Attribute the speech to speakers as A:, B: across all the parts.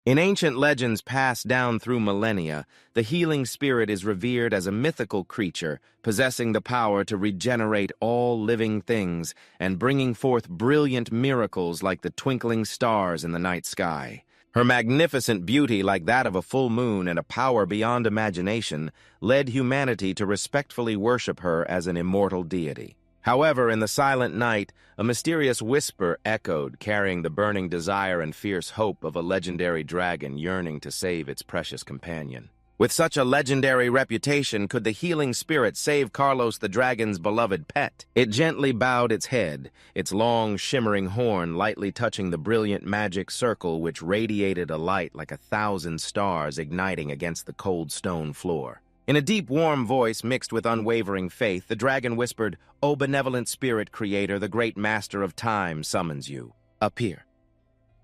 A: In ancient legends passed down through millennia, the healing spirit is revered as a mythical creature, possessing the power to regenerate all living things and bringing forth brilliant miracles like the twinkling stars in the night sky. Her magnificent beauty, like that of a full moon and a power beyond imagination, led humanity to respectfully worship her as an immortal deity. However, in the silent night, a mysterious whisper echoed, carrying the burning desire and fierce hope of a legendary dragon yearning to save its precious companion. With such a legendary reputation, could the healing spirit save Carlos the dragon's beloved pet? It gently bowed its head, its long, shimmering horn lightly touching the brilliant magic circle which radiated a light like 1,000 stars igniting against the cold stone floor. In a deep, warm voice mixed with unwavering faith, the dragon whispered, "O benevolent spirit creator, the great master of time summons you. Appear."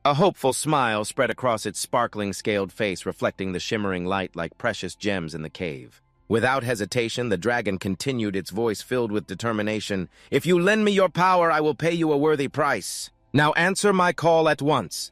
A: A hopeful smile spread across its sparkling, scaled face, reflecting the shimmering light like precious gems in the cave. Without hesitation, the dragon continued, its voice filled with determination. "If you lend me your power, I will pay you a worthy price. Now answer my call at once."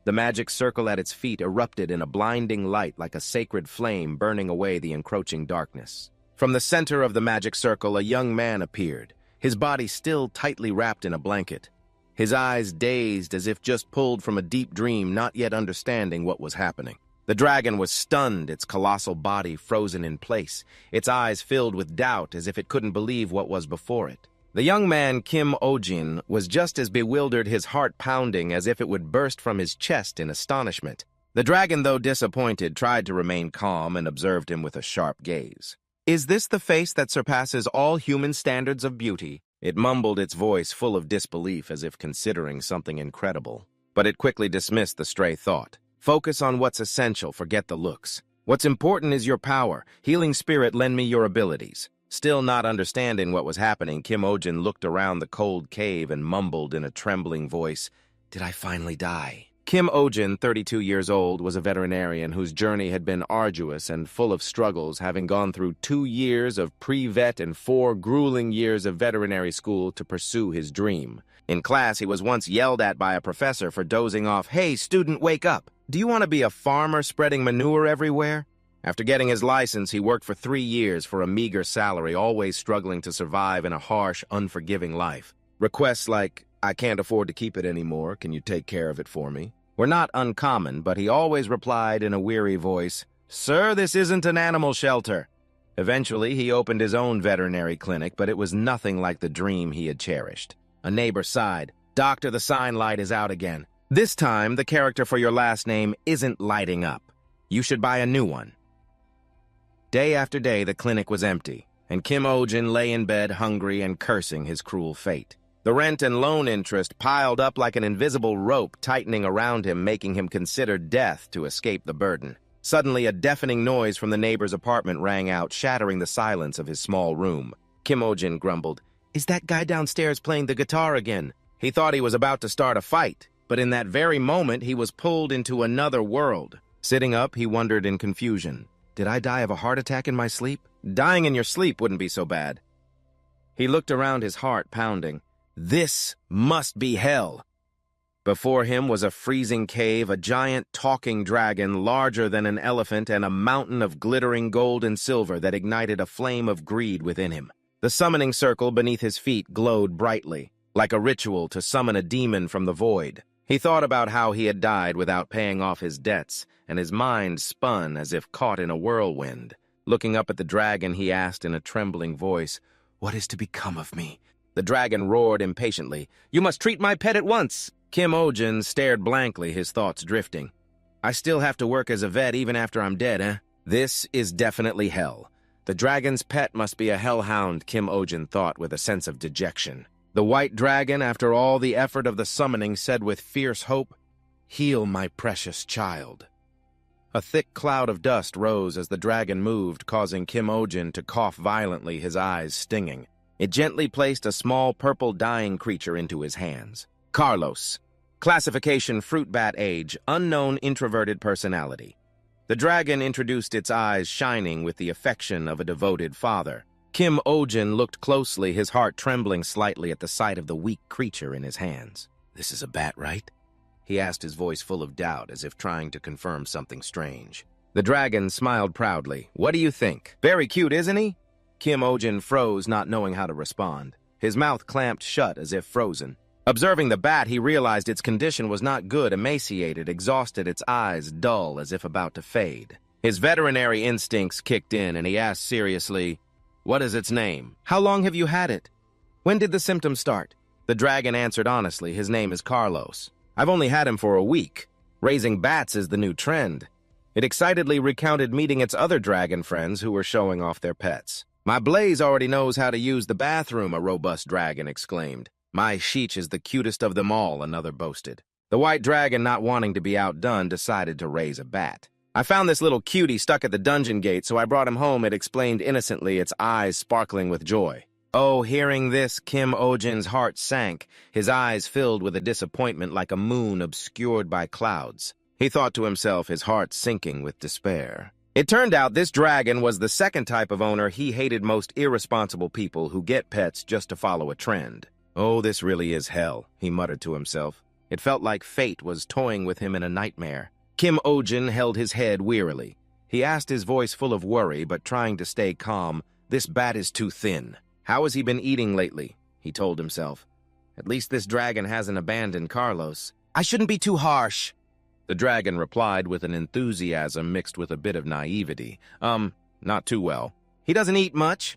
A: The magic circle at its feet erupted in a blinding light like a sacred flame burning away the encroaching darkness. From the center of the magic circle, a young man appeared, his body still tightly wrapped in a blanket. His eyes dazed as if just pulled from a deep dream, not yet understanding what was happening. The dragon was stunned, its colossal body frozen in place, its eyes filled with doubt as if it couldn't believe what was before it. The young man, Kim Ojin, was just as bewildered, his heart pounding as if it would burst from his chest in astonishment. The dragon, though disappointed, tried to remain calm and observed him with a sharp gaze. "Is this the face that surpasses all human standards of beauty?" It mumbled, its voice full of disbelief as if considering something incredible. But it quickly dismissed the stray thought. "Focus on what's essential, forget the looks. What's important is your power. Healing spirit, lend me your abilities." Still not understanding what was happening, Kim Ojin looked around the cold cave and mumbled in a trembling voice, "Did I finally die?" Kim Ojin, 32 years old, was a veterinarian whose journey had been arduous and full of struggles, having gone through 2 years of pre-vet and 4 grueling years of veterinary school to pursue his dream. In class, he was once yelled at by a professor for dozing off. "Hey, student, wake up! Do you want to be a farmer spreading manure everywhere?" After getting his license, he worked for 3 years for a meager salary, always struggling to survive in a harsh, unforgiving life. Requests like, "I can't afford to keep it anymore, can you take care of it for me?" were not uncommon, but he always replied in a weary voice, "Sir, this isn't an animal shelter." Eventually, he opened his own veterinary clinic, but it was nothing like the dream he had cherished. A neighbor sighed, "Doctor, the sign light is out again. This time, the character for your last name isn't lighting up. You should buy a new one." Day after day, the clinic was empty, and Kim Ojin lay in bed hungry and cursing his cruel fate. The rent and loan interest piled up like an invisible rope, tightening around him, making him consider death to escape the burden. Suddenly, a deafening noise from the neighbor's apartment rang out, shattering the silence of his small room. Kim Ojin grumbled, "Is that guy downstairs playing the guitar again?" He thought he was about to start a fight, but in that very moment, he was pulled into another world. Sitting up, he wondered in confusion. Did I die of a heart attack in my sleep? Dying in your sleep wouldn't be so bad. He looked around, his heart pounding. This must be hell. Before him was a freezing cave, a giant talking dragon larger than an elephant, and a mountain of glittering gold and silver that ignited a flame of greed within him. The summoning circle beneath his feet glowed brightly, like a ritual to summon a demon from the void. He thought about how he had died without paying off his debts, and his mind spun as if caught in a whirlwind. Looking up at the dragon, he asked in a trembling voice, "What is to become of me?" The dragon roared impatiently, "You must treat my pet at once." Kim Ojin stared blankly, his thoughts drifting. "I still have to work as a vet even after I'm dead, eh? This is definitely hell. The dragon's pet must be a hellhound," Kim Ojin thought with a sense of dejection. The white dragon, after all the effort of the summoning, said with fierce hope, "Heal my precious child." A thick cloud of dust rose as the dragon moved, causing Kim Ojin to cough violently, his eyes stinging. It gently placed a small purple dying creature into his hands. Carlos. Classification: fruit bat, age, unknown, introverted personality. The dragon introduced its eyes shining with the affection of a devoted father. Kim Ojin looked closely, his heart trembling slightly at the sight of the weak creature in his hands. "This is a bat, right?" he asked, his voice full of doubt, as if trying to confirm something strange. The dragon smiled proudly. What do you think? Very cute, isn't he? Kim Ojin froze, not knowing how to respond. His mouth clamped shut as if frozen. Observing the bat, he realized its condition was not good, emaciated, exhausted, its eyes dull as if about to fade. His veterinary instincts kicked in, and he asked seriously, "What is its name? How long have you had it? When did the symptoms start?" The dragon answered honestly, "His name is Carlos. I've only had him for a week. Raising bats is the new trend." It excitedly recounted meeting its other dragon friends who were showing off their pets. "My Blaze already knows how to use the bathroom," a robust dragon exclaimed. "My Sheech is the cutest of them all," another boasted. The white dragon, not wanting to be outdone, decided to raise a bat. "I found this little cutie stuck at the dungeon gate, so I brought him home," it explained innocently, its eyes sparkling with joy. Oh, hearing this, Kim Ojin's heart sank, his eyes filled with a disappointment like a moon obscured by clouds. He thought to himself, his heart sinking with despair. It turned out this dragon was the second type of owner he hated most: irresponsible people who get pets just to follow a trend. "Oh, this really is hell," he muttered to himself. It felt like fate was toying with him in a nightmare. Kim Ojin held his head wearily. He asked, his voice full of worry but trying to stay calm, "This bat is too thin. How has he been eating lately?" he told himself. "At least this dragon hasn't abandoned Carlos." "I shouldn't be too harsh," the dragon replied with an enthusiasm mixed with a bit of naivety. Not too well. "He doesn't eat much."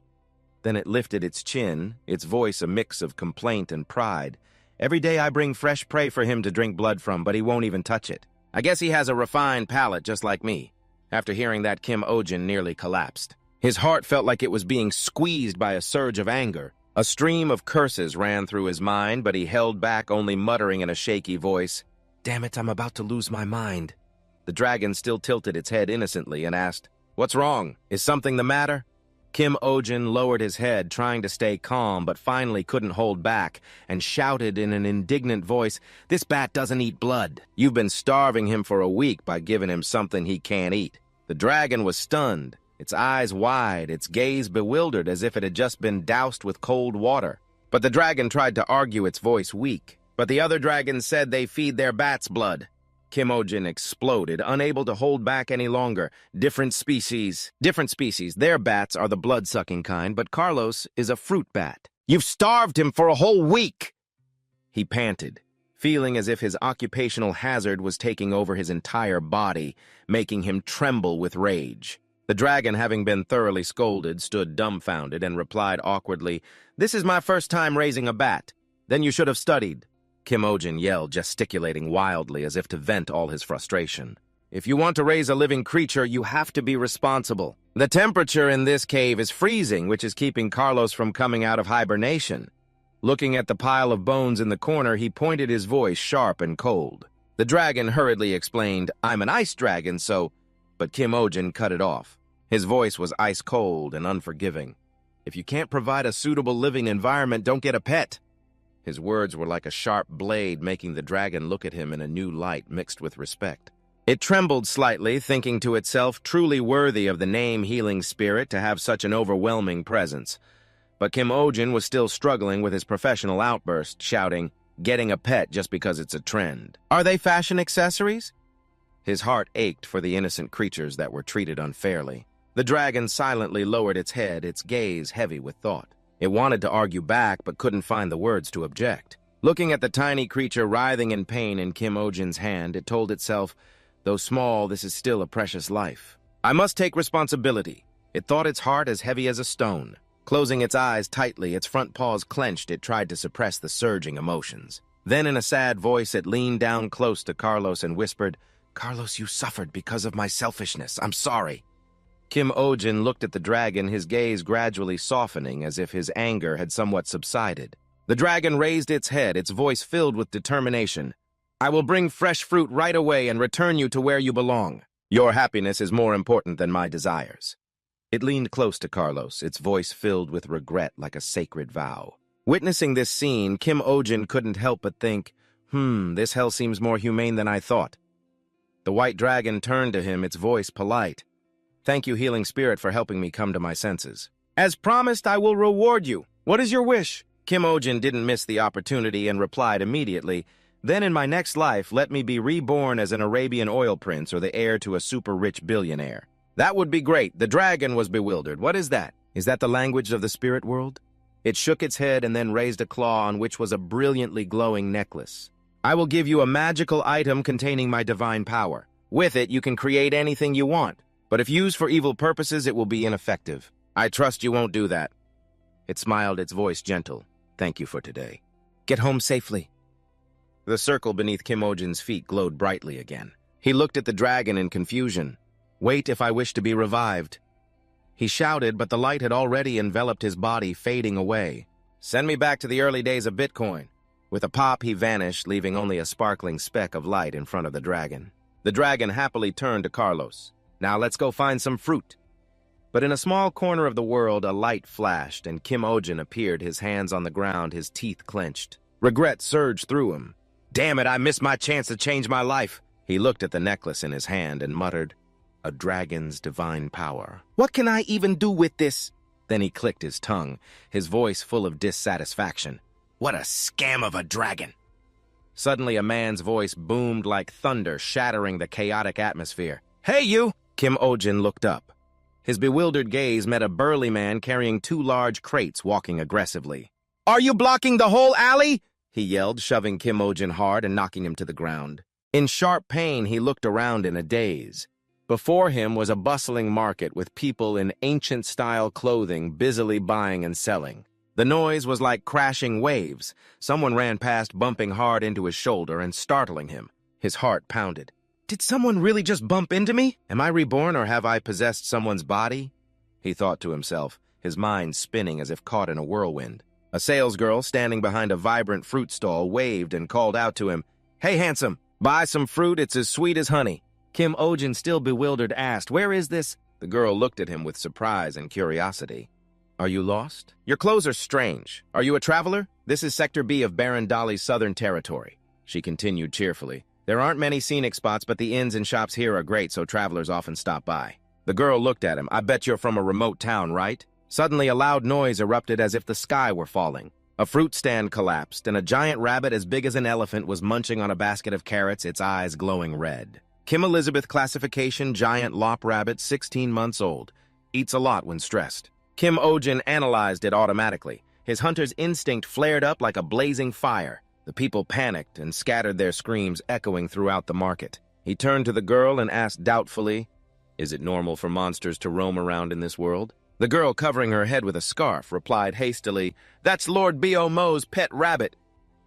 A: Then it lifted its chin, its voice a mix of complaint and pride. "Every day I bring fresh prey for him to drink blood from, but he won't even touch it. I guess he has a refined palate just like me." After hearing that, Kim Ojin nearly collapsed. His heart felt like it was being squeezed by a surge of anger. A stream of curses ran through his mind, but he held back, only muttering in a shaky voice, "Damn it, I'm about to lose my mind." The dragon still tilted its head innocently and asked, "What's wrong? Is something the matter?" Kim Ojin lowered his head, trying to stay calm, but finally couldn't hold back, and shouted in an indignant voice, "This bat doesn't eat blood. You've been starving him for a week by giving him something he can't eat." The dragon was stunned, its eyes wide, its gaze bewildered as if it had just been doused with cold water. But the dragon tried to argue, its voice weak. "But the other dragons said they feed their bats blood." Kim Ojin exploded, unable to hold back any longer. Different species. Their bats are the blood-sucking kind, but Carlos is a fruit bat. "You've starved him for a whole week!" He panted, feeling as if his occupational hazard was taking over his entire body, making him tremble with rage. The dragon, having been thoroughly scolded, stood dumbfounded and replied awkwardly, "This is my first time raising a bat. Then you should have studied." Kim Ojin yelled, gesticulating wildly as if to vent all his frustration. "If you want to raise a living creature, you have to be responsible. The temperature in this cave is freezing, which is keeping Carlos from coming out of hibernation." Looking at the pile of bones in the corner, he pointed, his voice sharp and cold. The dragon hurriedly explained, "I'm an ice dragon, so—" But Kim Ojin cut it off. His voice was ice-cold and unforgiving. "If you can't provide a suitable living environment, don't get a pet." His words were like a sharp blade, making the dragon look at him in a new light mixed with respect. It trembled slightly, thinking to itself, truly worthy of the name Healing Spirit to have such an overwhelming presence. But Kim Ojin was still struggling with his professional outburst, shouting, "Getting a pet just because it's a trend. Are they fashion accessories?" His heart ached for the innocent creatures that were treated unfairly. The dragon silently lowered its head, its gaze heavy with thought. It wanted to argue back, but couldn't find the words to object. Looking at the tiny creature writhing in pain in Kim Ojin's hand, it told itself, "Though small, this is still a precious life. I must take responsibility." It thought, its heart as heavy as a stone. Closing its eyes tightly, its front paws clenched, it tried to suppress the surging emotions. Then in a sad voice, it leaned down close to Carlos and whispered, "Carlos, you suffered because of my selfishness. I'm sorry." Kim Ojin looked at the dragon, his gaze gradually softening as if his anger had somewhat subsided. The dragon raised its head, its voice filled with determination. "I will bring fresh fruit right away and return you to where you belong. Your happiness is more important than my desires." It leaned close to Carlos, its voice filled with regret like a sacred vow. Witnessing this scene, Kim Ojin couldn't help but think, this hell seems more humane than I thought. The white dragon turned to him, its voice polite. "Thank you, Healing Spirit, for helping me come to my senses. As promised, I will reward you. What is your wish?" Kim Ojin didn't miss the opportunity and replied immediately, Then in my next life, let me be reborn as an Arabian oil prince or the heir to a super-rich billionaire. That would be great. The dragon was bewildered. What is that? Is that the language of the spirit world? It shook its head and then raised a claw on which was a brilliantly glowing necklace. I will give you a magical item containing my divine power. With it, you can create anything you want, but if used for evil purposes, it will be ineffective. I trust you won't do that. It smiled, its voice gentle. Thank you for today. Get home safely. The circle beneath Kim Ojin's feet glowed brightly again. He looked at the dragon in confusion. Wait if I wish to be revived. He shouted, but the light had already enveloped his body, fading away. Send me back to the early days of Bitcoin. With a pop, he vanished, leaving only a sparkling speck of light in front of the dragon. The dragon happily turned to Carlos. Now let's go find some fruit. But in a small corner of the world, a light flashed, and Kim Ojin appeared, his hands on the ground, his teeth clenched. Regret surged through him. Damn it, I missed my chance to change my life. He looked at the necklace in his hand and muttered, a dragon's divine power. What can I even do with this? Then he clicked his tongue, his voice full of dissatisfaction. What a scam of a dragon! Suddenly a man's voice boomed like thunder, shattering the chaotic atmosphere. Hey, you! Kim Ojin looked up. His bewildered gaze met a burly man carrying 2 large crates walking aggressively. Are you blocking the whole alley? He yelled, shoving Kim Ojin hard and knocking him to the ground. In sharp pain, he looked around in a daze. Before him was a bustling market with people in ancient-style clothing busily buying and selling. The noise was like crashing waves. Someone ran past, bumping hard into his shoulder and startling him. His heart pounded. Did someone really just bump into me? Am I reborn or have I possessed someone's body? He thought to himself, his mind spinning as if caught in a whirlwind. A salesgirl standing behind a vibrant fruit stall waved and called out to him, Hey, handsome, buy some fruit, it's as sweet as honey. Kim Ojin, still bewildered, asked, Where is this? The girl looked at him with surprise and curiosity. Are you lost? Your clothes are strange. Are you a traveler? This is Sector B of Baron Dali's southern territory. She continued cheerfully. There aren't many scenic spots, but the inns and shops here are great, so travelers often stop by. The girl looked at him. I bet you're from a remote town, right? Suddenly, a loud noise erupted as if the sky were falling. A fruit stand collapsed, and a giant rabbit as big as an elephant was munching on a basket of carrots, its eyes glowing red. Kim Elizabeth classification, giant lop rabbit, 16 months old. Eats a lot when stressed. Kim Ojin analyzed it automatically. His hunter's instinct flared up like a blazing fire. The people panicked and scattered their screams echoing throughout the market. He turned to the girl and asked doubtfully, Is it normal for monsters to roam around in this world? The girl, covering her head with a scarf, replied hastily, That's Lord B.O. Mo's pet rabbit.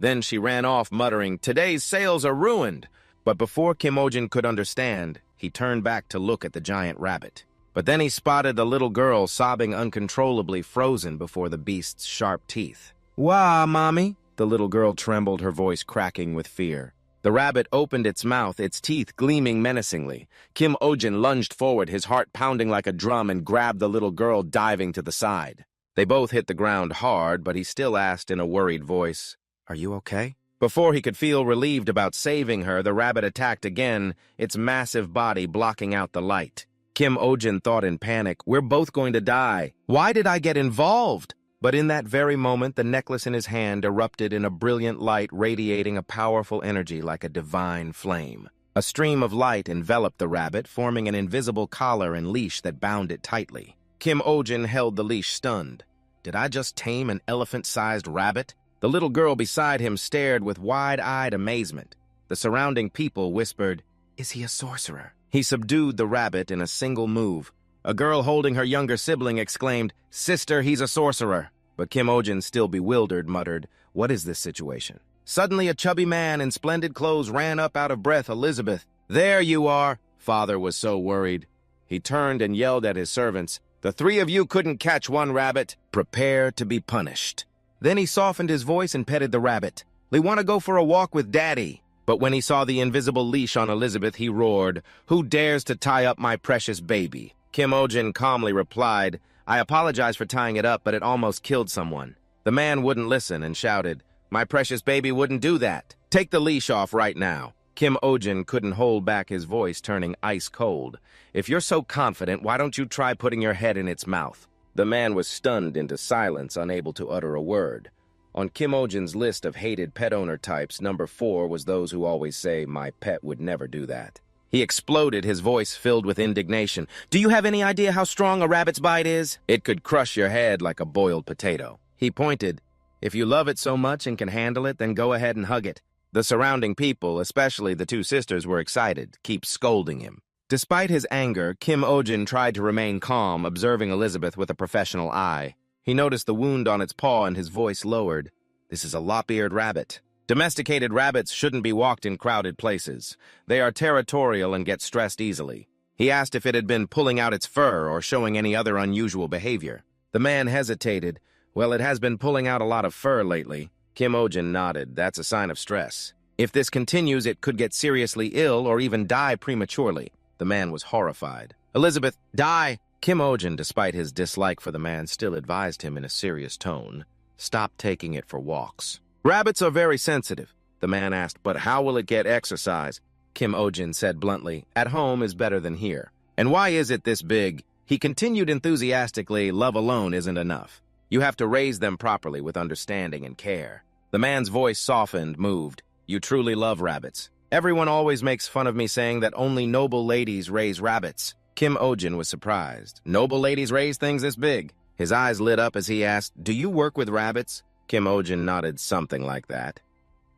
A: Then she ran off, muttering, Today's sales are ruined. But before Kim Ojin could understand, he turned back to look at the giant rabbit. But then he spotted the little girl sobbing uncontrollably, frozen before the beast's sharp teeth. Wah, mommy! The little girl trembled, her voice cracking with fear. The rabbit opened its mouth, its teeth gleaming menacingly. Kim Ojin lunged forward, his heart pounding like a drum, and grabbed the little girl, diving to the side. They both hit the ground hard, but he still asked in a worried voice, Are you okay? Before he could feel relieved about saving her, the rabbit attacked again, its massive body blocking out the light. Kim Ojin thought in panic, We're both going to die. Why did I get involved? But in that very moment, the necklace in his hand erupted in a brilliant light, radiating a powerful energy like a divine flame. A stream of light enveloped the rabbit, forming an invisible collar and leash that bound it tightly. Kim Ojin held the leash stunned. Did I just tame an elephant-sized rabbit? The little girl beside him stared with wide-eyed amazement. The surrounding people whispered, Is he a sorcerer? He subdued the rabbit in a single move. A girl holding her younger sibling exclaimed, Sister, he's a sorcerer. But Kim Ojin, still bewildered, muttered, What is this situation? Suddenly a chubby man in splendid clothes ran up out of breath. Elizabeth, There you are. Father was so worried. He turned and yelled at his servants, The 3 of you couldn't catch one rabbit. Prepare to be punished. Then he softened his voice and petted the rabbit. We want to go for a walk with Daddy. But when he saw the invisible leash on Elizabeth, he roared, Who dares to tie up my precious baby? Kim Ojin calmly replied, I apologize for tying it up, but it almost killed someone. The man wouldn't listen and shouted, My precious baby wouldn't do that. Take the leash off right now. Kim Ojin couldn't hold back his voice, turning ice cold. If you're so confident, why don't you try putting your head in its mouth? The man was stunned into silence, unable to utter a word. On Kim Ojin's list of hated pet owner types, number 4 was those who always say, "My pet would never do that." He exploded, his voice filled with indignation. "Do you have any idea how strong a rabbit's bite is? It could crush your head like a boiled potato." He pointed. "If you love it so much and can handle it, then go ahead and hug it." The surrounding people, especially the two sisters, were excited, keep scolding him. Despite his anger, Kim Ojin tried to remain calm, observing Elizabeth with a professional eye. He noticed the wound on its paw and his voice lowered. "This is a lop-eared rabbit. Domesticated rabbits shouldn't be walked in crowded places. They are territorial and get stressed easily." He asked if it had been pulling out its fur or showing any other unusual behavior. The man hesitated. "Well, it has been pulling out a lot of fur lately." Kim Ojin nodded. "That's a sign of stress. If this continues, it could get seriously ill or even die prematurely." The man was horrified. "Elizabeth, die!" Kim Ojin, despite his dislike for the man, still advised him in a serious tone. "Stop taking it for walks." "Rabbits are very sensitive," the man asked, "but how will it get exercise?" Kim Ojin said bluntly, "At home is better than here." "And why is it this big?" He continued enthusiastically, "Love alone isn't enough. You have to raise them properly with understanding and care." The man's voice softened, moved. "You truly love rabbits. Everyone always makes fun of me saying that only noble ladies raise rabbits." Kim Ojin was surprised. "Noble ladies raise things this big?" His eyes lit up as he asked, "Do you work with rabbits?" Kim Ojin nodded, something like that.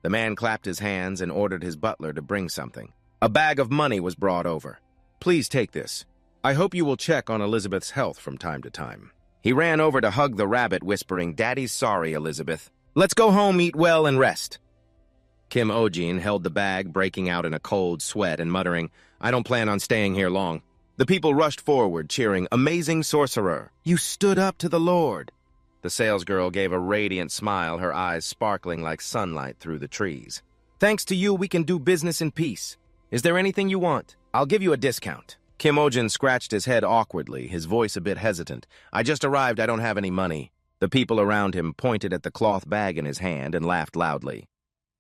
A: The man clapped his hands and ordered his butler to bring something. A bag of money was brought over. "Please take this. I hope you will check on Elizabeth's health from time to time." He ran over to hug the rabbit, whispering, "Daddy's sorry, Elizabeth. Let's go home, eat well, and rest." Kim Ojin held the bag, breaking out in a cold sweat and muttering, "I don't plan on staying here long." The people rushed forward, cheering, "Amazing sorcerer! You stood up to the Lord!" The salesgirl gave a radiant smile, her eyes sparkling like sunlight through the trees. "Thanks to you, we can do business in peace. Is there anything you want? I'll give you a discount." Kim Ojin scratched his head awkwardly, his voice a bit hesitant. "I just arrived, I don't have any money." The people around him pointed at the cloth bag in his hand and laughed loudly.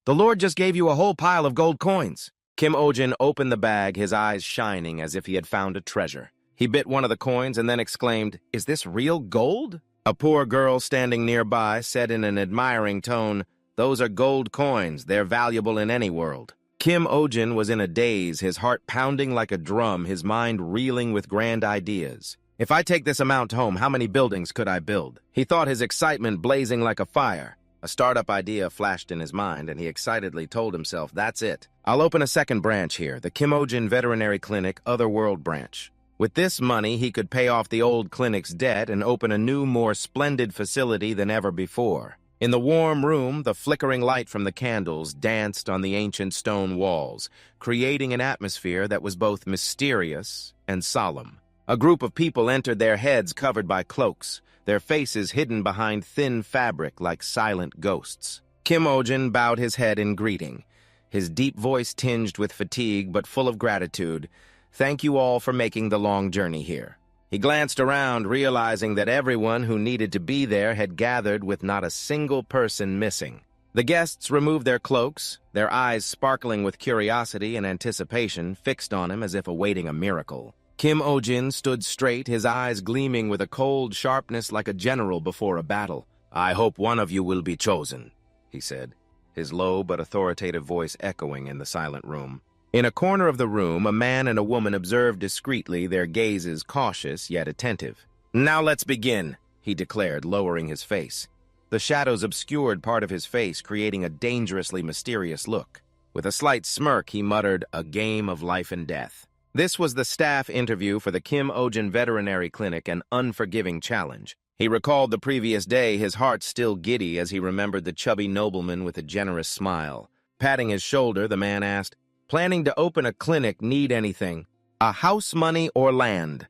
A: "The Lord just gave you a whole pile of gold coins." Kim Ojin opened the bag, his eyes shining as if he had found a treasure. He bit one of the coins and then exclaimed, "Is this real gold?" A poor girl standing nearby said in an admiring tone, "Those are gold coins. They're valuable in any world." Kim Ojin was in a daze, his heart pounding like a drum, his mind reeling with grand ideas. "If I take this amount home, how many buildings could I build?" He thought, his excitement blazing like a fire. A startup idea flashed in his mind, and he excitedly told himself, "That's it. I'll open a second branch here, the Kim Ojin Veterinary Clinic Otherworld branch." With this money, he could pay off the old clinic's debt and open a new, more splendid facility than ever before. In the warm room, the flickering light from the candles danced on the ancient stone walls, creating an atmosphere that was both mysterious and solemn. A group of people entered, their heads covered by cloaks, their faces hidden behind thin fabric like silent ghosts. Kim Ojin bowed his head in greeting, his deep voice tinged with fatigue but full of gratitude. "Thank you all for making the long journey here." He glanced around, realizing that everyone who needed to be there had gathered with not a single person missing. The guests removed their cloaks, their eyes sparkling with curiosity and anticipation, fixed on him as if awaiting a miracle. Kim Ojin stood straight, his eyes gleaming with a cold sharpness like a general before a battle. "I hope one of you will be chosen," he said, his low but authoritative voice echoing in the silent room. In a corner of the room, a man and a woman observed discreetly, their gazes cautious yet attentive. "Now let's begin," he declared, lowering his face. The shadows obscured part of his face, creating a dangerously mysterious look. With a slight smirk, he muttered, "A game of life and death." This was the staff interview for the Kim Ojin Veterinary Clinic, an unforgiving challenge. He recalled the previous day, his heart still giddy as he remembered the chubby nobleman with a generous smile. Patting his shoulder, the man asked, "Planning to open a clinic, need anything? A house, money, or land?"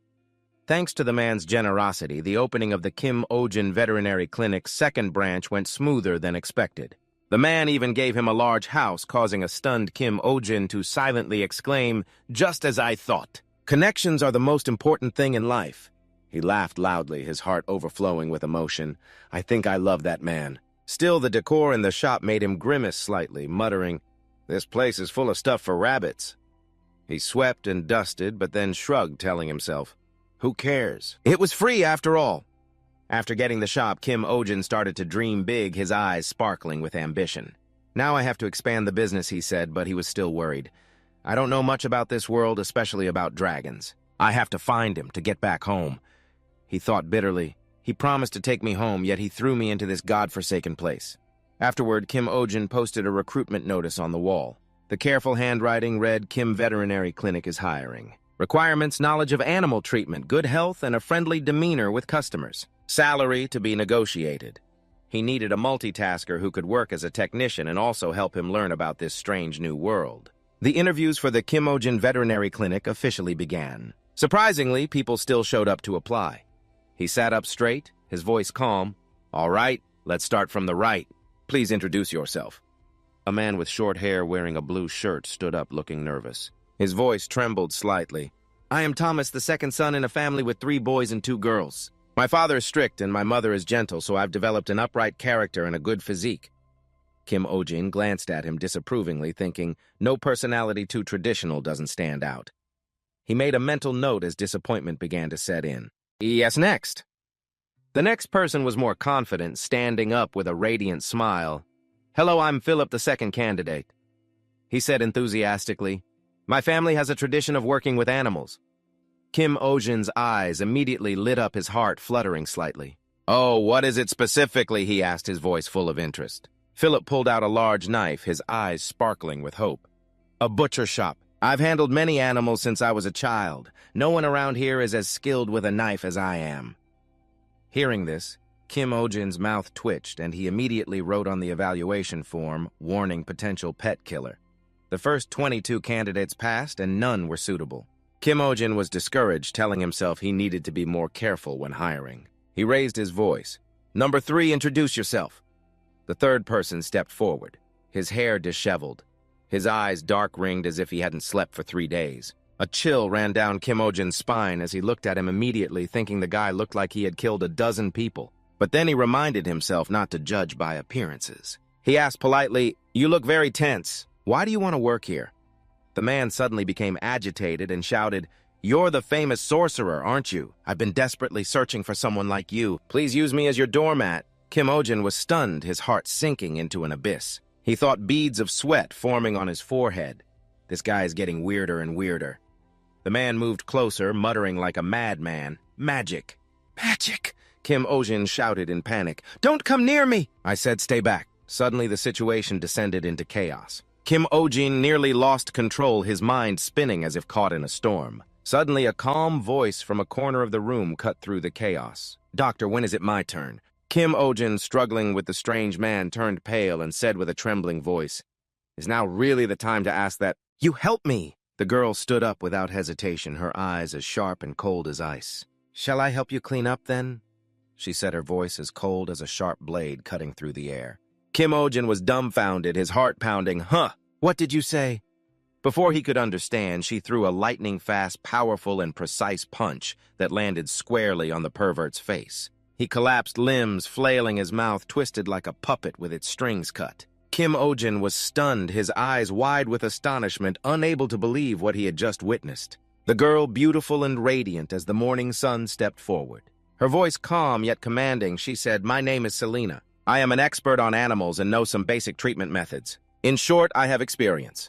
A: Thanks to the man's generosity, the opening of the Kim Ojin Veterinary Clinic's second branch went smoother than expected. The man even gave him a large house, causing a stunned Kim Ojin to silently exclaim, "Just as I thought. Connections are the most important thing in life." He laughed loudly, his heart overflowing with emotion. "I think I love that man." Still, the decor in the shop made him grimace slightly, muttering, "This place is full of stuff for rabbits." He swept and dusted, but then shrugged, telling himself, "Who cares? It was free after all." After getting the shop, Kim Ojin started to dream big, his eyes sparkling with ambition. Now I have to expand the business, he said, but he was still worried. I don't know much about this world, especially about dragons. I have to find him to get back home. He thought bitterly. He promised to take me home, yet he threw me into this godforsaken place. Afterward, Kim Ojin posted a recruitment notice on the wall. The careful handwriting read, Kim Veterinary Clinic is hiring. Requirements: knowledge of animal treatment, good health, and a friendly demeanor with customers. Salary to be negotiated. He needed a multitasker who could work as a technician and also help him learn about this strange new world. The interviews for the Kim Ojin Veterinary Clinic officially began. Surprisingly, people still showed up to apply. He sat up straight, his voice calm. All right, let's start from the right. Please introduce yourself. A man with short hair wearing a blue shirt stood up looking nervous. His voice trembled slightly. I am Thomas, the second son in a family with 3 boys and 2 girls. My father is strict and my mother is gentle, so I've developed an upright character and a good physique. Kim Ojin glanced at him disapprovingly, thinking, no personality too traditional doesn't stand out. He made a mental note as disappointment began to set in. Yes, next. The next person was more confident, standing up with a radiant smile. Hello, I'm Philip, the second candidate. He said enthusiastically, my family has a tradition of working with animals. Kim Ojin's eyes immediately lit up, his heart fluttering slightly. Oh, what is it specifically? He asked, his voice full of interest. Philip pulled out a large knife, his eyes sparkling with hope. A butcher shop. I've handled many animals since I was a child. No one around here is as skilled with a knife as I am. Hearing this, Kim Ojin's mouth twitched, and he immediately wrote on the evaluation form, warning potential pet killer. The first 22 candidates passed, and none were suitable. Kim Ojin was discouraged, telling himself he needed to be more careful when hiring. He raised his voice. Number 3, introduce yourself. The third person stepped forward, his hair disheveled, his eyes dark-ringed as if he hadn't slept for 3 days. A chill ran down Kim Ojin's spine as he looked at him immediately, thinking the guy looked like he had killed a dozen people. But then he reminded himself not to judge by appearances. He asked politely, you look very tense. Why do you want to work here? The man suddenly became agitated and shouted, you're the famous sorcerer, aren't you? I've been desperately searching for someone like you. Please use me as your doormat. Kim Ojin was stunned, his heart sinking into an abyss. He thought beads of sweat forming on his forehead. This guy is getting weirder and weirder. The man moved closer, muttering like a madman. Magic! Magic! Kim Ojin shouted in panic. Don't come near me! I said stay back. Suddenly the situation descended into chaos. Kim Ojin nearly lost control, his mind spinning as if caught in a storm. Suddenly a calm voice from a corner of the room cut through the chaos. Doctor, when is it my turn? Kim Ojin, struggling with the strange man, turned pale and said with a trembling voice, is now really the time to ask that? You help me! The girl stood up without hesitation, her eyes as sharp and cold as ice. Shall I help you clean up, then? She said, her voice as cold as a sharp blade cutting through the air. Kim Ojin was dumbfounded, his heart pounding. Huh! What did you say? Before he could understand, she threw a lightning-fast, powerful, and precise punch that landed squarely on the pervert's face. He collapsed, limbs flailing, his mouth twisted like a puppet with its strings cut. Kim Ojin was stunned, his eyes wide with astonishment, unable to believe what he had just witnessed. The girl, beautiful and radiant as the morning sun, stepped forward. Her voice calm yet commanding, she said, my name is Selena. I am an expert on animals and know some basic treatment methods. In short, I have experience.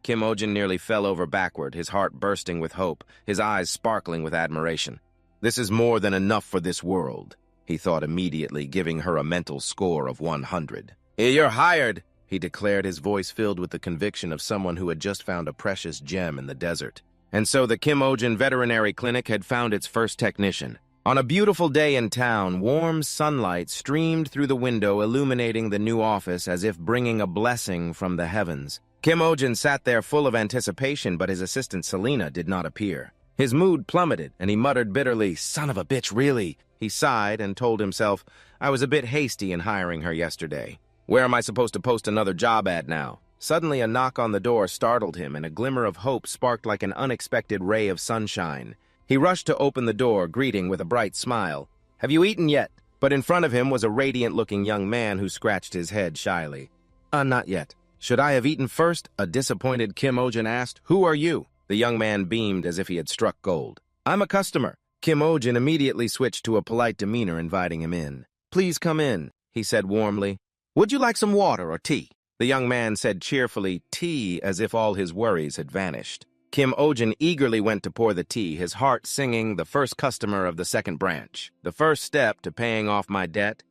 A: Kim Ojin nearly fell over backward, his heart bursting with hope, his eyes sparkling with admiration. This is more than enough for this world, he thought immediately, giving her a mental score of 100. You're hired, he declared, his voice filled with the conviction of someone who had just found a precious gem in the desert. And so the Kim Ojin Veterinary Clinic had found its first technician. On a beautiful day in town, warm sunlight streamed through the window, illuminating the new office as if bringing a blessing from the heavens. Kim Ojin sat there full of anticipation, but his assistant Selena did not appear. His mood plummeted, and he muttered bitterly, son of a bitch, really? He sighed and told himself, I was a bit hasty in hiring her yesterday. Where am I supposed to post another job ad now? Suddenly a knock on the door startled him, and a glimmer of hope sparked like an unexpected ray of sunshine. He rushed to open the door, greeting with a bright smile. Have you eaten yet? But in front of him was a radiant-looking young man who scratched his head shyly. Not yet. Should I have eaten first? A disappointed Kim Ojin asked. Who are you? The young man beamed as if he had struck gold. I'm a customer. Kim Ojin immediately switched to a polite demeanor, inviting him in. "Please come in," he said warmly. "Would you like some water or tea?" The young man said cheerfully, "Tea," as if all his worries had vanished. Kim Ojin eagerly went to pour the tea, his heart singing, "The first customer of the second branch. The first step to paying off my debt."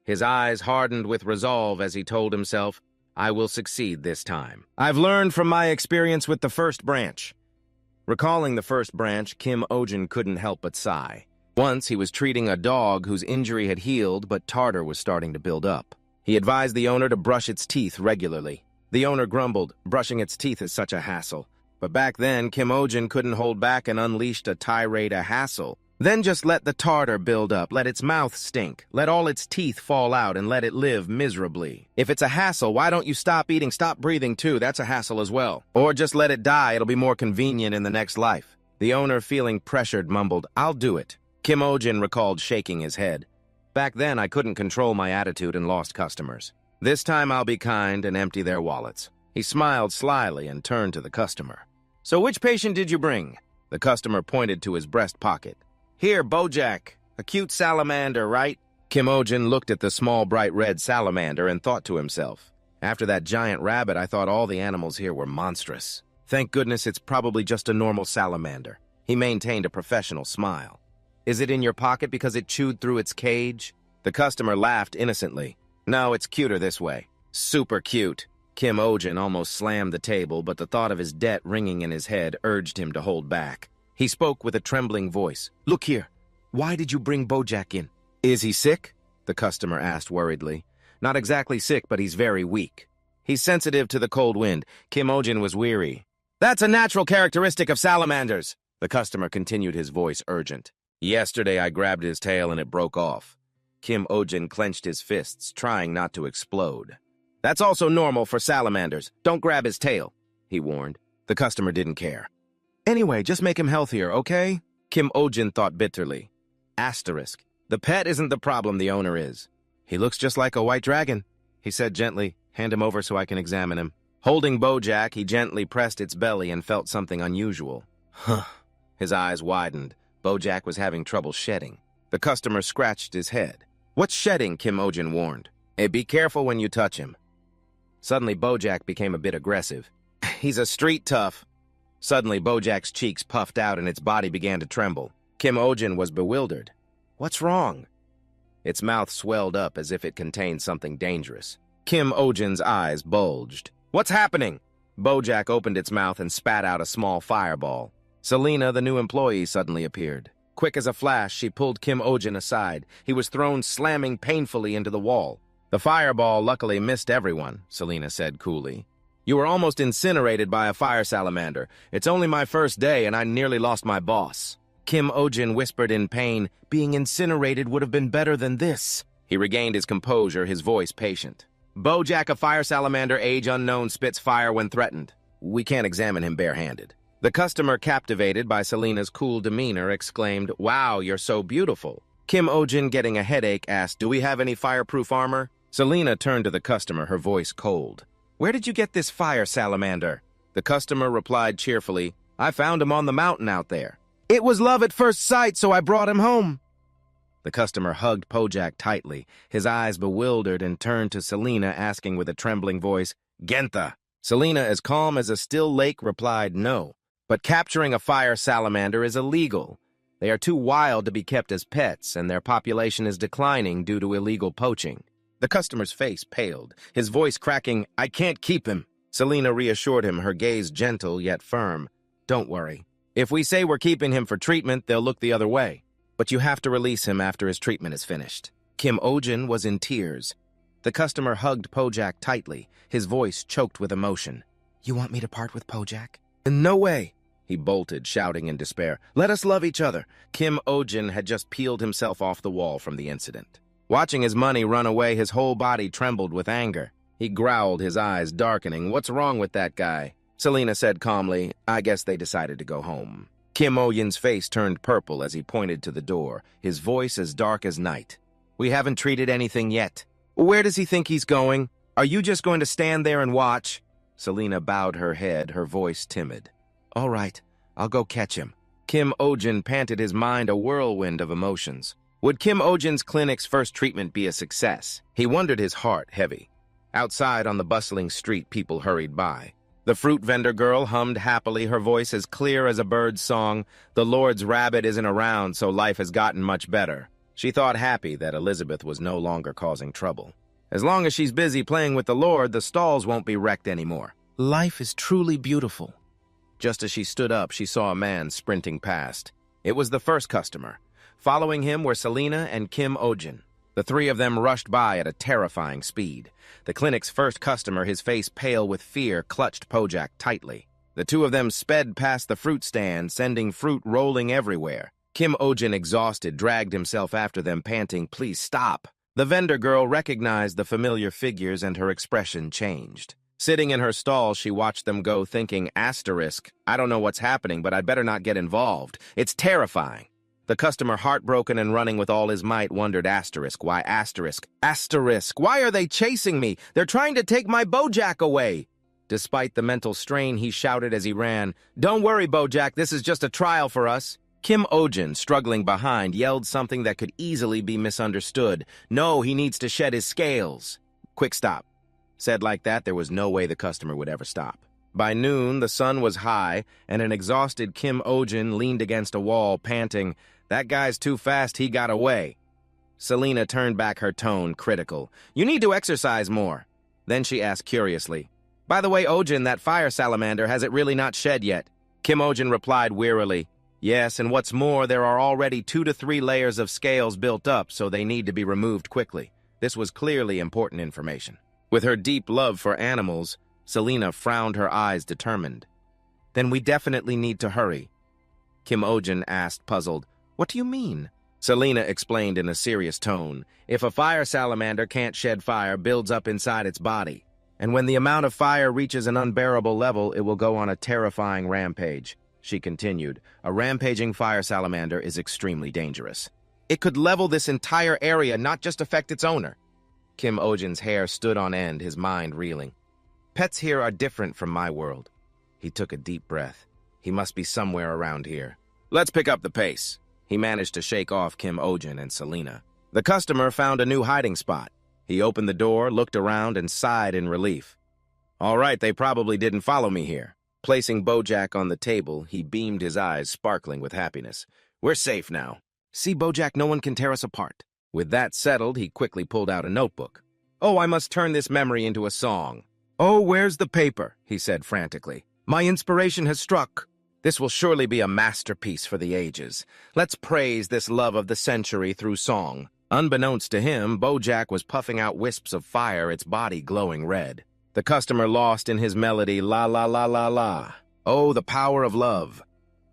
A: His eyes hardened with resolve as he told himself, "I will succeed this time. I've learned from my experience with the first branch." Recalling the first branch, Kim Ojin couldn't help but sigh. Once he was treating a dog whose injury had healed, but tartar was starting to build up. He advised the owner to brush its teeth regularly. The owner grumbled, brushing its teeth is such a hassle. But back then, Kim Ojin couldn't hold back and unleashed a tirade of hassle. Then just let the tartar build up, let its mouth stink, let all its teeth fall out, and let it live miserably. If it's a hassle, why don't you stop eating, stop breathing too? That's a hassle as well. Or just let it die, it'll be more convenient in the next life. The owner, feeling pressured, mumbled, "I'll do it." Kim Ojin recalled, shaking his head. "Back then, I couldn't control my attitude and lost customers. This time I'll be kind and empty their wallets." He smiled slyly and turned to the customer. "So which patient did you bring?" The customer pointed to his breast pocket. "Here, Bojack. A cute salamander, right?" Kim Ojin looked at the small, bright red salamander and thought to himself, "After that giant rabbit, I thought all the animals here were monstrous. Thank goodness it's probably just a normal salamander." He maintained a professional smile. "Is it in your pocket because it chewed through its cage?" The customer laughed innocently. "No, it's cuter this way." "Super cute." Kim Ojin almost slammed the table, but the thought of his debt ringing in his head urged him to hold back. He spoke with a trembling voice. "Look here. Why did you bring Bojack in?" "Is he sick?" the customer asked worriedly. "Not exactly sick, but he's very weak. He's sensitive to the cold wind." Kim Ojin was weary. "That's a natural characteristic of salamanders," the customer continued, his voice urgent. "Yesterday I grabbed his tail and it broke off." Kim Ojin clenched his fists, trying not to explode. "That's also normal for salamanders. Don't grab his tail," he warned. The customer didn't care. "Anyway, just make him healthier, okay?" Kim Ojin thought bitterly. Asterisk. The pet isn't the problem, the owner is. "He looks just like a white dragon," he said gently. "Hand him over so I can examine him." Holding Bojack, he gently pressed its belly and felt something unusual. Huh. His eyes widened. Bojack was having trouble shedding. The customer scratched his head. "What's shedding?" Kim Ojin warned. "Hey, be careful when you touch him." Suddenly, Bojack became a bit aggressive. "He's a street tough." Suddenly, Bojack's cheeks puffed out and its body began to tremble. Kim Ojin was bewildered. "What's wrong?" Its mouth swelled up as if it contained something dangerous. Kim Ojin's eyes bulged. "What's happening?" Bojack opened its mouth and spat out a small fireball. Selena, the new employee, suddenly appeared. Quick as a flash, she pulled Kim Ojin aside. He was thrown slamming painfully into the wall. "The fireball luckily missed everyone," Selena said coolly. "You were almost incinerated by a fire salamander. It's only my first day and I nearly lost my boss." Kim Ojin whispered in pain, "Being incinerated would have been better than this." He regained his composure, his voice patient. "Bojack, a fire salamander, age unknown, spits fire when threatened. We can't examine him barehanded." The customer, captivated by Selena's cool demeanor, exclaimed, "Wow, you're so beautiful." Kim Ojin, getting a headache, asked, "Do we have any fireproof armor?" Selena turned to the customer, her voice cold. "Where did you get this fire salamander?" The customer replied cheerfully, "I found him on the mountain out there. It was love at first sight, so I brought him home." The customer hugged Bojack tightly, his eyes bewildered, and turned to Selena, asking with a trembling voice, "Gentha?" Selena, as calm as a still lake, replied, "No. But capturing a fire salamander is illegal. They are too wild to be kept as pets, and their population is declining due to illegal poaching." The customer's face paled, his voice cracking, "I can't keep him." Selena reassured him, her gaze gentle yet firm. "Don't worry. If we say we're keeping him for treatment, they'll look the other way. But you have to release him after his treatment is finished." Kim Ojin was in tears. The customer hugged Bojack tightly, his voice choked with emotion. "You want me to part with Bojack?" "No way!" He bolted, shouting in despair. "Let us love each other." Kim Ojin had just peeled himself off the wall from the incident. Watching his money run away, his whole body trembled with anger. He growled, his eyes darkening. "What's wrong with that guy?" Selena said calmly, "I guess they decided to go home." Kim Ojin's face turned purple as he pointed to the door, his voice as dark as night. "We haven't treated anything yet." "Where does he think he's going? Are you just going to stand there and watch?" Selena bowed her head, her voice timid. "All right, I'll go catch him." Kim Ojin panted, his mind a whirlwind of emotions. Would Kim Ojin's clinic's first treatment be a success? He wondered, his heart heavy. Outside on the bustling street, people hurried by. The fruit vendor girl hummed happily, her voice as clear as a bird's song. The Lord's rabbit isn't around, so life has gotten much better. She thought happy that Elizabeth was no longer causing trouble. As long as she's busy playing with the Lord, the stalls won't be wrecked anymore. Life is truly beautiful. Just as she stood up, she saw a man sprinting past. It was the first customer. Following him were Selena and Kim Ojin. The three of them rushed by at a terrifying speed. The clinic's first customer, his face pale with fear, clutched Bojack tightly. The two of them sped past the fruit stand, sending fruit rolling everywhere. Kim Ojin, exhausted, dragged himself after them, panting, "Please stop." The vendor girl recognized the familiar figures and her expression changed. Sitting in her stall, she watched them go, thinking, "Asterisk, I don't know what's happening, but I'd better not get involved. It's terrifying." The customer, heartbroken and running with all his might, wondered, "Asterisk, why asterisk? Asterisk, why are they chasing me? They're trying to take my Bojack away." Despite the mental strain, he shouted as he ran, "Don't worry, Bojack, this is just a trial for us." Kim Ojin, struggling behind, yelled something that could easily be misunderstood. "No, he needs to shed his scales." "Quick stop." Said like that, there was no way the customer would ever stop. By noon, the sun was high, and an exhausted Kim Ojin leaned against a wall, panting, "That guy's too fast, he got away." Selena turned back, her tone critical. "You need to exercise more." Then she asked curiously, "By the way, Ojin, that fire salamander, has it really not shed yet?" Kim Ojin replied wearily, "Yes, and what's more, there are already 2 to 3 layers of scales built up, so they need to be removed quickly." This was clearly important information. With her deep love for animals, Selena frowned, her eyes determined. "Then we definitely need to hurry." Kim Ojin asked, puzzled, "What do you mean?" Selena explained in a serious tone, "If a fire salamander can't shed fire, builds up inside its body. And when the amount of fire reaches an unbearable level, it will go on a terrifying rampage." She continued, "A rampaging fire salamander is extremely dangerous. It could level this entire area, not just affect its owner." Kim Ojin's hair stood on end, his mind reeling. "Pets here are different from my world." He took a deep breath. He must be somewhere around here. "Let's pick up the pace." He managed to shake off Kim Ojin and Selena. The customer found a new hiding spot. He opened the door, looked around, and sighed in relief. "All right, they probably didn't follow me here." Placing Bojack on the table, he beamed, his eyes sparkling with happiness. "We're safe now. See, Bojack, no one can tear us apart." With that settled, he quickly pulled out a notebook. "Oh, I must turn this memory into a song." "Oh, where's the paper?" he said frantically. "My inspiration has struck. This will surely be a masterpiece for the ages. Let's praise this love of the century through song." Unbeknownst to him, Bojack was puffing out wisps of fire, its body glowing red. The customer lost in his melody, "La la la la la." Oh, the power of love.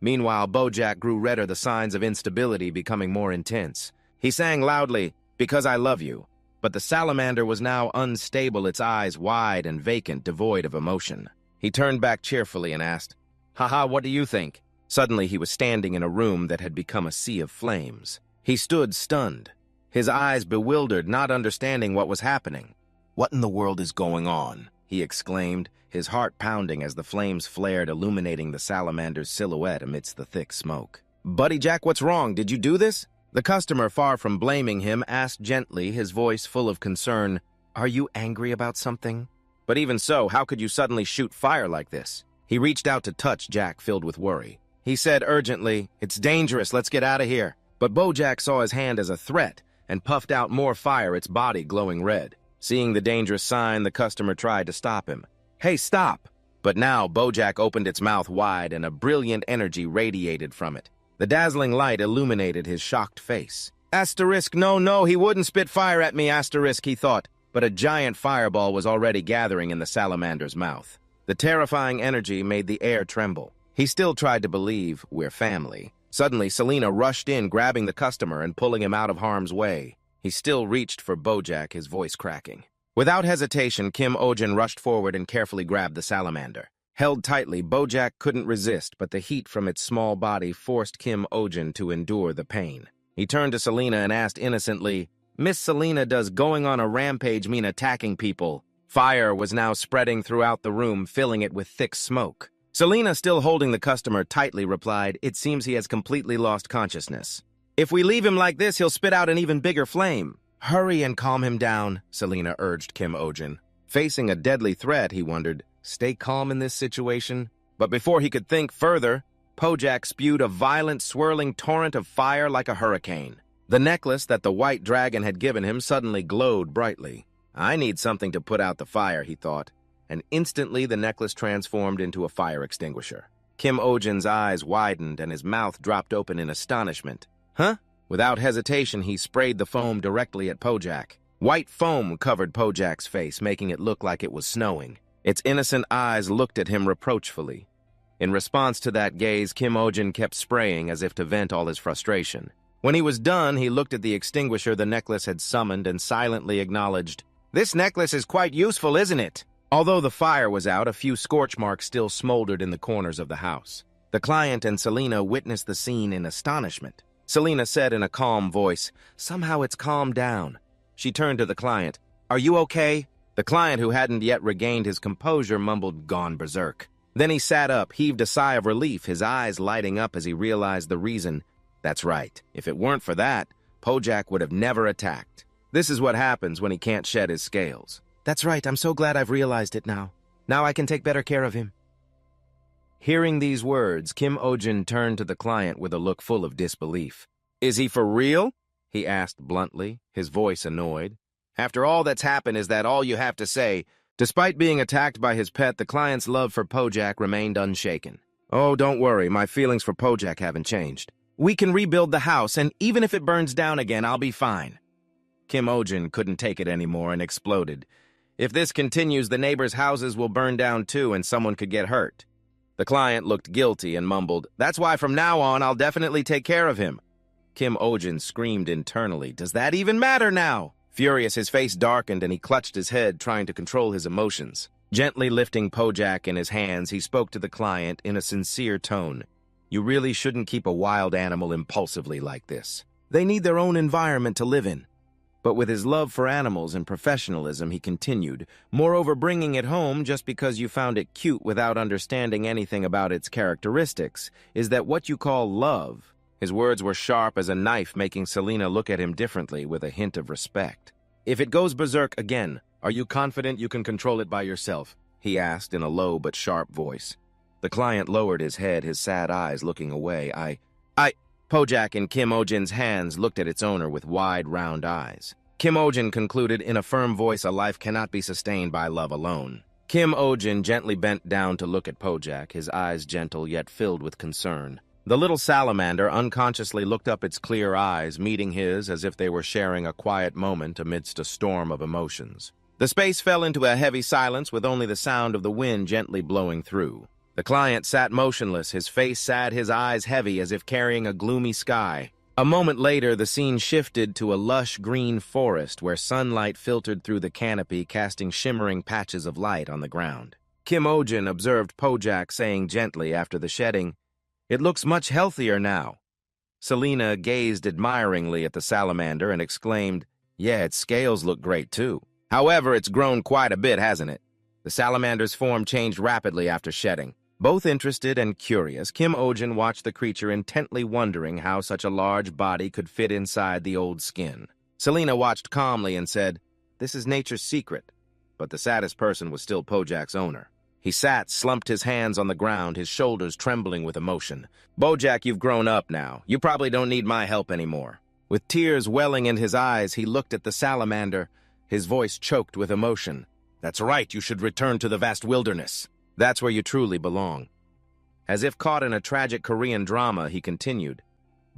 A: Meanwhile, Bojack grew redder, the signs of instability becoming more intense. He sang loudly, "Because I love you." But the salamander was now unstable, its eyes wide and vacant, devoid of emotion. He turned back cheerfully and asked, "Haha, what do you think?" Suddenly he was standing in a room that had become a sea of flames. He stood stunned, his eyes bewildered, not understanding what was happening. "What in the world is going on?" he exclaimed, his heart pounding as the flames flared, illuminating the salamander's silhouette amidst the thick smoke. "Buddy Jack, what's wrong? Did you do this?" The customer, far from blaming him, asked gently, his voice full of concern, "Are you angry about something?" "But even so, how could you suddenly shoot fire like this?" He reached out to touch Jack, filled with worry. He said urgently, "It's dangerous, let's get out of here." But Bojack saw his hand as a threat and puffed out more fire, its body glowing red. Seeing the dangerous sign, the customer tried to stop him. "Hey, stop!" But now Bojack opened its mouth wide and a brilliant energy radiated from it. The dazzling light illuminated his shocked face. "Asterisk, no, he wouldn't spit fire at me, asterisk," he thought. But a giant fireball was already gathering in the salamander's mouth. The terrifying energy made the air tremble. He still tried to believe, "We're family." Suddenly, Selena rushed in, grabbing the customer and pulling him out of harm's way. He still reached for Bojack, his voice cracking. Without hesitation, Kim Ojin rushed forward and carefully grabbed the salamander. Held tightly, Bojack couldn't resist, but the heat from its small body forced Kim Ojin to endure the pain. He turned to Selena and asked innocently, "Miss Selena, does going on a rampage mean attacking people?" Fire was now spreading throughout the room, filling it with thick smoke. Selena, still holding the customer tightly, replied, "It seems he has completely lost consciousness. If we leave him like this, he'll spit out an even bigger flame." "Hurry and calm him down," Selena urged Kim Ojin. Facing a deadly threat, he wondered, stay calm in this situation? But before he could think further, Pojak spewed a violent, swirling torrent of fire like a hurricane. The necklace that the white dragon had given him suddenly glowed brightly. "I need something to put out the fire," he thought, and instantly the necklace transformed into a fire extinguisher. Kim Ojin's eyes widened and his mouth dropped open in astonishment. "Huh?" Without hesitation, he sprayed the foam directly at Pojak. White foam covered Pojak's face, making it look like it was snowing. Its innocent eyes looked at him reproachfully. In response to that gaze, Kim Ojin kept spraying as if to vent all his frustration. When he was done, he looked at the extinguisher the necklace had summoned and silently acknowledged, "This necklace is quite useful, isn't it?" Although the fire was out, a few scorch marks still smoldered in the corners of the house. The client and Selena witnessed the scene in astonishment. Selena said in a calm voice, "Somehow it's calmed down." She turned to the client. "Are you okay?" The client, who hadn't yet regained his composure, mumbled, "Gone berserk." Then he sat up, heaved a sigh of relief, his eyes lighting up as he realized the reason. That's right. If it weren't for that, Pojak would have never attacked. This is what happens when he can't shed his scales. "That's right. I'm so glad I've realized it now. Now I can take better care of him." Hearing these words, Kim Ojin turned to the client with a look full of disbelief. "Is he for real?" he asked bluntly, his voice annoyed. "After all that's happened, is that all you have to say?" Despite being attacked by his pet, the client's love for Pojak remained unshaken. "Oh, don't worry, my feelings for Pojak haven't changed. We can rebuild the house, and even if it burns down again, I'll be fine." Kim Ojin couldn't take it anymore and exploded. "If this continues, the neighbors' houses will burn down too, and someone could get hurt." The client looked guilty and mumbled, "That's why from now on, I'll definitely take care of him." Kim Ojin screamed internally, "Does that even matter now?" Furious, his face darkened and he clutched his head, trying to control his emotions. Gently lifting Pojak in his hands, he spoke to the client in a sincere tone. "You really shouldn't keep a wild animal impulsively like this. They need their own environment to live in." But with his love for animals and professionalism, he continued, "Moreover, bringing it home just because you found it cute without understanding anything about its characteristics is that what you call love." His words were sharp as a knife, making Selena look at him differently with a hint of respect. "If it goes berserk again, are you confident you can control it by yourself?" he asked in a low but sharp voice. The client lowered his head, his sad eyes looking away. I... Pojak in Kim Ojin's hands looked at its owner with wide, round eyes. Kim Ojin concluded in a firm voice, "A life cannot be sustained by love alone." Kim Ojin gently bent down to look at Pojak, his eyes gentle yet filled with concern. The little salamander unconsciously looked up its clear eyes, meeting his as if they were sharing a quiet moment amidst a storm of emotions. The space fell into a heavy silence with only the sound of the wind gently blowing through. The client sat motionless, his face sad, his eyes heavy as if carrying a gloomy sky. A moment later, the scene shifted to a lush green forest where sunlight filtered through the canopy, casting shimmering patches of light on the ground. Kim Ojin observed Pojak saying gently after the shedding, "It looks much healthier now." Selena gazed admiringly at the salamander and exclaimed, "Yeah, its scales look great too. However, it's grown quite a bit, hasn't it?" The salamander's form changed rapidly after shedding. Both interested and curious, Kim Ojin watched the creature intently, wondering how such a large body could fit inside the old skin. Selena watched calmly and said, "This is nature's secret." But the saddest person was still Pojak's owner. He sat, slumped his hands on the ground, his shoulders trembling with emotion. "Pojak, you've grown up now. You probably don't need my help anymore." With tears welling in his eyes, he looked at the salamander, his voice choked with emotion. "That's right, you should return to the vast wilderness. That's where you truly belong." As if caught in a tragic Korean drama, he continued,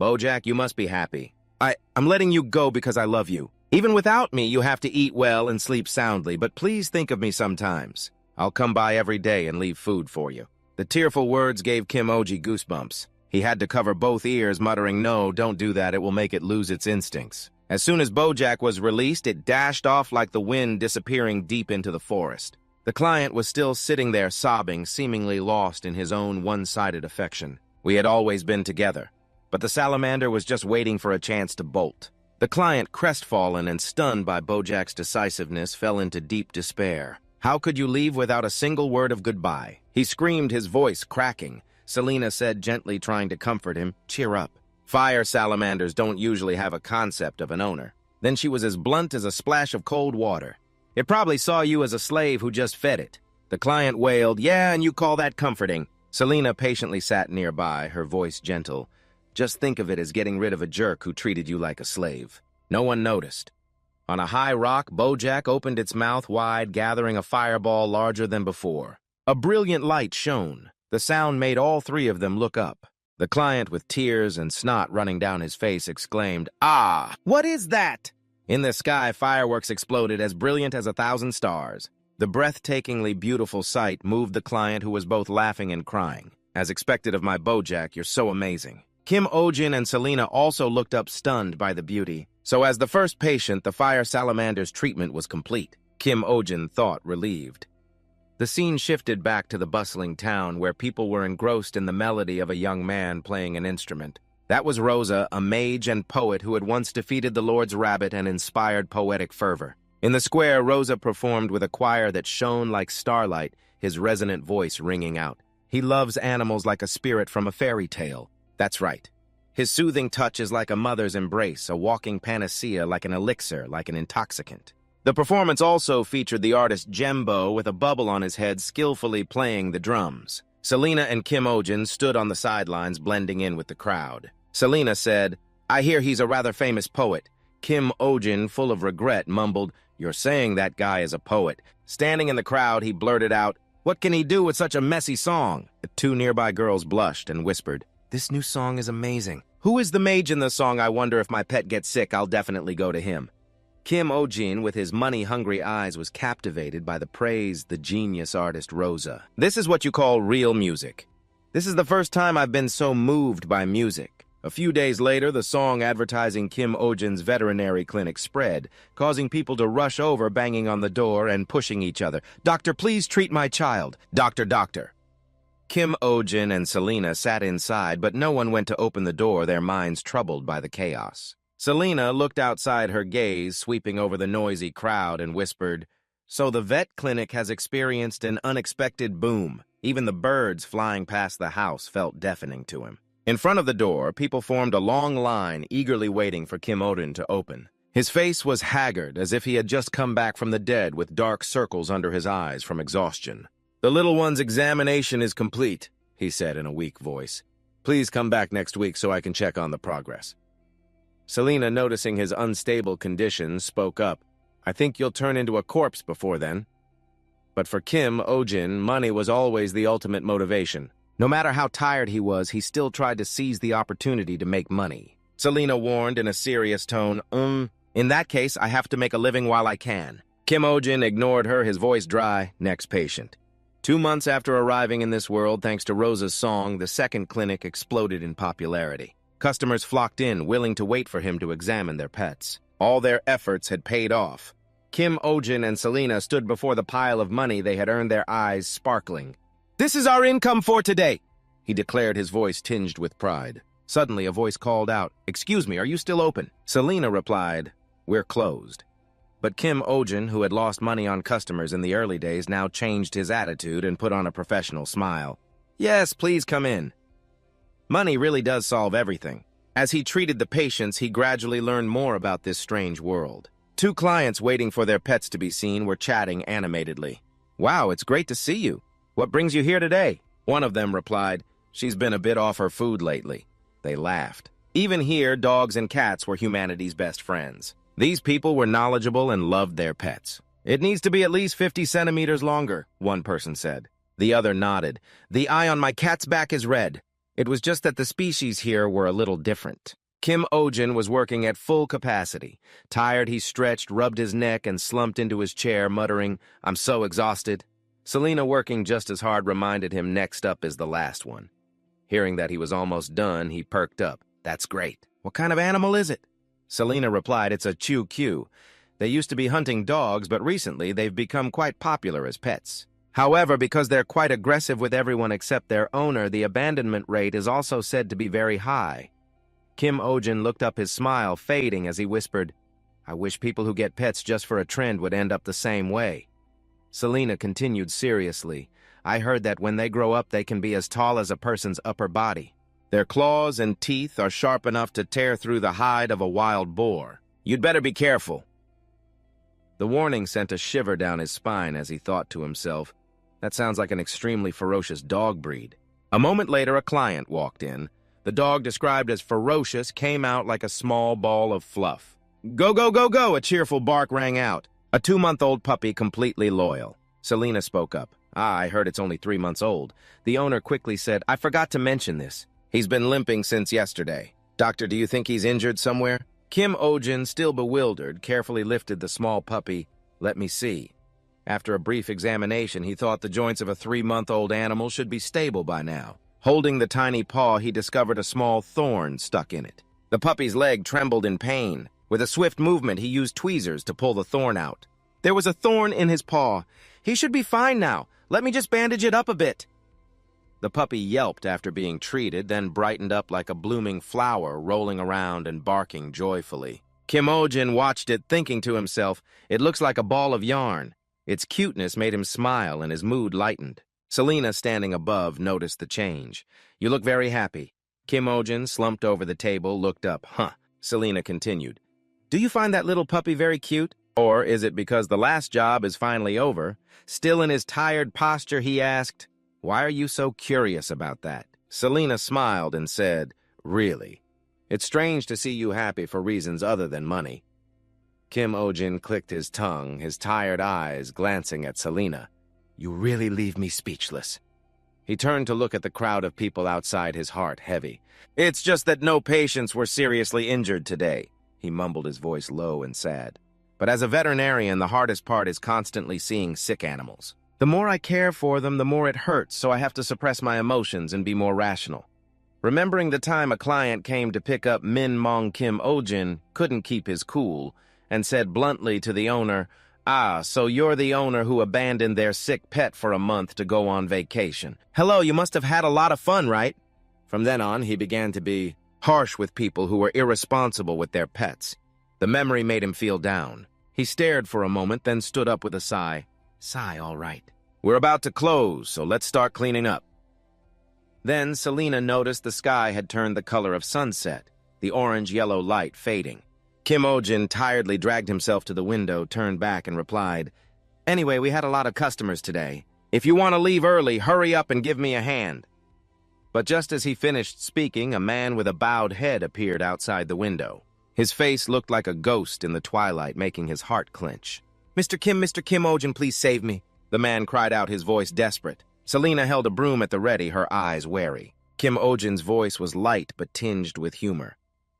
A: "Pojak, you must be happy. I'm letting you go because I love you. Even without me, you have to eat well and sleep soundly, but please think of me sometimes. I'll come by every day and leave food for you." The tearful words gave Kim Ojin goosebumps. He had to cover both ears, muttering, "No, don't do that, it will make it lose its instincts." As soon as Pojak was released, it dashed off like the wind, disappearing deep into the forest. The client was still sitting there sobbing, seemingly lost in his own one-sided affection. We had always been together, but the salamander was just waiting for a chance to bolt. The client, crestfallen and stunned by Pojak's decisiveness, fell into deep despair. How could you leave without a single word of goodbye? He screamed, his voice cracking. Selena said, gently trying to comfort him, "Cheer up. Fire salamanders don't usually have a concept of an owner." Then she was as blunt as a splash of cold water. "It probably saw you as a slave who just fed it." The client wailed, "Yeah, and you call that comforting?" Selena patiently sat nearby, her voice gentle. "Just think of it as getting rid of a jerk who treated you like a slave." No one noticed. On a high rock, Bojack opened its mouth wide, gathering a fireball larger than before. A brilliant light shone. The sound made all three of them look up. The client, with tears and snot running down his face, exclaimed, "Ah, what is that?" In the sky, fireworks exploded as brilliant as 1,000 stars. The breathtakingly beautiful sight moved the client, who was both laughing and crying. "As expected of my Bojack, you're so amazing." Kim Ojin and Selena also looked up, stunned by the beauty. So as the first patient, the fire salamander's treatment was complete. Kim Ojin thought, relieved. The scene shifted back to the bustling town, where people were engrossed in the melody of a young man playing an instrument. That was Rosa, a mage and poet who had once defeated the Lord's rabbit and inspired poetic fervor. In the square, Rosa performed with a choir that shone like starlight, his resonant voice ringing out. He loves animals like a spirit from a fairy tale. That's right. His soothing touch is like a mother's embrace, a walking panacea, like an elixir, like an intoxicant. The performance also featured the artist Jembo with a bubble on his head, skillfully playing the drums. Selena and Kim Ojin stood on the sidelines, blending in with the crowd. Selena said, "I hear he's a rather famous poet." Kim Ojin, full of regret, mumbled, "You're saying that guy is a poet." Standing in the crowd, he blurted out, "What can he do with such a messy song?" The two nearby girls blushed and whispered, "This new song is amazing. Who is the mage in the song? I wonder if my pet gets sick, I'll definitely go to him." Kim Ojin, with his money-hungry eyes, was captivated by the praise the genius artist Rosa. "This is what you call real music. This is the first time I've been so moved by music." A few days later, the song advertising Kim Ojin's veterinary clinic spread, causing people to rush over, banging on the door and pushing each other. "Doctor, please treat my child. Doctor, doctor." Kim Ojin and Selena sat inside, but no one went to open the door, their minds troubled by the chaos. Selena looked outside, her gaze sweeping over the noisy crowd, and whispered, "So the vet clinic has experienced an unexpected boom." Even the birds flying past the house felt deafening to him. In front of the door, people formed a long line, eagerly waiting for Kim Ojin to open. His face was haggard, as if he had just come back from the dead, with dark circles under his eyes from exhaustion. "The little one's examination is complete," he said in a weak voice. "Please come back next week so I can check on the progress." Selena, noticing his unstable condition, spoke up, "I think you'll turn into a corpse before then." But for Kim Ojin, money was always the ultimate motivation. No matter how tired he was, he still tried to seize the opportunity to make money. Selena warned in a serious tone, In that case, I have to make a living while I can." Kim Ojin ignored her, his voice dry. Next patient. 2 months after arriving in this world, thanks to Rosa's song, the second clinic exploded in popularity. Customers flocked in, willing to wait for him to examine their pets. All their efforts had paid off. Kim Ojin and Selena stood before the pile of money they had earned, their eyes sparkling. "This is our income for today," he declared, his voice tinged with pride. Suddenly, a voice called out, "Excuse me, are you still open?" Selena replied, "We're closed." But Kim Ojin, who had lost money on customers in the early days, now changed his attitude and put on a professional smile. "Yes, please come in." Money really does solve everything. As he treated the patients, he gradually learned more about this strange world. 2 clients waiting for their pets to be seen were chatting animatedly. "Wow, it's great to see you. What brings you here today?" One of them replied, "She's been a bit off her food lately." They laughed. Even here, dogs and cats were humanity's best friends. These people were knowledgeable and loved their pets. "It needs to be at least 50 centimeters longer," one person said. The other nodded. "The eye on my cat's back is red." It was just that the species here were a little different. Kim Ojin was working at full capacity. Tired, he stretched, rubbed his neck, and slumped into his chair, muttering, "I'm so exhausted." Selena, working just as hard, reminded him next up is the last one. Hearing that he was almost done, he perked up. "That's great. What kind of animal is it?" Selena replied, "It's a Chew-Q. They used to be hunting dogs, but recently they've become quite popular as pets. However, because they're quite aggressive with everyone except their owner, the abandonment rate is also said to be very high." Kim Ojin looked up, his smile fading as he whispered, "I wish people who get pets just for a trend would end up the same way." Selena continued seriously, I heard that when they grow up, they can be as tall as a person's upper body. Their claws and teeth are sharp enough to tear through the hide of a wild boar. You'd better be careful. The warning sent a shiver down his spine as he thought to himself, that sounds like an extremely ferocious dog breed. A moment later, a client walked in. The dog, described as ferocious, came out like a small ball of fluff. Go, go, go, go, a cheerful bark rang out. A 2-month-old puppy, completely loyal. Selena spoke up. I heard it's only 3 months old. The owner quickly said, I forgot to mention this. He's been limping since yesterday. Doctor, do you think he's injured somewhere? Kim Ojin, still bewildered, carefully lifted the small puppy. Let me see. After a brief examination, he thought the joints of a 3-month-old animal should be stable by now. Holding the tiny paw, he discovered a small thorn stuck in it. The puppy's leg trembled in pain. With a swift movement, he used tweezers to pull the thorn out. There was a thorn in his paw. He should be fine now. Let me just bandage it up a bit. The puppy yelped after being treated, then brightened up like a blooming flower, rolling around and barking joyfully. Kim Ojin watched it, thinking to himself, it looks like a ball of yarn. Its cuteness made him smile and his mood lightened. Selena, standing above, noticed the change. You look very happy. Kim Ojin, slumped over the table, looked up. Huh. Selena continued. Do you find that little puppy very cute? Or is it because the last job is finally over? Still in his tired posture, he asked, why are you so curious about that? Selena smiled and said, really? It's strange to see you happy for reasons other than money. Kim Ojin clicked his tongue, his tired eyes glancing at Selena. You really leave me speechless. He turned to look at the crowd of people outside, his heart heavy. It's just that no patients were seriously injured today. He mumbled, his voice low and sad. But as a veterinarian, the hardest part is constantly seeing sick animals. The more I care for them, the more it hurts, so I have to suppress my emotions and be more rational. Remembering the time a client came to pick up Min Mong Kim Ojin, couldn't keep his cool, and said bluntly to the owner, Ah, so you're the owner who abandoned their sick pet for a month to go on vacation. Hello, you must have had a lot of fun, right? From then on, he began to be harsh with people who were irresponsible with their pets. The memory made him feel down. He stared for a moment, then stood up with a sigh. Sigh, all right. We're about to close, so let's start cleaning up. Then Selena noticed the sky had turned the color of sunset, the orange-yellow light fading. Kim Ojin tiredly dragged himself to the window, turned back, and replied, Anyway, we had a lot of customers today. If you want to leave early, hurry up and give me a hand. But just as he finished speaking, a man with a bowed head appeared outside the window. His face looked like a ghost in the twilight, making his heart clench. Mr. Kim Ojin, please save me. The man cried out, his voice desperate. Selena held a broom at the ready, her eyes wary. Kim Ojin's voice was light but tinged with humor.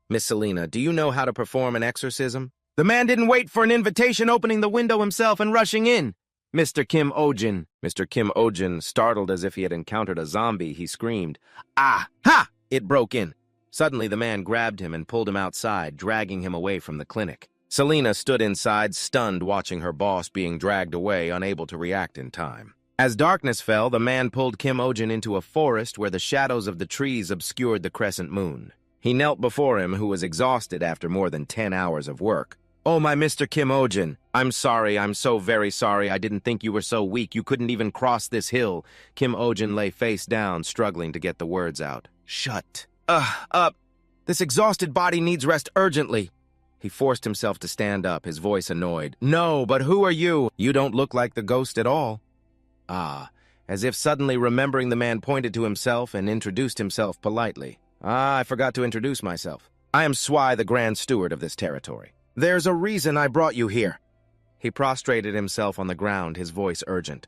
A: Miss Selena, do you know how to perform an exorcism? The man didn't wait for an invitation, opening the window himself and rushing in. Mr. Kim Ojin. Mr. Kim Ojin, startled as if he had encountered a zombie, he screamed. Ah! Ha! It broke in. Suddenly, the man grabbed him and pulled him outside, dragging him away from the clinic. Selena stood inside, stunned, watching her boss being dragged away, unable to react in time. As darkness fell, the man pulled Kim Ojin into a forest where the shadows of the trees obscured the crescent moon. He knelt before him, who was exhausted after more than 10 hours of work. Oh, my Mr. Kim Ojin, I'm sorry, I'm so very sorry. I didn't think you were so weak. You couldn't even cross this hill. Kim Ojin lay face down, struggling to get the words out. Shut up. This exhausted body needs rest urgently. He forced himself to stand up, his voice annoyed. No, but who are you? You don't look like the ghost at all. Ah, as if suddenly remembering, the man pointed to himself and introduced himself politely. I forgot to introduce myself. I am Swai, the Grand Steward of this territory. There's a reason I brought you here. He prostrated himself on the ground, his voice urgent.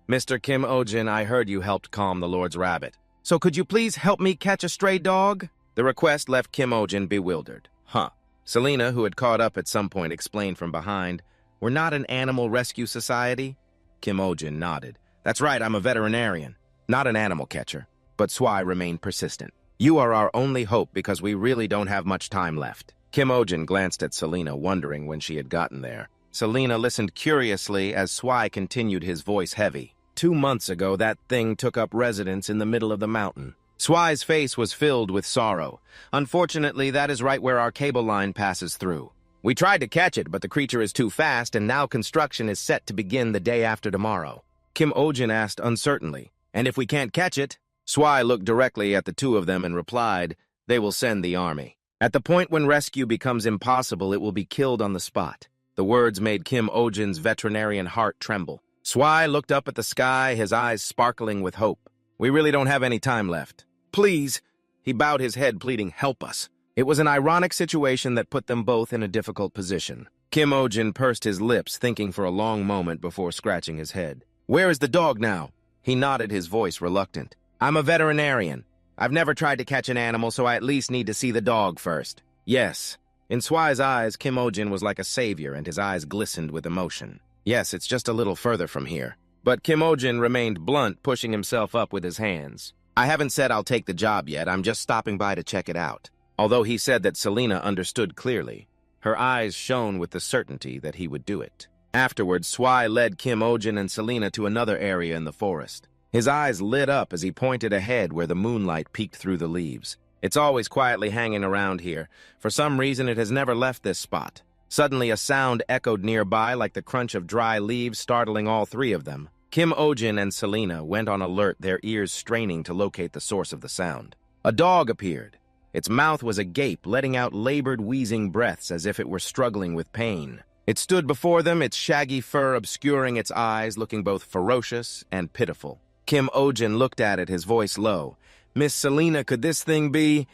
A: Mr. Kim Ojin, I heard you helped calm the Lord's rabbit. So could you please help me catch a stray dog? The request left Kim Ojin bewildered. Huh. Selena, who had caught up at some point, explained from behind, We're not an animal rescue society? Kim Ojin nodded. That's right, I'm a veterinarian, not an animal catcher. But Swai remained persistent. You are our only hope because we really don't have much time left. Kim Ojin glanced at Selena, wondering when she had gotten there. Selena listened curiously as Swai continued, his voice heavy. 2 months ago, that thing took up residence in the middle of the mountain. Swai's face was filled with sorrow. Unfortunately, that is right where our cable line passes through. We tried to catch it, but the creature is too fast, and now construction is set to begin the day after tomorrow. Kim Ojin asked uncertainly. And if we can't catch it? Swai looked directly at the two of them and replied, they will send the army. At the point when rescue becomes impossible, it will be killed on the spot. The words made Kim Ojin's veterinarian heart tremble. Swai looked up at the sky, his eyes sparkling with hope. We really don't have any time left. Please. He bowed his head, pleading, help us. It was an ironic situation that put them both in a difficult position. Kim Ojin pursed his lips, thinking for a long moment before scratching his head. Where is the dog now? He nodded, his voice reluctant. I'm a veterinarian. I've never tried to catch an animal, so I at least need to see the dog first. Yes. In Swai's eyes, Kim Ojin was like a savior, and his eyes glistened with emotion. Yes, it's just a little further from here. But Kim Ojin remained blunt, pushing himself up with his hands. I haven't said I'll take the job yet, I'm just stopping by to check it out. Although he said that Selena understood clearly, her eyes shone with the certainty that he would do it. Afterwards, Swai led Kim Ojin and Selena to another area in the forest. His eyes lit up as he pointed ahead where the moonlight peeked through the leaves. It's always quietly hanging around here. For some reason, it has never left this spot. Suddenly, a sound echoed nearby like the crunch of dry leaves, startling all three of them. Kim Ojin and Selena went on alert, their ears straining to locate the source of the sound. A dog appeared. Its mouth was agape, letting out labored, wheezing breaths as if it were struggling with pain. It stood before them, its shaggy fur obscuring its eyes, looking both ferocious and pitiful. Kim Ojin looked at it, his voice low. Miss Selena, could this thing be?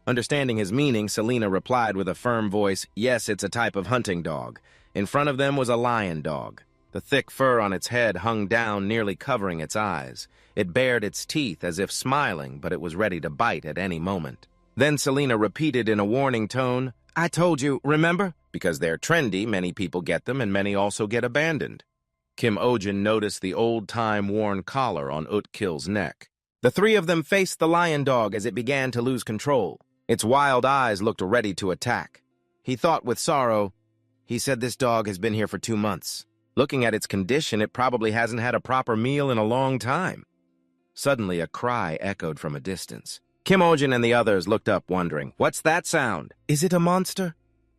A: Understanding his meaning, Selena replied with a firm voice, yes, it's a type of hunting dog. In front of them was a lion dog. The thick fur on its head hung down, nearly covering its eyes. It bared its teeth as if smiling, but it was ready to bite at any moment. Then Selena repeated in a warning tone, I told you, remember? Because they're trendy, many people get them, and many also get abandoned. Kim Ojin noticed the old-time worn collar on Utkil's neck. The three of them faced the lion dog as it began to lose control. Its wild eyes looked ready to attack. He thought with sorrow, he said this dog has been here for 2 months. Looking at its condition, it probably hasn't had a proper meal in a long time. Suddenly, a cry echoed from a distance. Kim Ojin and the others looked up, wondering, what's that sound? Is it a monster?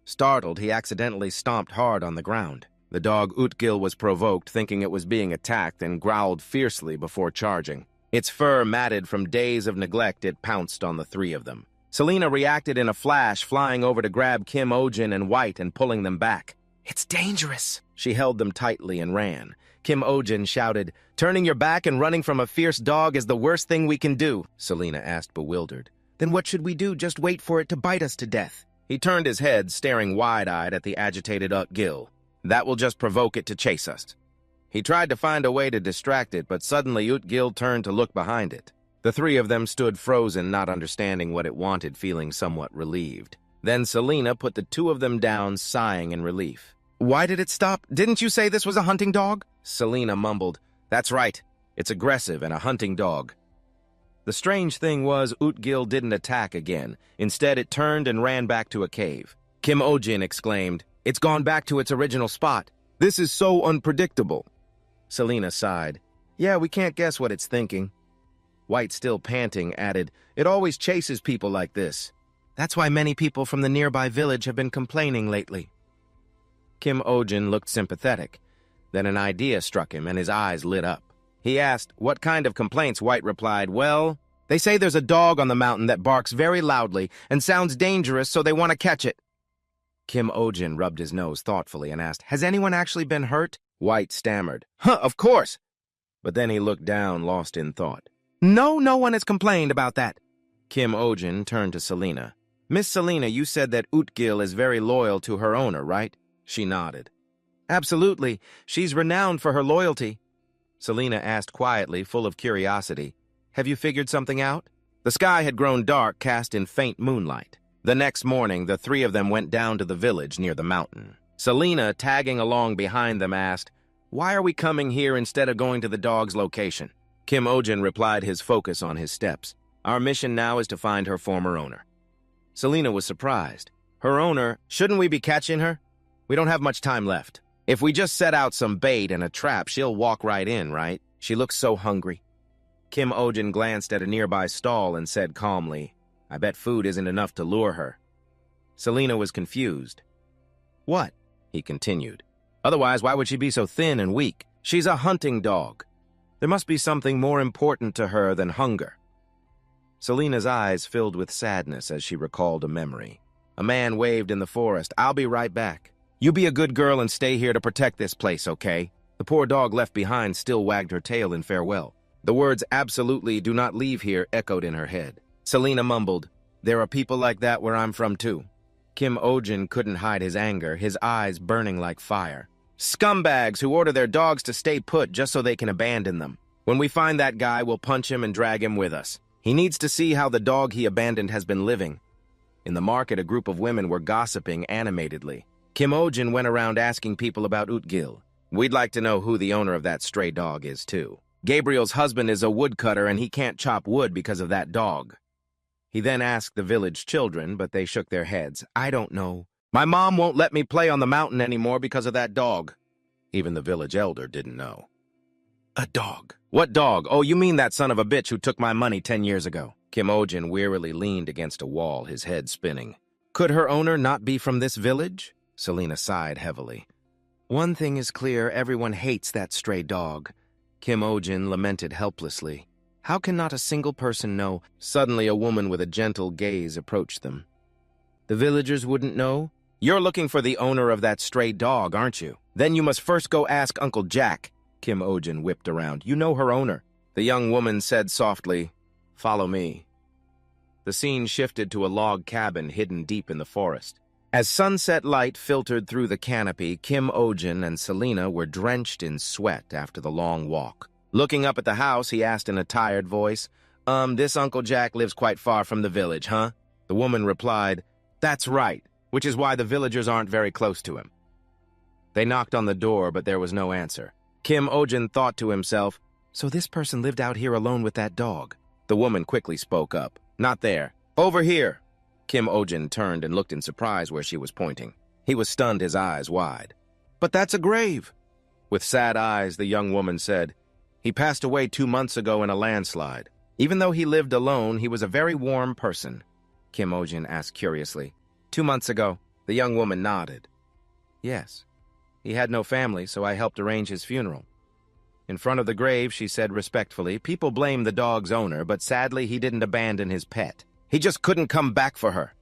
A: Startled, he accidentally stomped hard on the ground. The dog Utkil was provoked, thinking it was being attacked, and growled fiercely before charging. Its fur matted from days of neglect, it pounced on the three of them. Selena reacted in a flash, flying over to grab Kim Ojin and White and pulling them back. It's dangerous! She held them tightly and ran. Kim Ojin shouted, turning your back and running from a fierce dog is the worst thing we can do, Selena asked, bewildered. Then what should we do? Just wait for it to bite us to death. He turned his head, staring wide-eyed at the agitated Utkil. That will just provoke it to chase us. He tried to find a way to distract it, but suddenly Utkil turned to look behind it. The three of them stood frozen, not understanding what it wanted, feeling somewhat relieved. Then Selena put the two of them down, sighing in relief. Why did it stop? Didn't you say this was a hunting dog? Selena mumbled. That's right. It's aggressive and a hunting dog. The strange thing was Utkil didn't attack again. Instead, it turned and ran back to a cave. Kim Ojin exclaimed, it's gone back to its original spot. This is so unpredictable. Selena sighed. Yeah, we can't guess what it's thinking. White, still panting, added, it always chases people like this. That's why many people from the nearby village have been complaining lately. Kim Ojin looked sympathetic. Then an idea struck him, and his eyes lit up. He asked, what kind of complaints? White replied, well, they say there's a dog on the mountain that barks very loudly and sounds dangerous, so they want to catch it. Kim Ojin rubbed his nose thoughtfully and asked, has anyone actually been hurt? White stammered, of course. But then he looked down, lost in thought. No one has complained about that. Kim Ojin turned to Selena. Miss Selena, you said that Utkil is very loyal to her owner, right? She nodded. Absolutely. She's renowned for her loyalty. Selena asked quietly, full of curiosity. Have you figured something out? The sky had grown dark, cast in faint moonlight. The next morning, the three of them went down to the village near the mountain. Selena, tagging along behind them, asked, why are we coming here instead of going to the dog's location? Kim Ojin replied, his focus on his steps. Our mission now is to find her former owner. Selena was surprised. Her owner? Shouldn't we be catching her? We don't have much time left. If we just set out some bait and a trap, she'll walk right in, right? She looks so hungry. Kim Ojin glanced at a nearby stall and said calmly, I bet food isn't enough to lure her. Selena was confused. What? He continued. Otherwise, why would she be so thin and weak? She's a hunting dog. There must be something more important to her than hunger. Selena's eyes filled with sadness as she recalled a memory. A man waved in the forest. "I'll be right back. You be a good girl and stay here to protect this place, okay?" The poor dog left behind still wagged her tail in farewell. The words "absolutely do not leave here" echoed in her head. Selena mumbled, "There are people like that where I'm from too." Kim Ojin couldn't hide his anger, his eyes burning like fire. "Scumbags who order their dogs to stay put just so they can abandon them. When we find that guy, we'll punch him and drag him with us. He needs to see how the dog he abandoned has been living." In the market, a group of women were gossiping animatedly. Kim Ojin went around asking people about Utgil. "We'd like to know who the owner of that stray dog is, too. Gabriel's husband is a woodcutter and he can't chop wood because of that dog." He then asked the village children, but they shook their heads. "I don't know. My mom won't let me play on the mountain anymore because of that dog." Even the village elder didn't know. "A dog? What dog? Oh, you mean that son of a bitch who took my money 10 years ago." Kim Ojin wearily leaned against a wall, his head spinning. Could her owner not be from this village? Selena sighed heavily. "One thing is clear, everyone hates that stray dog." Kim Ojin lamented helplessly. How can not a single person know? Suddenly a woman with a gentle gaze approached them. "The villagers wouldn't know? You're looking for the owner of that stray dog, aren't you? Then you must first go ask Uncle Jack." Kim Ojin whipped around. "You know her owner." The young woman said softly, "Follow me." The scene shifted to a log cabin hidden deep in the forest. As sunset light filtered through the canopy, Kim Ojin and Selena were drenched in sweat after the long walk. Looking up at the house, he asked in a tired voice, This Uncle Jack lives quite far from the village, huh?" The woman replied, "That's right, which is why the villagers aren't very close to him." They knocked on the door, but there was no answer. Kim Ojin thought to himself, "So this person lived out here alone with that dog?" The woman quickly spoke up. "Not there. Over here." Kim Ojin turned and looked in surprise where she was pointing. He was stunned, his eyes wide. "But that's a grave." With sad eyes, the young woman said, "He passed away 2 months ago in a landslide. Even though he lived alone, he was a very warm person." Kim Ojin asked curiously. 2 months ago?" The young woman nodded. "Yes. He had no family, so I helped arrange his funeral." In front of the grave, she said respectfully, "People blame the dog's owner, but sadly he didn't abandon his pet. He just couldn't come back for her."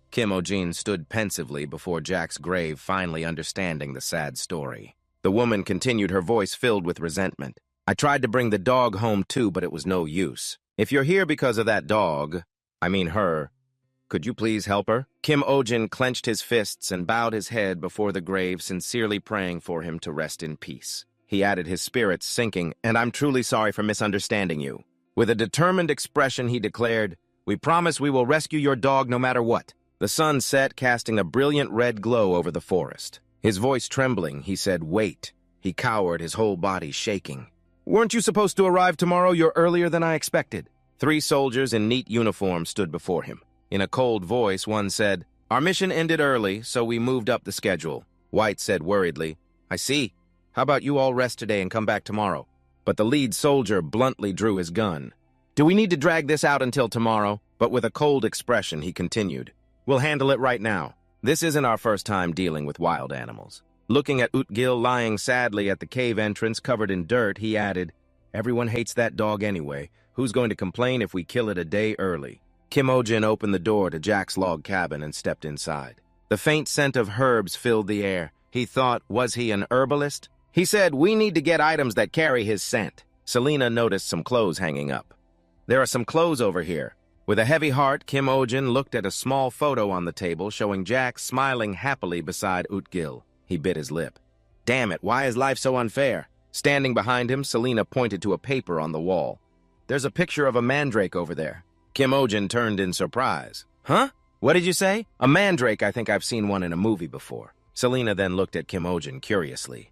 A: Kim Ojin stood pensively before Jack's grave, finally understanding the sad story. The woman continued, her voice filled with resentment. "I tried to bring the dog home too, but it was no use. If you're here because of that dog, I mean her, could you please help her?" Kim Ojin clenched his fists and bowed his head before the grave, sincerely praying for him to rest in peace. He added, his spirits sinking, "And I'm truly sorry for misunderstanding you." With a determined expression, he declared, "We promise we will rescue your dog no matter what." The sun set, casting a brilliant red glow over the forest. His voice trembling, he said, "Wait." He cowered, his whole body shaking. "Weren't you supposed to arrive tomorrow? You're earlier than I expected." 3 soldiers in neat uniform stood before him. In a cold voice, one said, "Our mission ended early, so we moved up the schedule." White said worriedly, "I see. How about you all rest today and come back tomorrow?" But the lead soldier bluntly drew his gun. "Do we need to drag this out until tomorrow?" But with a cold expression, he continued, "We'll handle it right now. This isn't our first time dealing with wild animals." Looking at Utgil lying sadly at the cave entrance covered in dirt, he added, "Everyone hates that dog anyway. Who's going to complain if we kill it a day early?" Kim Ojin opened the door to Jack's log cabin and stepped inside. The faint scent of herbs filled the air. He thought, was he an herbalist? He said, "We need to get items that carry his scent." Selena noticed some clothes hanging up. "There are some clothes over here." With a heavy heart, Kim Ojin looked at a small photo on the table showing Jack smiling happily beside Utgil. He bit his lip. Damn it, why is life so unfair? Standing behind him, Selena pointed to a paper on the wall. "There's a picture of a mandrake over there." Kim Ojin turned in surprise. "Huh? What did you say?" "A mandrake, I think I've seen one in a movie before." Selena then looked at Kim Ojin curiously.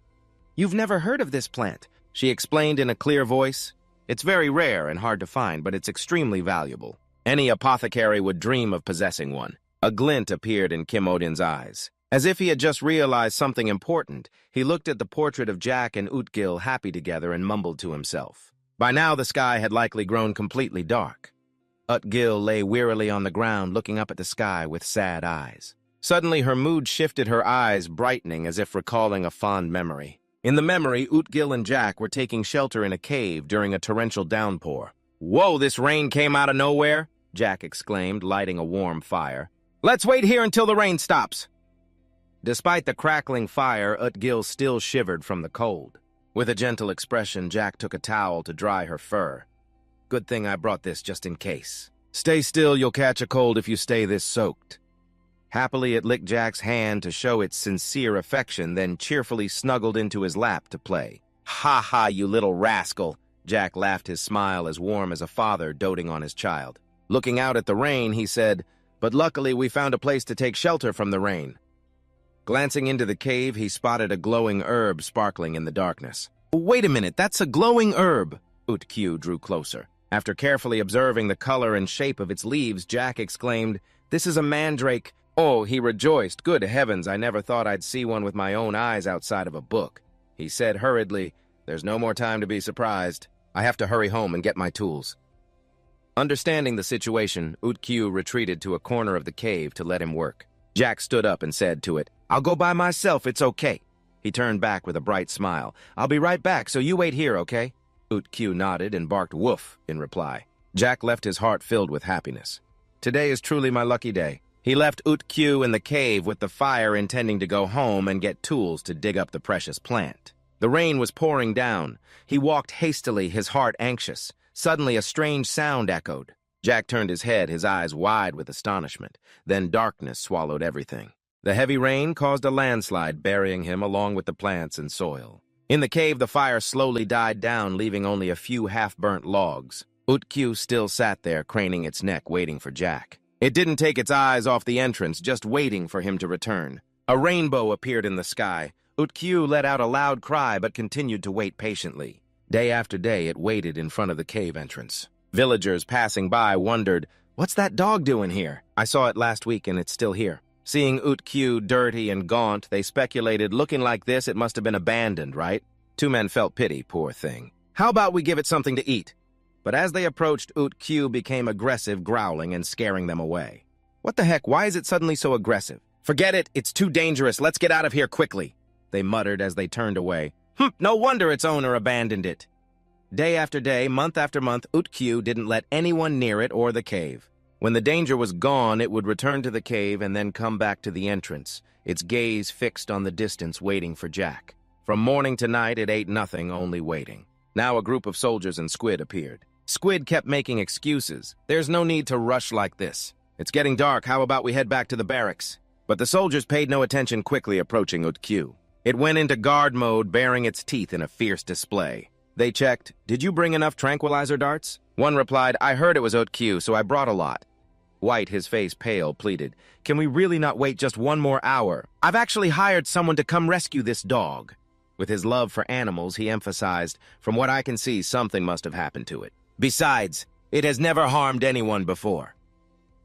A: "You've never heard of this plant," she explained in a clear voice. "It's very rare and hard to find, but it's extremely valuable. Any apothecary would dream of possessing one." A glint appeared in Kim Ojin's eyes. As if he had just realized something important, he looked at the portrait of Jack and Utgil happy together and mumbled to himself. By now the sky had likely grown completely dark. Utgil lay wearily on the ground looking up at the sky with sad eyes. Suddenly her mood shifted, her eyes brightening as if recalling a fond memory. In the memory, Utgil and Jack were taking shelter in a cave during a torrential downpour. "Whoa, this rain came out of nowhere!" Jack exclaimed, lighting a warm fire. "Let's wait here until the rain stops." Despite the crackling fire, Utgil still shivered from the cold. With a gentle expression, Jack took a towel to dry her fur. "Good thing I brought this just in case. Stay still, you'll catch a cold if you stay this soaked." Happily, it licked Jack's hand to show its sincere affection, then cheerfully snuggled into his lap to play. "Ha ha, you little rascal!" Jack laughed, his smile as warm as a father doting on his child. Looking out at the rain, he said, "But luckily we found a place to take shelter from the rain." Glancing into the cave, he spotted a glowing herb sparkling in the darkness. "Wait a minute, that's a glowing herb!" Utq drew closer. After carefully observing the color and shape of its leaves, Jack exclaimed, "This is a mandrake." Oh, he rejoiced. "Good heavens, I never thought I'd see one with my own eyes outside of a book." He said hurriedly, "There's no more time to be surprised. I have to hurry home and get my tools." Understanding the situation, Utq retreated to a corner of the cave to let him work. Jack stood up and said to it, "I'll go by myself, it's okay." He turned back with a bright smile. "I'll be right back, so you wait here, okay?" Utq nodded and barked woof in reply. Jack left his heart filled with happiness. Today is truly my lucky day. He left Utq in the cave with the fire, intending to go home and get tools to dig up the precious plant. The rain was pouring down. He walked hastily, his heart anxious. Suddenly, a strange sound echoed. Jack turned his head, his eyes wide with astonishment. Then darkness swallowed everything. The heavy rain caused a landslide, burying him along with the plants and soil. In the cave, the fire slowly died down, leaving only a few half-burnt logs. Utq still sat there, craning its neck, waiting for Jack. It didn't take its eyes off the entrance, just waiting for him to return. A rainbow appeared in the sky. Utq let out a loud cry, but continued to wait patiently. Day after day, it waited in front of the cave entrance. Villagers passing by wondered, "What's that dog doing here? I saw it last week and it's still here." Seeing Utq dirty and gaunt, they speculated, looking like this, it must have been abandoned, right? Two men felt pity, poor thing. "How about we give it something to eat?" But as they approached, Utq became aggressive, growling and scaring them away. "What the heck? Why is it suddenly so aggressive?" "Forget it. It's too dangerous. Let's get out of here quickly," they muttered as they turned away. No wonder its owner abandoned it." Day after day, month after month, Utq didn't let anyone near it or the cave. When the danger was gone, it would return to the cave and then come back to the entrance, its gaze fixed on the distance, waiting for Jack. From morning to night, it ate nothing, only waiting. Now a group of soldiers and Squid appeared. Squid kept making excuses. "There's no need to rush like this. It's getting dark, how about we head back to the barracks?" But the soldiers paid no attention, quickly approaching Utq. It went into guard mode, baring its teeth in a fierce display. They checked, "Did you bring enough tranquilizer darts?" One replied, "I heard it was Utq, so I brought a lot." White, his face pale, pleaded, "Can we really not wait just one more hour? I've actually hired someone to come rescue this dog." With his love for animals, he emphasized, "From what I can see, something must have happened to it. Besides, it has never harmed anyone before."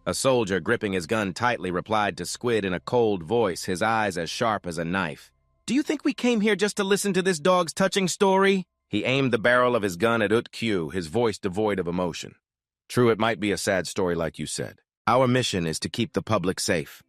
A: A soldier, gripping his gun tightly, replied to Squid in a cold voice, his eyes as sharp as a knife. "Do you think we came here just to listen to this dog's touching story?" He aimed the barrel of his gun at Utq, his voice devoid of emotion. "True, it might be a sad story like you said. Our mission is to keep the public safe."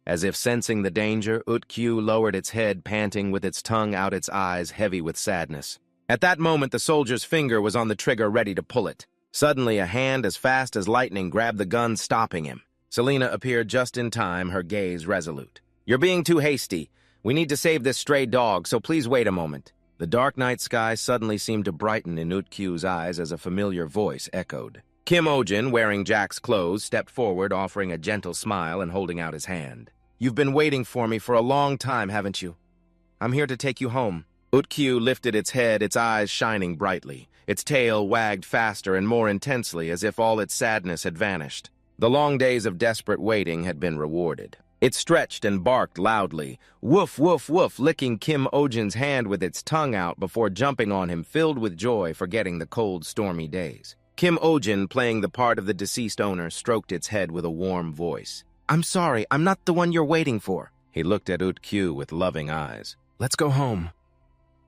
A: As if sensing the danger, Utq lowered its head, panting, with its tongue out, its eyes heavy with sadness. At that moment, the soldier's finger was on the trigger, ready to pull it. Suddenly, a hand as fast as lightning grabbed the gun, stopping him. Selena appeared just in time, her gaze resolute. "You're being too hasty. We need to save this stray dog, so please wait a moment." The dark night sky suddenly seemed to brighten in Utq's eyes as a familiar voice echoed. Kim Ojin, wearing Jack's clothes, stepped forward, offering a gentle smile and holding out his hand. "You've been waiting for me for a long time, haven't you? I'm here to take you home." Utq lifted its head, its eyes shining brightly. Its tail wagged faster and more intensely, as if all its sadness had vanished. The long days of desperate waiting had been rewarded. It stretched and barked loudly, woof, woof, woof, licking Kim Ojin's hand with its tongue out before jumping on him, filled with joy, forgetting the cold, stormy days. Kim Ojin, playing the part of the deceased owner, stroked its head with a warm voice. "I'm sorry, I'm not the one you're waiting for." He looked at Utq with loving eyes. "Let's go home."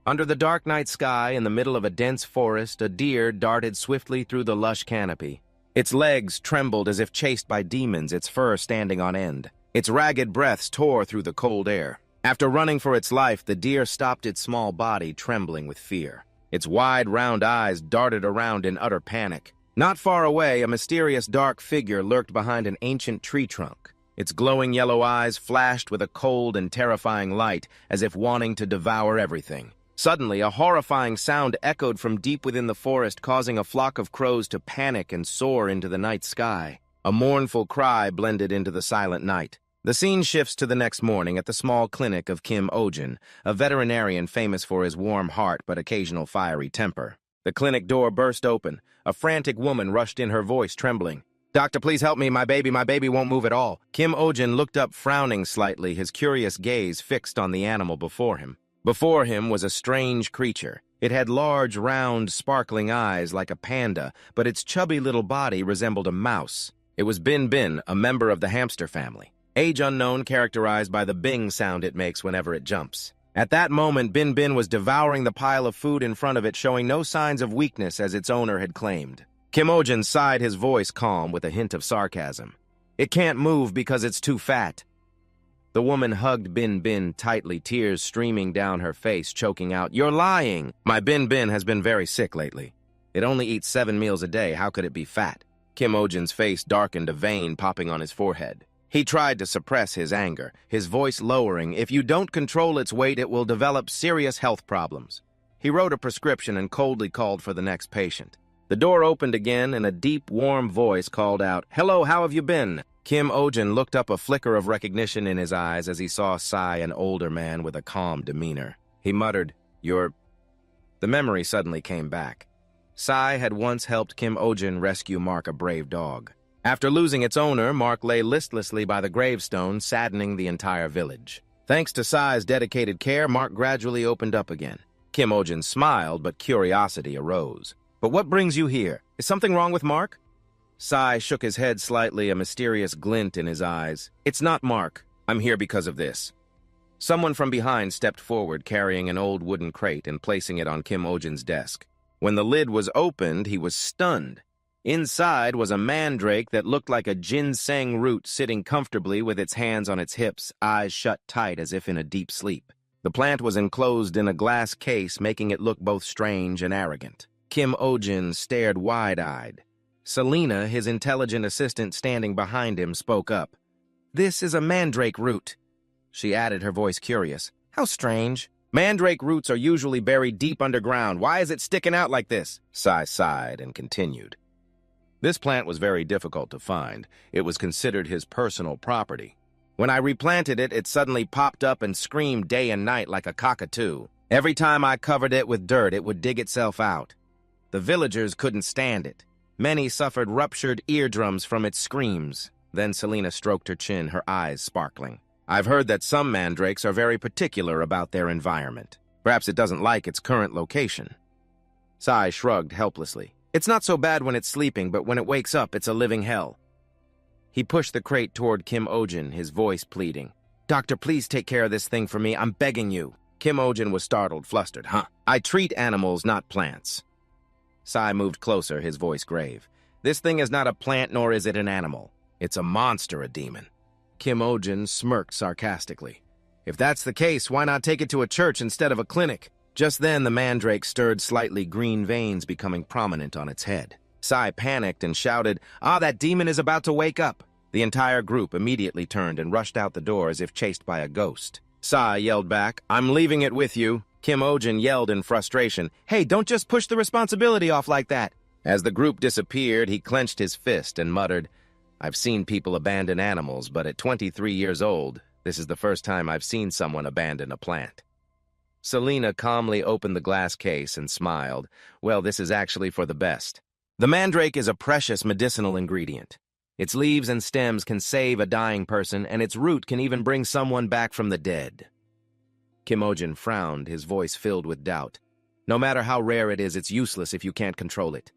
A: Under the dark night sky, in the middle of a dense forest, a deer darted swiftly through the lush canopy. Its legs trembled as if chased by demons, its fur standing on end. Its ragged breaths tore through the cold air. After running for its life, the deer stopped its small body, trembling with fear. Its wide, round eyes darted around in utter panic. Not far away, a mysterious dark figure lurked behind an ancient tree trunk. Its glowing yellow eyes flashed with a cold and terrifying light, as if wanting to devour everything. Suddenly, a horrifying sound echoed from deep within the forest, causing a flock of crows to panic and soar into the night sky. A mournful cry blended into the silent night. The scene shifts to the next morning at the small clinic of Kim Ojin, a veterinarian famous for his warm heart but occasional fiery temper. The clinic door burst open. A frantic woman rushed in, her voice trembling. "Doctor, please help me. My baby won't move at all." Kim Ojin looked up, frowning slightly, his curious gaze fixed on the animal before him. Before him was a strange creature. It had large, round, sparkling eyes like a panda, but its chubby little body resembled a mouse. It was Bin Bin, a member of the hamster family. Age unknown, characterized by the bing sound it makes whenever it jumps. At that moment, Bin Bin was devouring the pile of food in front of it, showing no signs of weakness as its owner had claimed. Kim Ojin sighed, his voice calm with a hint of sarcasm. "It can't move because it's too fat." The woman hugged Bin Bin tightly, tears streaming down her face, choking out, "You're lying!" "My Bin Bin has been very sick lately. It only eats 7 meals a day. How could it be fat?" Kim Ojin's face darkened, a vein popping on his forehead. He tried to suppress his anger, his voice lowering. "If you don't control its weight, it will develop serious health problems." He wrote a prescription and coldly called for the next patient. The door opened again, and a deep, warm voice called out, "Hello, how have you been?" Kim Ojin looked up, a flicker of recognition in his eyes as he saw Sai, an older man with a calm demeanor. He muttered, "You're—" The memory suddenly came back. Sai had once helped Kim Ojin rescue Mark, a brave dog. After losing its owner, Mark lay listlessly by the gravestone, saddening the entire village. Thanks to Sai's dedicated care, Mark gradually opened up again. Kim Ojin smiled, but curiosity arose. "But what brings you here? Is something wrong with Mark?" Sai shook his head slightly, a mysterious glint in his eyes. "It's not Mark. I'm here because of this." Someone from behind stepped forward, carrying an old wooden crate and placing it on Kim Ojin's desk. When the lid was opened, he was stunned. Inside was a mandrake that looked like a ginseng root, sitting comfortably with its hands on its hips, eyes shut tight as if in a deep sleep. The plant was enclosed in a glass case, making it look both strange and arrogant. Kim Ojin stared wide-eyed. Selena, his intelligent assistant standing behind him, spoke up. "This is a mandrake root." She added, her voice curious. "How strange. Mandrake roots are usually buried deep underground. Why is it sticking out like this?" Sai sighed and continued. "This plant was very difficult to find. It was considered his personal property. When I replanted it, it suddenly popped up and screamed day and night like a cockatoo. Every time I covered it with dirt, it would dig itself out. The villagers couldn't stand it. Many suffered ruptured eardrums from its screams." Then Selena stroked her chin, her eyes sparkling. "I've heard that some mandrakes are very particular about their environment. Perhaps it doesn't like its current location." Sai shrugged helplessly. "It's not so bad when it's sleeping, but when it wakes up, it's a living hell." He pushed the crate toward Kim Ojin, his voice pleading. "Doctor, please take care of this thing for me. I'm begging you." Kim Ojin was startled, flustered. "Huh? I treat animals, not plants." Sai moved closer, his voice grave. "This thing is not a plant, nor is it an animal. It's a monster, a demon." Kim Ojin smirked sarcastically. "If that's the case, why not take it to a church instead of a clinic?" Just then, the mandrake stirred slightly, green veins becoming prominent on its head. Sai panicked and shouted, "Ah, that demon is about to wake up!" The entire group immediately turned and rushed out the door as if chased by a ghost. Sai yelled back, "I'm leaving it with you." Kim Ojin yelled in frustration, "Hey, don't just push the responsibility off like that." As the group disappeared, he clenched his fist and muttered, "I've seen people abandon animals, but at 23 years old, this is the first time I've seen someone abandon a plant." Selena calmly opened the glass case and smiled. "Well, this is actually for the best. The mandrake is a precious medicinal ingredient. Its leaves and stems can save a dying person, and its root can even bring someone back from the dead." Kim Ojin frowned, his voice filled with doubt. "No matter how rare it is, it's useless if you can't control it."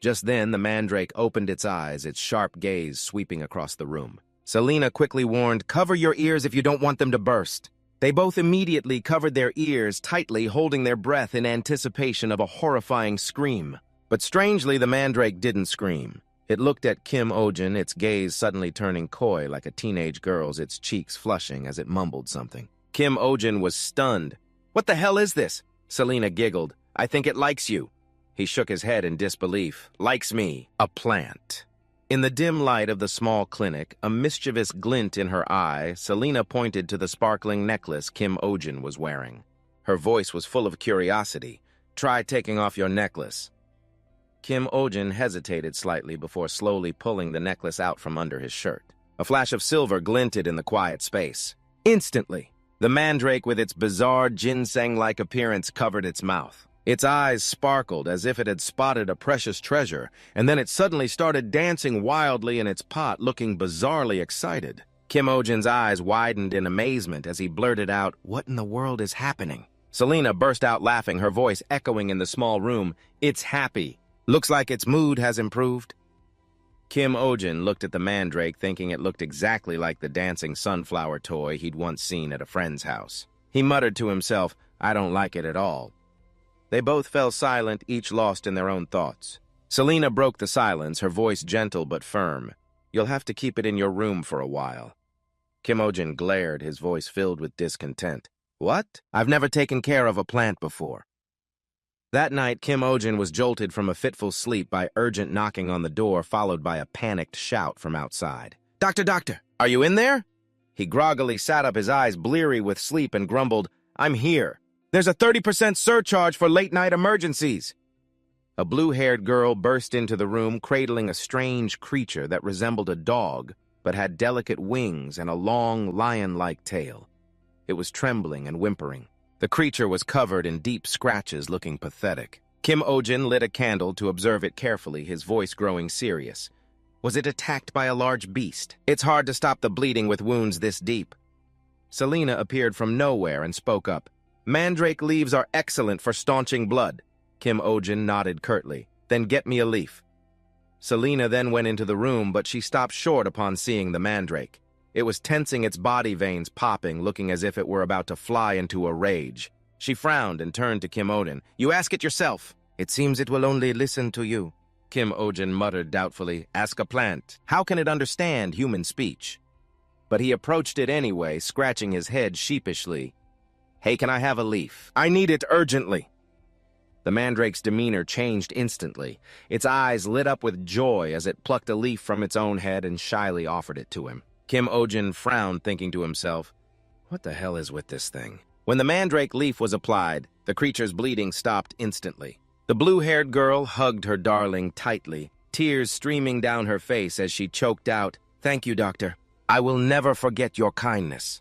A: Just then, the mandrake opened its eyes, its sharp gaze sweeping across the room. Selena quickly warned, "Cover your ears if you don't want them to burst." They both immediately covered their ears tightly, holding their breath in anticipation of a horrifying scream. But strangely, the mandrake didn't scream. It looked at Kim Ojin, its gaze suddenly turning coy like a teenage girl's, its cheeks flushing as it mumbled something. Kim Ojin was stunned. "What the hell is this?" Selena giggled. "I think it likes you." He shook his head in disbelief. "Likes me. A plant." In the dim light of the small clinic, a mischievous glint in her eye, Selena pointed to the sparkling necklace Kim Ojin was wearing. Her voice was full of curiosity. "Try taking off your necklace." Kim Ojin hesitated slightly before slowly pulling the necklace out from under his shirt. A flash of silver glinted in the quiet space. Instantly, the mandrake with its bizarre ginseng-like appearance covered its mouth. Its eyes sparkled as if it had spotted a precious treasure, and then it suddenly started dancing wildly in its pot, looking bizarrely excited. Kim Ojin's eyes widened in amazement as he blurted out, "What in the world is happening?" Selena burst out laughing, her voice echoing in the small room. "It's happy. Looks like its mood has improved." Kim Ojin looked at the mandrake, thinking it looked exactly like the dancing sunflower toy he'd once seen at a friend's house. He muttered to himself, "I don't like it at all." They both fell silent, each lost in their own thoughts. Selena broke the silence, her voice gentle but firm. "You'll have to keep it in your room for a while." Kim Ojin glared, his voice filled with discontent. "What? I've never taken care of a plant before." That night, Kim Ojin was jolted from a fitful sleep by urgent knocking on the door, followed by a panicked shout from outside. Doctor, are you in there?" He groggily sat up, his eyes bleary with sleep, and grumbled, "I'm here. There's a 30% surcharge for late-night emergencies." A blue-haired girl burst into the room, cradling a strange creature that resembled a dog, but had delicate wings and a long, lion-like tail. It was trembling and whimpering. The creature was covered in deep scratches, looking pathetic. Kim Ojin lit a candle to observe it carefully, his voice growing serious. Was it attacked by a large beast? It's hard to stop the bleeding with wounds this deep. Selena appeared from nowhere and spoke up. "Mandrake leaves are excellent for staunching blood." Kim Ojin nodded curtly. "Then get me a leaf." Selena then went into the room, but she stopped short upon seeing the mandrake. It was tensing, its body veins popping, looking as if it were about to fly into a rage. She frowned and turned to Kim Ojin. "You ask it yourself." "It seems it will only listen to you." Kim Ojin muttered doubtfully. "Ask a plant. How can it understand human speech?" But he approached it anyway, scratching his head sheepishly. "Hey, can I have a leaf? I need it urgently." The mandrake's demeanor changed instantly. Its eyes lit up with joy as it plucked a leaf from its own head and shyly offered it to him. Kim Ojin frowned, thinking to himself, "What the hell is with this thing?" When the mandrake leaf was applied, the creature's bleeding stopped instantly. The blue-haired girl hugged her darling tightly, tears streaming down her face as she choked out, "Thank you, doctor. I will never forget your kindness."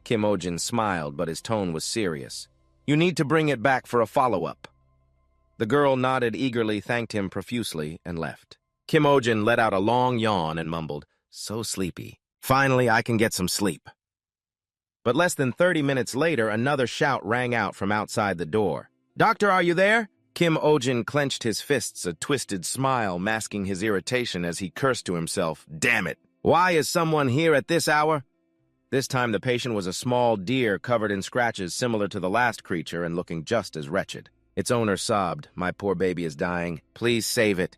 A: Kim Ojin smiled, but his tone was serious. "You need to bring it back for a follow-up." The girl nodded eagerly, thanked him profusely, and left. Kim Ojin let out a long yawn and mumbled, "So sleepy. Finally, I can get some sleep." But less than 30 minutes later, another shout rang out from outside the door. "Doctor, are you there?" Kim Ojin clenched his fists, a twisted smile masking his irritation as he cursed to himself, "Damn it! Why is someone here at this hour?" This time the patient was a small deer covered in scratches similar to the last creature and looking just as wretched. Its owner sobbed, "My poor baby is dying. Please save it."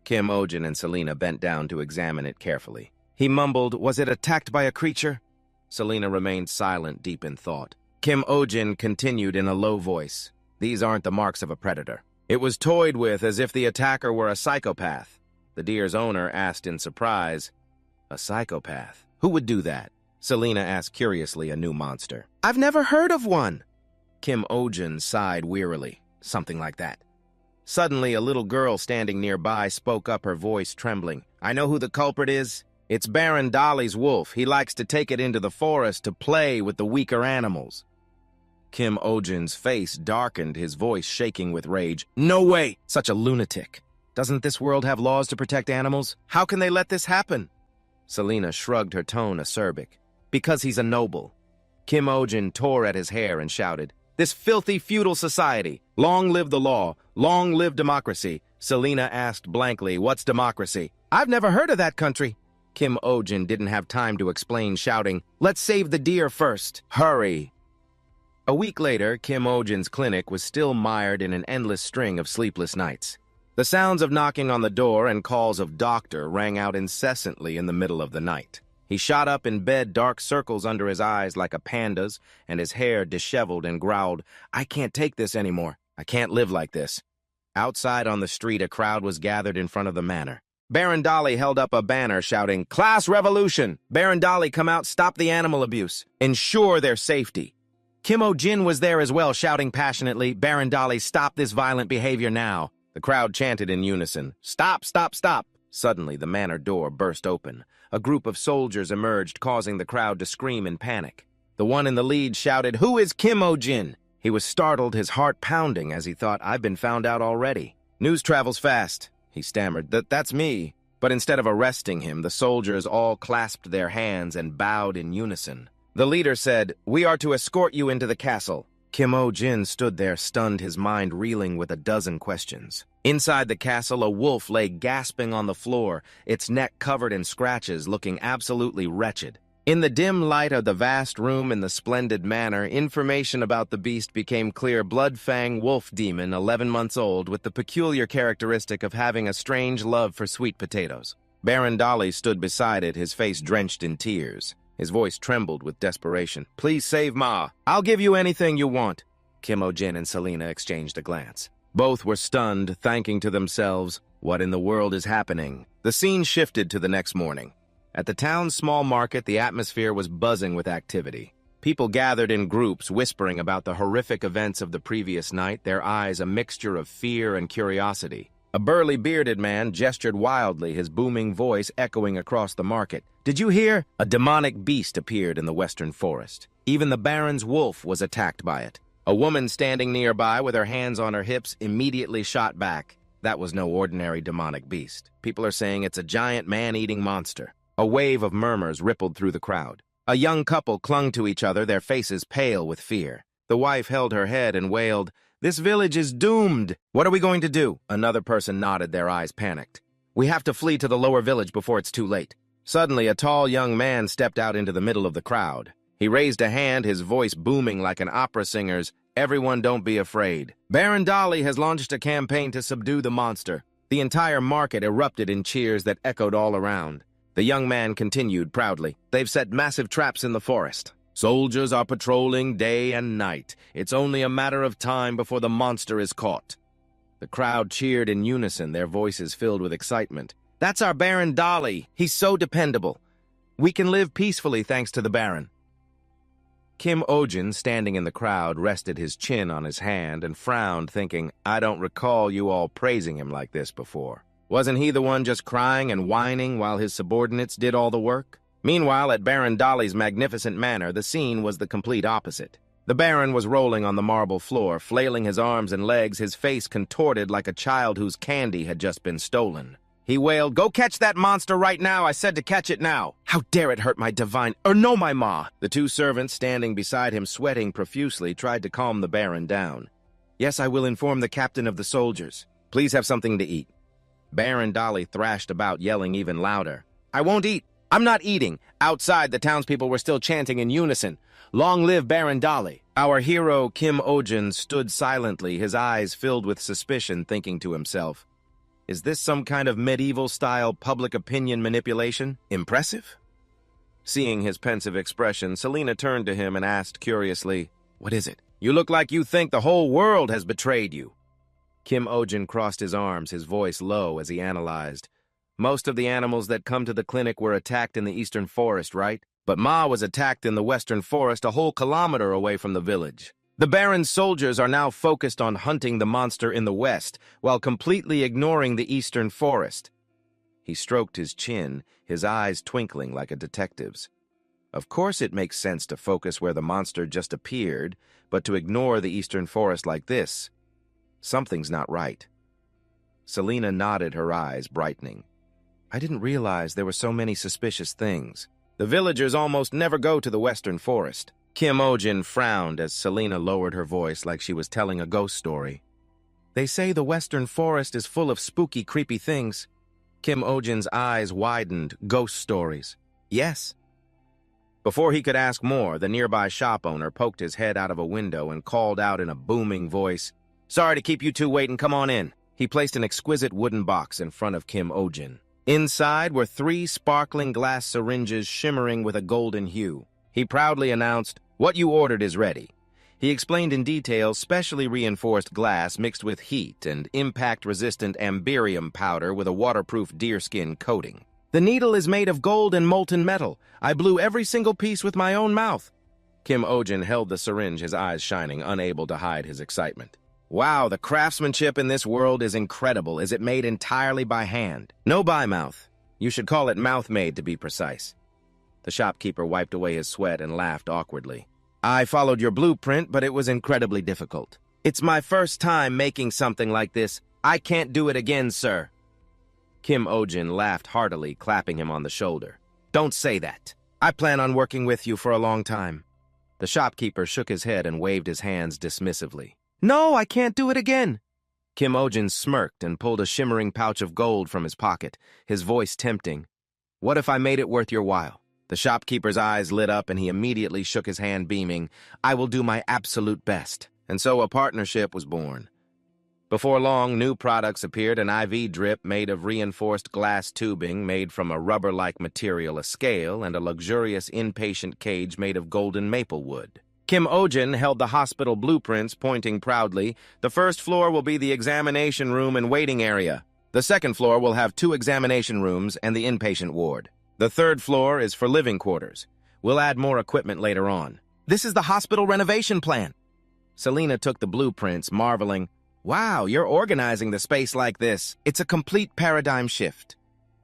A: Kim Ojin and Selena bent down to examine it carefully. He mumbled, "Was it attacked by a creature?" Selena remained silent, deep in thought. Kim Ojin continued in a low voice, "These aren't the marks of a predator. It was toyed with as if the attacker were a psychopath." The deer's owner asked in surprise, "A psychopath? Who would do that?" Selena asked curiously, a new monster. "I've never heard of one." Kim Ojin sighed wearily. "Something like that." Suddenly, a little girl standing nearby spoke up, her voice trembling. "I know who the culprit is. It's Baron Dolly's wolf. He likes to take it into the forest to play with the weaker animals." Kim Ojin's face darkened, his voice shaking with rage. "No way! Such a lunatic. Doesn't this world have laws to protect animals? How can they let this happen?" Selena shrugged, her tone acerbic. "Because he's a noble." Kim Ojin tore at his hair and shouted, "This filthy feudal society! Long live the law! Long live democracy!" Selena asked blankly, "What's democracy?" "I've never heard of that country." Kim Ojin didn't have time to explain, shouting, "Let's save the deer first! Hurry!" A week later, Kim Ojin's clinic was still mired in an endless string of sleepless nights. The sounds of knocking on the door and calls of "doctor" rang out incessantly in the middle of the night. He shot up in bed, dark circles under his eyes like a panda's, and his hair disheveled, and growled, "I can't take this anymore. I can't live like this." Outside on the street, a crowd was gathered in front of the manor. Baron Dolly held up a banner shouting, "Class revolution! Baron Dolly, come out, stop the animal abuse. Ensure their safety." Kim O-jin was there as well, shouting passionately, "Baron Dolly, stop this violent behavior now." The crowd chanted in unison, "Stop, stop, stop." Suddenly, the manor door burst open. A group of soldiers emerged, causing the crowd to scream in panic. The one in the lead shouted, "Who is Kim O-jin?" He was startled, his heart pounding as he thought, "I've been found out already." "News travels fast," he stammered. That's me." But instead of arresting him, the soldiers all clasped their hands and bowed in unison. The leader said, "We are to escort you into the castle." Kim O-jin stood there, stunned, his mind reeling with a dozen questions. Inside the castle, a wolf lay gasping on the floor, its neck covered in scratches, looking absolutely wretched. In the dim light of the vast room in the splendid manor, information about the beast became clear. Bloodfang wolf demon, 11 months old, with the peculiar characteristic of having a strange love for sweet potatoes. Baron Dolly stood beside it, his face drenched in tears. His voice trembled with desperation. "Please save Ma. I'll give you anything you want." Kim O-jin and Selena exchanged a glance. Both were stunned, thanking to themselves, "What in the world is happening?" The scene shifted to the next morning. At the town's small market, the atmosphere was buzzing with activity. People gathered in groups, whispering about the horrific events of the previous night, their eyes a mixture of fear and curiosity. A burly bearded man gestured wildly, his booming voice echoing across the market. "Did you hear? A demonic beast appeared in the western forest. Even the Baron's wolf was attacked by it." A woman standing nearby with her hands on her hips immediately shot back. That was no ordinary demonic beast. People are saying it's a giant man-eating monster. A wave of murmurs rippled through the crowd. A young couple clung to each other, their faces pale with fear. The wife held her head and wailed, "This village is doomed. What are we going to do?" Another person nodded, their eyes panicked. "We have to flee to the lower village before it's too late." Suddenly, a tall young man stepped out into the middle of the crowd. He raised a hand, his voice booming like an opera singer's, "Everyone don't be afraid. Baron Dolly has launched a campaign to subdue the monster." The entire market erupted in cheers that echoed all around. The young man continued proudly, "They've set massive traps in the forest. Soldiers are patrolling day and night. It's only a matter of time before the monster is caught." The crowd cheered in unison, their voices filled with excitement. "That's our Baron Dolly. He's so dependable. We can live peacefully thanks to the Baron." Kim O-jin, standing in the crowd, rested his chin on his hand and frowned, thinking, "I don't recall you all praising him like this before. Wasn't he the one just crying and whining while his subordinates did all the work?" Meanwhile, at Baron Dolly's magnificent manor, the scene was the complete opposite. The Baron was rolling on the marble floor, flailing his arms and legs, his face contorted like a child whose candy had just been stolen. He wailed, "Go catch that monster right now! I said to catch it now! How dare it hurt my divine, or no, my ma!" The two servants standing beside him, sweating profusely, tried to calm the Baron down. "Yes, I will inform the captain of the soldiers. Please have something to eat." Baron Dolly thrashed about, yelling even louder. "I won't eat! I'm not eating!" Outside, the townspeople were still chanting in unison, "Long live Baron Dolly!" Our hero, Kim O-jin, stood silently, his eyes filled with suspicion, thinking to himself, "Is this some kind of medieval-style public opinion manipulation? Impressive?" Seeing his pensive expression, Selena turned to him and asked curiously, "What is it? You look like you think the whole world has betrayed you." Kim O-jin crossed his arms, his voice low as he analyzed. "Most of the animals that come to the clinic were attacked in the eastern forest, right? But Ma was attacked in the western forest, a whole kilometer away from the village. The Baron's soldiers are now focused on hunting the monster in the west, while completely ignoring the eastern forest." He stroked his chin, his eyes twinkling like a detective's. Of course it makes sense to focus where the monster just appeared, but to ignore the eastern forest like this, something's not right. Selena nodded, her eyes brightening. "I didn't realize there were so many suspicious things. The villagers almost never go to the western forest." Kim O-jin frowned as Selena lowered her voice like she was telling a ghost story. "They say the western forest is full of spooky, creepy things." Kim O-jin's eyes widened. "Ghost stories." "Yes." Before he could ask more, the nearby shop owner poked his head out of a window and called out in a booming voice, "Sorry to keep you two waiting, come on in." He placed an exquisite wooden box in front of Kim O-jin. Inside were 3 sparkling glass syringes shimmering with a golden hue. He proudly announced, "What you ordered is ready." He explained in detail specially reinforced glass mixed with heat and impact-resistant amberium powder with a waterproof deerskin coating. "The needle is made of gold and molten metal. I blew every single piece with my own mouth." Kim Ojin held the syringe, his eyes shining, unable to hide his excitement. "Wow, the craftsmanship in this world is incredible. Is it made entirely by hand?" "No by-mouth. You should call it mouth-made to be precise." The shopkeeper wiped away his sweat and laughed awkwardly. "I followed your blueprint, but it was incredibly difficult. It's my first time making something like this. I can't do it again, sir." Kim Ojin laughed heartily, clapping him on the shoulder. "Don't say that. I plan on working with you for a long time." The shopkeeper shook his head and waved his hands dismissively. "No, I can't do it again." Kim Ojin smirked and pulled a shimmering pouch of gold from his pocket, his voice tempting. "What if I made it worth your while?" The shopkeeper's eyes lit up and he immediately shook his hand, beaming, "I will do my absolute best." And so a partnership was born. Before long, new products appeared: an IV drip made of reinforced glass tubing made from a rubber-like material, a scale, and a luxurious inpatient cage made of golden maple wood. Kim Ojin held the hospital blueprints, pointing proudly. "The first floor will be the examination room and waiting area. The second floor will have 2 examination rooms and the inpatient ward. The third floor is for living quarters. We'll add more equipment later on." "This is the hospital renovation plan." Selena took the blueprints, marveling, "Wow, you're organizing the space like this. It's a complete paradigm shift."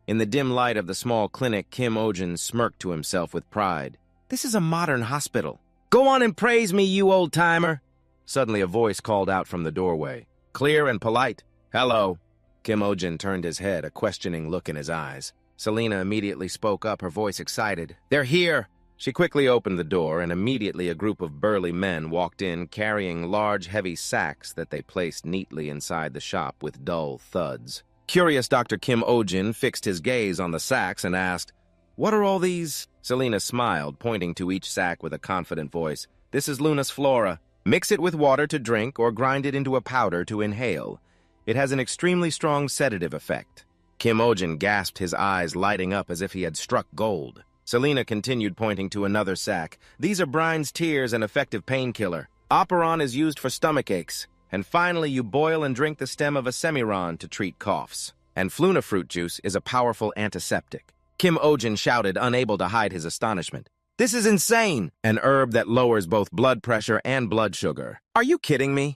A: In the dim light of the small clinic, Kim Ojin smirked to himself with pride. "This is a modern hospital." "Go on and praise me, you old-timer." Suddenly a voice called out from the doorway. Clear and polite. "Hello." Kim Ojin turned his head, a questioning look in his eyes. Selena immediately spoke up, her voice excited. "They're here." She quickly opened the door, and immediately a group of burly men walked in, carrying large, heavy sacks that they placed neatly inside the shop with dull thuds. Curious Dr. Kim Ojin fixed his gaze on the sacks and asked, "What are all these?" Selena smiled, pointing to each sack with a confident voice. "This is Luna's Flora. Mix it with water to drink or grind it into a powder to inhale. It has an extremely strong sedative effect." Kim Ojin gasped, his eyes lighting up as if he had struck gold. Selena continued, pointing to another sack. "These are Brine's Tears, an effective painkiller. Operon is used for stomach aches. And finally, you boil and drink the stem of a semiron to treat coughs. And Fluna fruit juice is a powerful antiseptic." Kim Ojin shouted, unable to hide his astonishment. "This is insane! An herb that lowers both blood pressure and blood sugar. Are you kidding me?"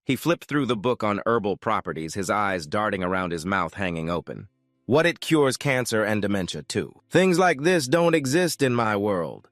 A: He flipped through the book on herbal properties, his eyes darting around his mouth hanging open. "What it cures cancer and dementia, too. Things like this don't exist in my world."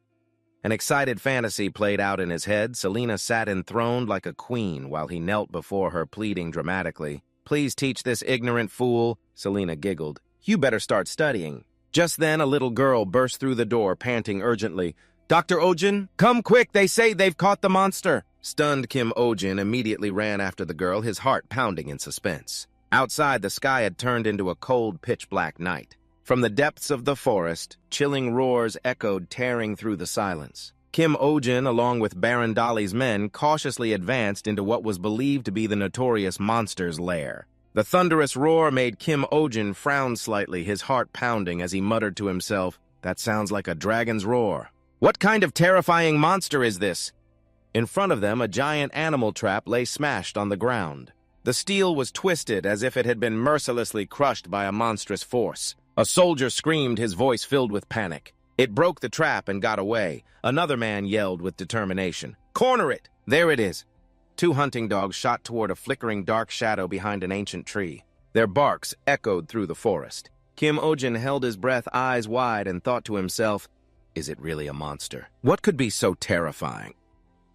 A: An excited fantasy played out in his head. Selena sat enthroned like a queen while he knelt before her, pleading dramatically. "Please teach this ignorant fool." Selena giggled. "You better start studying." Just then, a little girl burst through the door, panting urgently. "Dr. Ojin, come quick, they say they've caught the monster." Stunned Kim Ojin immediately ran after the girl, his heart pounding in suspense. Outside, the sky had turned into a cold, pitch-black night. From the depths of the forest, chilling roars echoed, tearing through the silence. Kim Ojin, along with Baron Dolly's men, cautiously advanced into what was believed to be the notorious monster's lair. The thunderous roar made Kim Ojin frown slightly, his heart pounding as he muttered to himself, "That sounds like a dragon's roar. What kind of terrifying monster is this?" In front of them, a giant animal trap lay smashed on the ground. The steel was twisted as if it had been mercilessly crushed by a monstrous force. A soldier screamed, his voice filled with panic. It broke the trap and got away. Another man yelled with determination, "Corner it!" There it is. 2 hunting dogs shot toward a flickering dark shadow behind an ancient tree. Their barks echoed through the forest. Kim Ojin held his breath, eyes wide, and thought to himself, "Is it really a monster? What could be so terrifying?"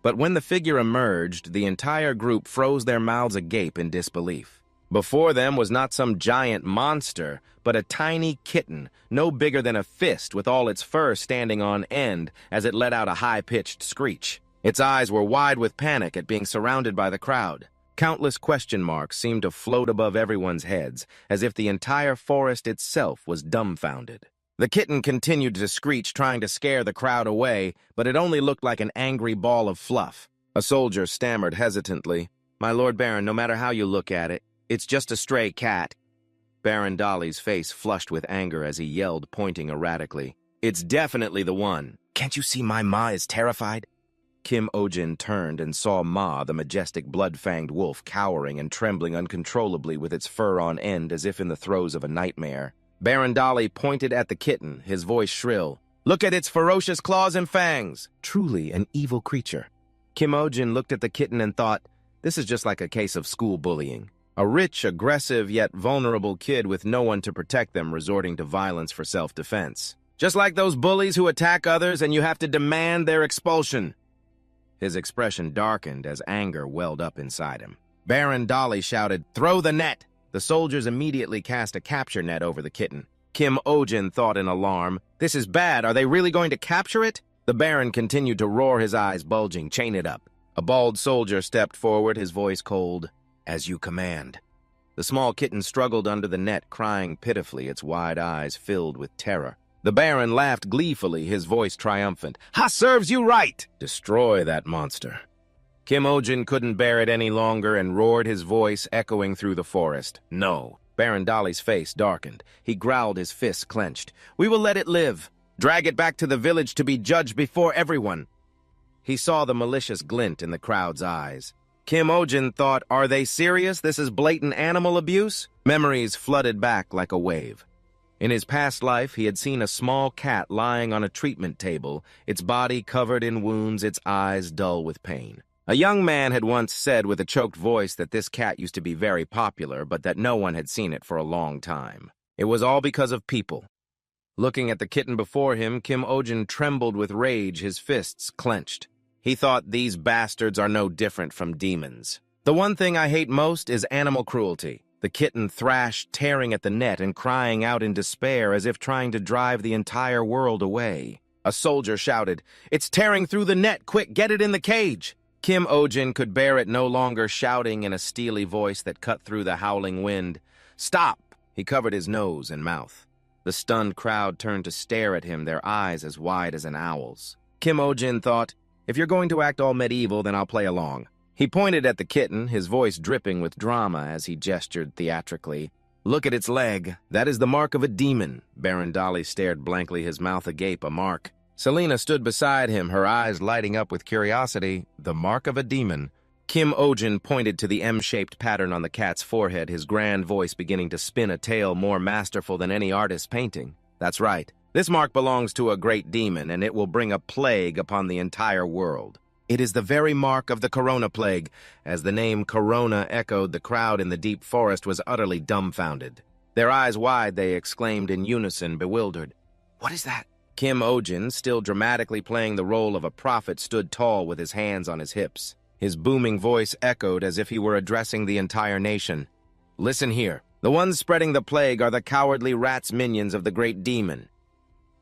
A: But when the figure emerged, the entire group froze their mouths agape in disbelief. Before them was not some giant monster, but a tiny kitten, no bigger than a fist, with all its fur standing on end as it let out a high-pitched screech. Its eyes were wide with panic at being surrounded by the crowd. Countless question marks seemed to float above everyone's heads, as if the entire forest itself was dumbfounded. The kitten continued to screech, trying to scare the crowd away, but it only looked like an angry ball of fluff. A soldier stammered hesitantly, "My Lord Baron, no matter how you look at it, it's just a stray cat." Baron Dolly's face flushed with anger as he yelled, pointing erratically. It's definitely the one. Can't you see my Ma is terrified? Kim Ojin turned and saw Ma, the majestic blood-fanged wolf, cowering and trembling uncontrollably with its fur on end as if in the throes of a nightmare. Baron Dolly pointed at the kitten, his voice shrill. Look at its ferocious claws and fangs! Truly an evil creature. Kim Ojin looked at the kitten and thought, this is just like a case of school bullying. A rich, aggressive, yet vulnerable kid with no one to protect them resorting to violence for self-defense. Just like those bullies who attack others and you have to demand their expulsion. His expression darkened as anger welled up inside him. Baron Dolly shouted, throw the net! The soldiers immediately cast a capture net over the kitten. Kim Ojin thought in alarm, this is bad, are they really going to capture it? The Baron continued to roar, his eyes bulging, chain it up. A bald soldier stepped forward, his voice cold. As you command. The small kitten struggled under the net, crying pitifully, its wide eyes filled with terror. The Baron laughed gleefully, his voice triumphant. Ha serves you right! Destroy that monster. Kim Ojin couldn't bear it any longer and roared, his voice echoing through the forest. No. Baron Dolly's face darkened. He growled, his fists clenched. We will let it live. Drag it back to the village to be judged before everyone. He saw the malicious glint in the crowd's eyes. Kim Ojin thought, are they serious? This is blatant animal abuse? Memories flooded back like a wave. In his past life, he had seen a small cat lying on a treatment table, its body covered in wounds, its eyes dull with pain. A young man had once said with a choked voice that this cat used to be very popular, but that no one had seen it for a long time. It was all because of people. Looking at the kitten before him, Kim Ojin trembled with rage, his fists clenched. He thought, these bastards are no different from demons. The one thing I hate most is animal cruelty. The kitten thrashed, tearing at the net and crying out in despair as if trying to drive the entire world away. A soldier shouted, it's tearing through the net, quick, get it in the cage! Kim Ojin could bear it no longer, shouting in a steely voice that cut through the howling wind. Stop! He covered his nose and mouth. The stunned crowd turned to stare at him, their eyes as wide as an owl's. Kim Ojin thought, if you're going to act all medieval, then I'll play along. He pointed at the kitten, his voice dripping with drama as he gestured theatrically. Look at its leg. That is the mark of a demon. Baron Dolly stared blankly, his mouth agape, a mark. Selena stood beside him, her eyes lighting up with curiosity. The mark of a demon. Kim Ojin pointed to the M-shaped pattern on the cat's forehead, his grand voice beginning to spin a tale more masterful than any artist's painting. That's right. This mark belongs to a great demon, and it will bring a plague upon the entire world. It is the very mark of the Corona plague. As the name Corona echoed, the crowd in the deep forest was utterly dumbfounded. Their eyes wide, they exclaimed in unison, bewildered. What is that? Kim Ojin, still dramatically playing the role of a prophet, stood tall with his hands on his hips. His booming voice echoed as if he were addressing the entire nation. Listen here. The ones spreading the plague are the cowardly rats minions of the great demon.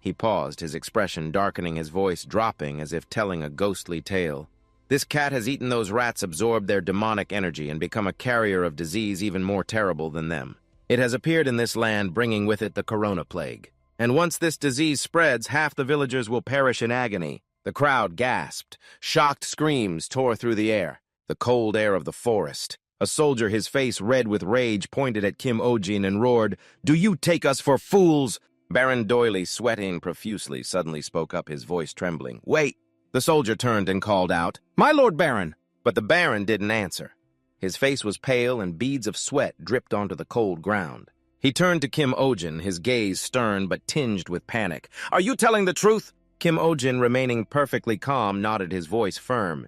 A: He paused, his expression darkening, his voice dropping as if telling a ghostly tale. This cat has eaten those rats, absorbed their demonic energy, and become a carrier of disease even more terrible than them. It has appeared in this land, bringing with it the Corona plague. And once this disease spreads, half the villagers will perish in agony. The crowd gasped. Shocked screams tore through the air. The cold air of the forest. A soldier, his face red with rage, pointed at Kim Ojin and roared, Do you take us for fools? Baron Doyley, sweating profusely, suddenly spoke up, his voice trembling. Wait! The soldier turned and called out, My Lord Baron! But the Baron didn't answer. His face was pale and beads of sweat dripped onto the cold ground. He turned to Kim Ojin, his gaze stern but tinged with panic. Are you telling the truth? Kim Ojin, remaining perfectly calm, nodded, his voice firm.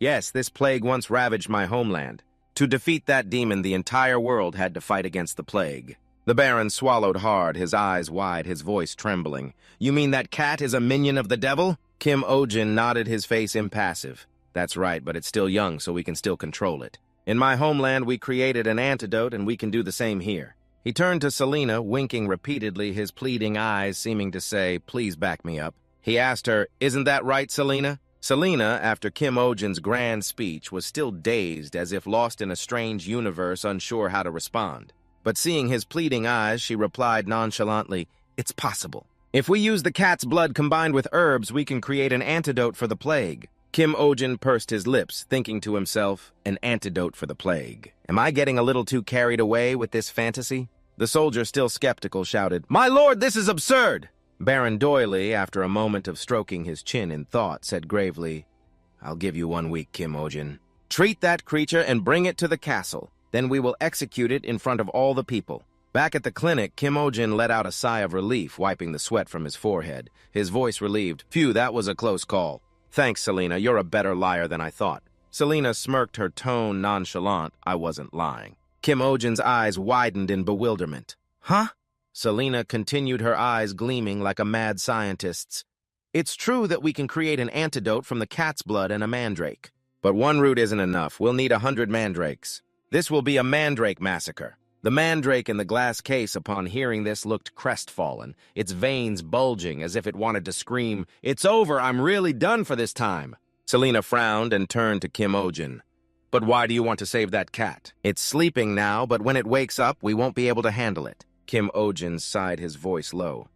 A: Yes, this plague once ravaged my homeland. To defeat that demon, the entire world had to fight against the plague. The Baron swallowed hard, his eyes wide, his voice trembling. You mean that cat is a minion of the devil? Kim Ojin nodded, his face impassive. That's right, but it's still young, so we can still control it. In my homeland, we created an antidote, and we can do the same here. He turned to Selena, winking repeatedly, his pleading eyes seeming to say, Please back me up. He asked her, Isn't that right, Selena? Selena, after Kim Ojin's grand speech, was still dazed, as if lost in a strange universe, unsure how to respond. But seeing his pleading eyes, she replied nonchalantly, It's possible. If we use the cat's blood combined with herbs, we can create an antidote for the plague. Kim Ojin pursed his lips, thinking to himself, an antidote for the plague. Am I getting a little too carried away with this fantasy? The soldier, still skeptical, shouted, "My lord, this is absurd!" Baron Doyley, after a moment of stroking his chin in thought, said gravely, "I'll give you 1 week, Kim Ojin. Treat that creature and bring it to the castle. Then we will execute it in front of all the people." Back at the clinic, Kim Ojin let out a sigh of relief, wiping the sweat from his forehead. His voice relieved. "Phew, that was a close call." "Thanks, Selena. You're a better liar than I thought." Selena smirked, her tone nonchalant. "I wasn't lying." Kim Ojin's eyes widened in bewilderment. "Huh?" Selena continued, her eyes gleaming like a mad scientist's. "It's true that we can create an antidote from the cat's blood and a mandrake. But 1 root isn't enough. We'll need 100 mandrakes. This will be a mandrake massacre." The mandrake in the glass case, upon hearing this, looked crestfallen, its veins bulging as if it wanted to scream, "It's over, I'm really done for this time." Selena frowned and turned to Kim Ojin. "But why do you want to save that cat? It's sleeping now, but when it wakes up, we won't be able to handle it." Kim Ojin sighed, his voice low.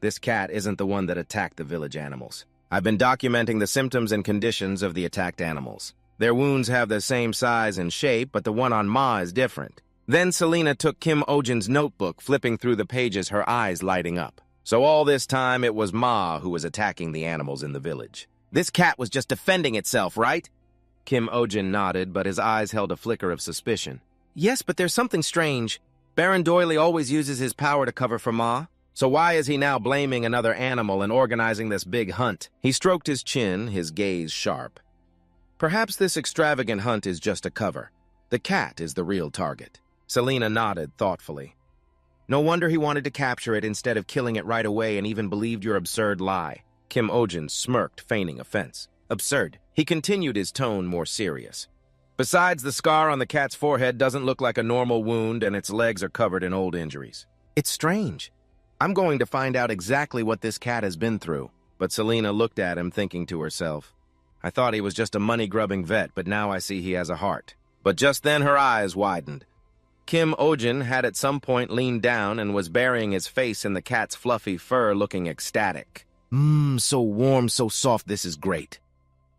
A: "This cat isn't the one that attacked the village animals. I've been documenting the symptoms and conditions of the attacked animals. Their wounds have the same size and shape, but the one on Ma is different." Then Selena took Kim Ojin's notebook, flipping through the pages, her eyes lighting up. "So all this time it was Ma who was attacking the animals in the village. This cat was just defending itself, right?" Kim Ojin nodded, but his eyes held a flicker of suspicion. "Yes, but there's something strange. Baron Doyley always uses his power to cover for Ma. So why is he now blaming another animal and organizing this big hunt?" He stroked his chin, his gaze sharp. "Perhaps this extravagant hunt is just a cover. The cat is the real target." Selena nodded thoughtfully. "No wonder he wanted to capture it instead of killing it right away and even believed your absurd lie." Kim Ojin smirked, feigning offense. "Absurd." He continued, his tone more serious. "Besides, the scar on the cat's forehead doesn't look like a normal wound, and its legs are covered in old injuries. It's strange. I'm going to find out exactly what this cat has been through." But Selena looked at him, thinking to herself, "I thought he was just a money-grubbing vet, but now I see he has a heart." But just then her eyes widened. Kim Ojin had at some point leaned down and was burying his face in the cat's fluffy fur, looking ecstatic. So warm, so soft, this is great."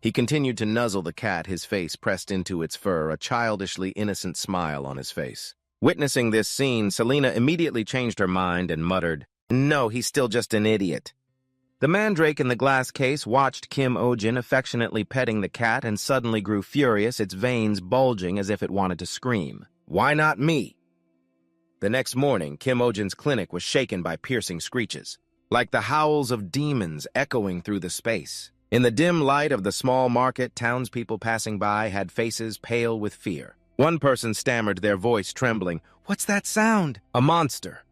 A: He continued to nuzzle the cat, his face pressed into its fur, a childishly innocent smile on his face. Witnessing this scene, Selena immediately changed her mind and muttered, "No, he's still just an idiot." The mandrake in the glass case watched Kim Ojin affectionately petting the cat and suddenly grew furious, its veins bulging as if it wanted to scream. "Why not me?" The next morning, Kim Ojin's clinic was shaken by piercing screeches, like the howls of demons echoing through the space. In the dim light of the small market, townspeople passing by had faces pale with fear. One person stammered, their voice trembling, "What's that sound?" "A monster."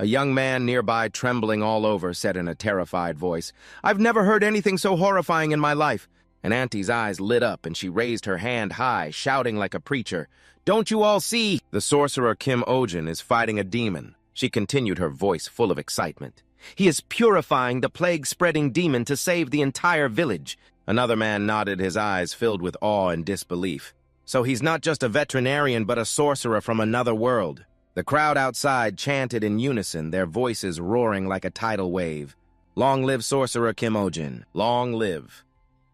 A: A young man nearby, trembling all over, said in a terrified voice, "I've never heard anything so horrifying in my life." An auntie's eyes lit up, and she raised her hand high, shouting like a preacher, "Don't you all see? The sorcerer Kim Ojin is fighting a demon." She continued, her voice full of excitement. "He is purifying the plague-spreading demon to save the entire village." Another man nodded, his eyes filled with awe and disbelief. "So he's not just a veterinarian, but a sorcerer from another world." The crowd outside chanted in unison, their voices roaring like a tidal wave. "Long live sorcerer Kim Ojin! Long live!"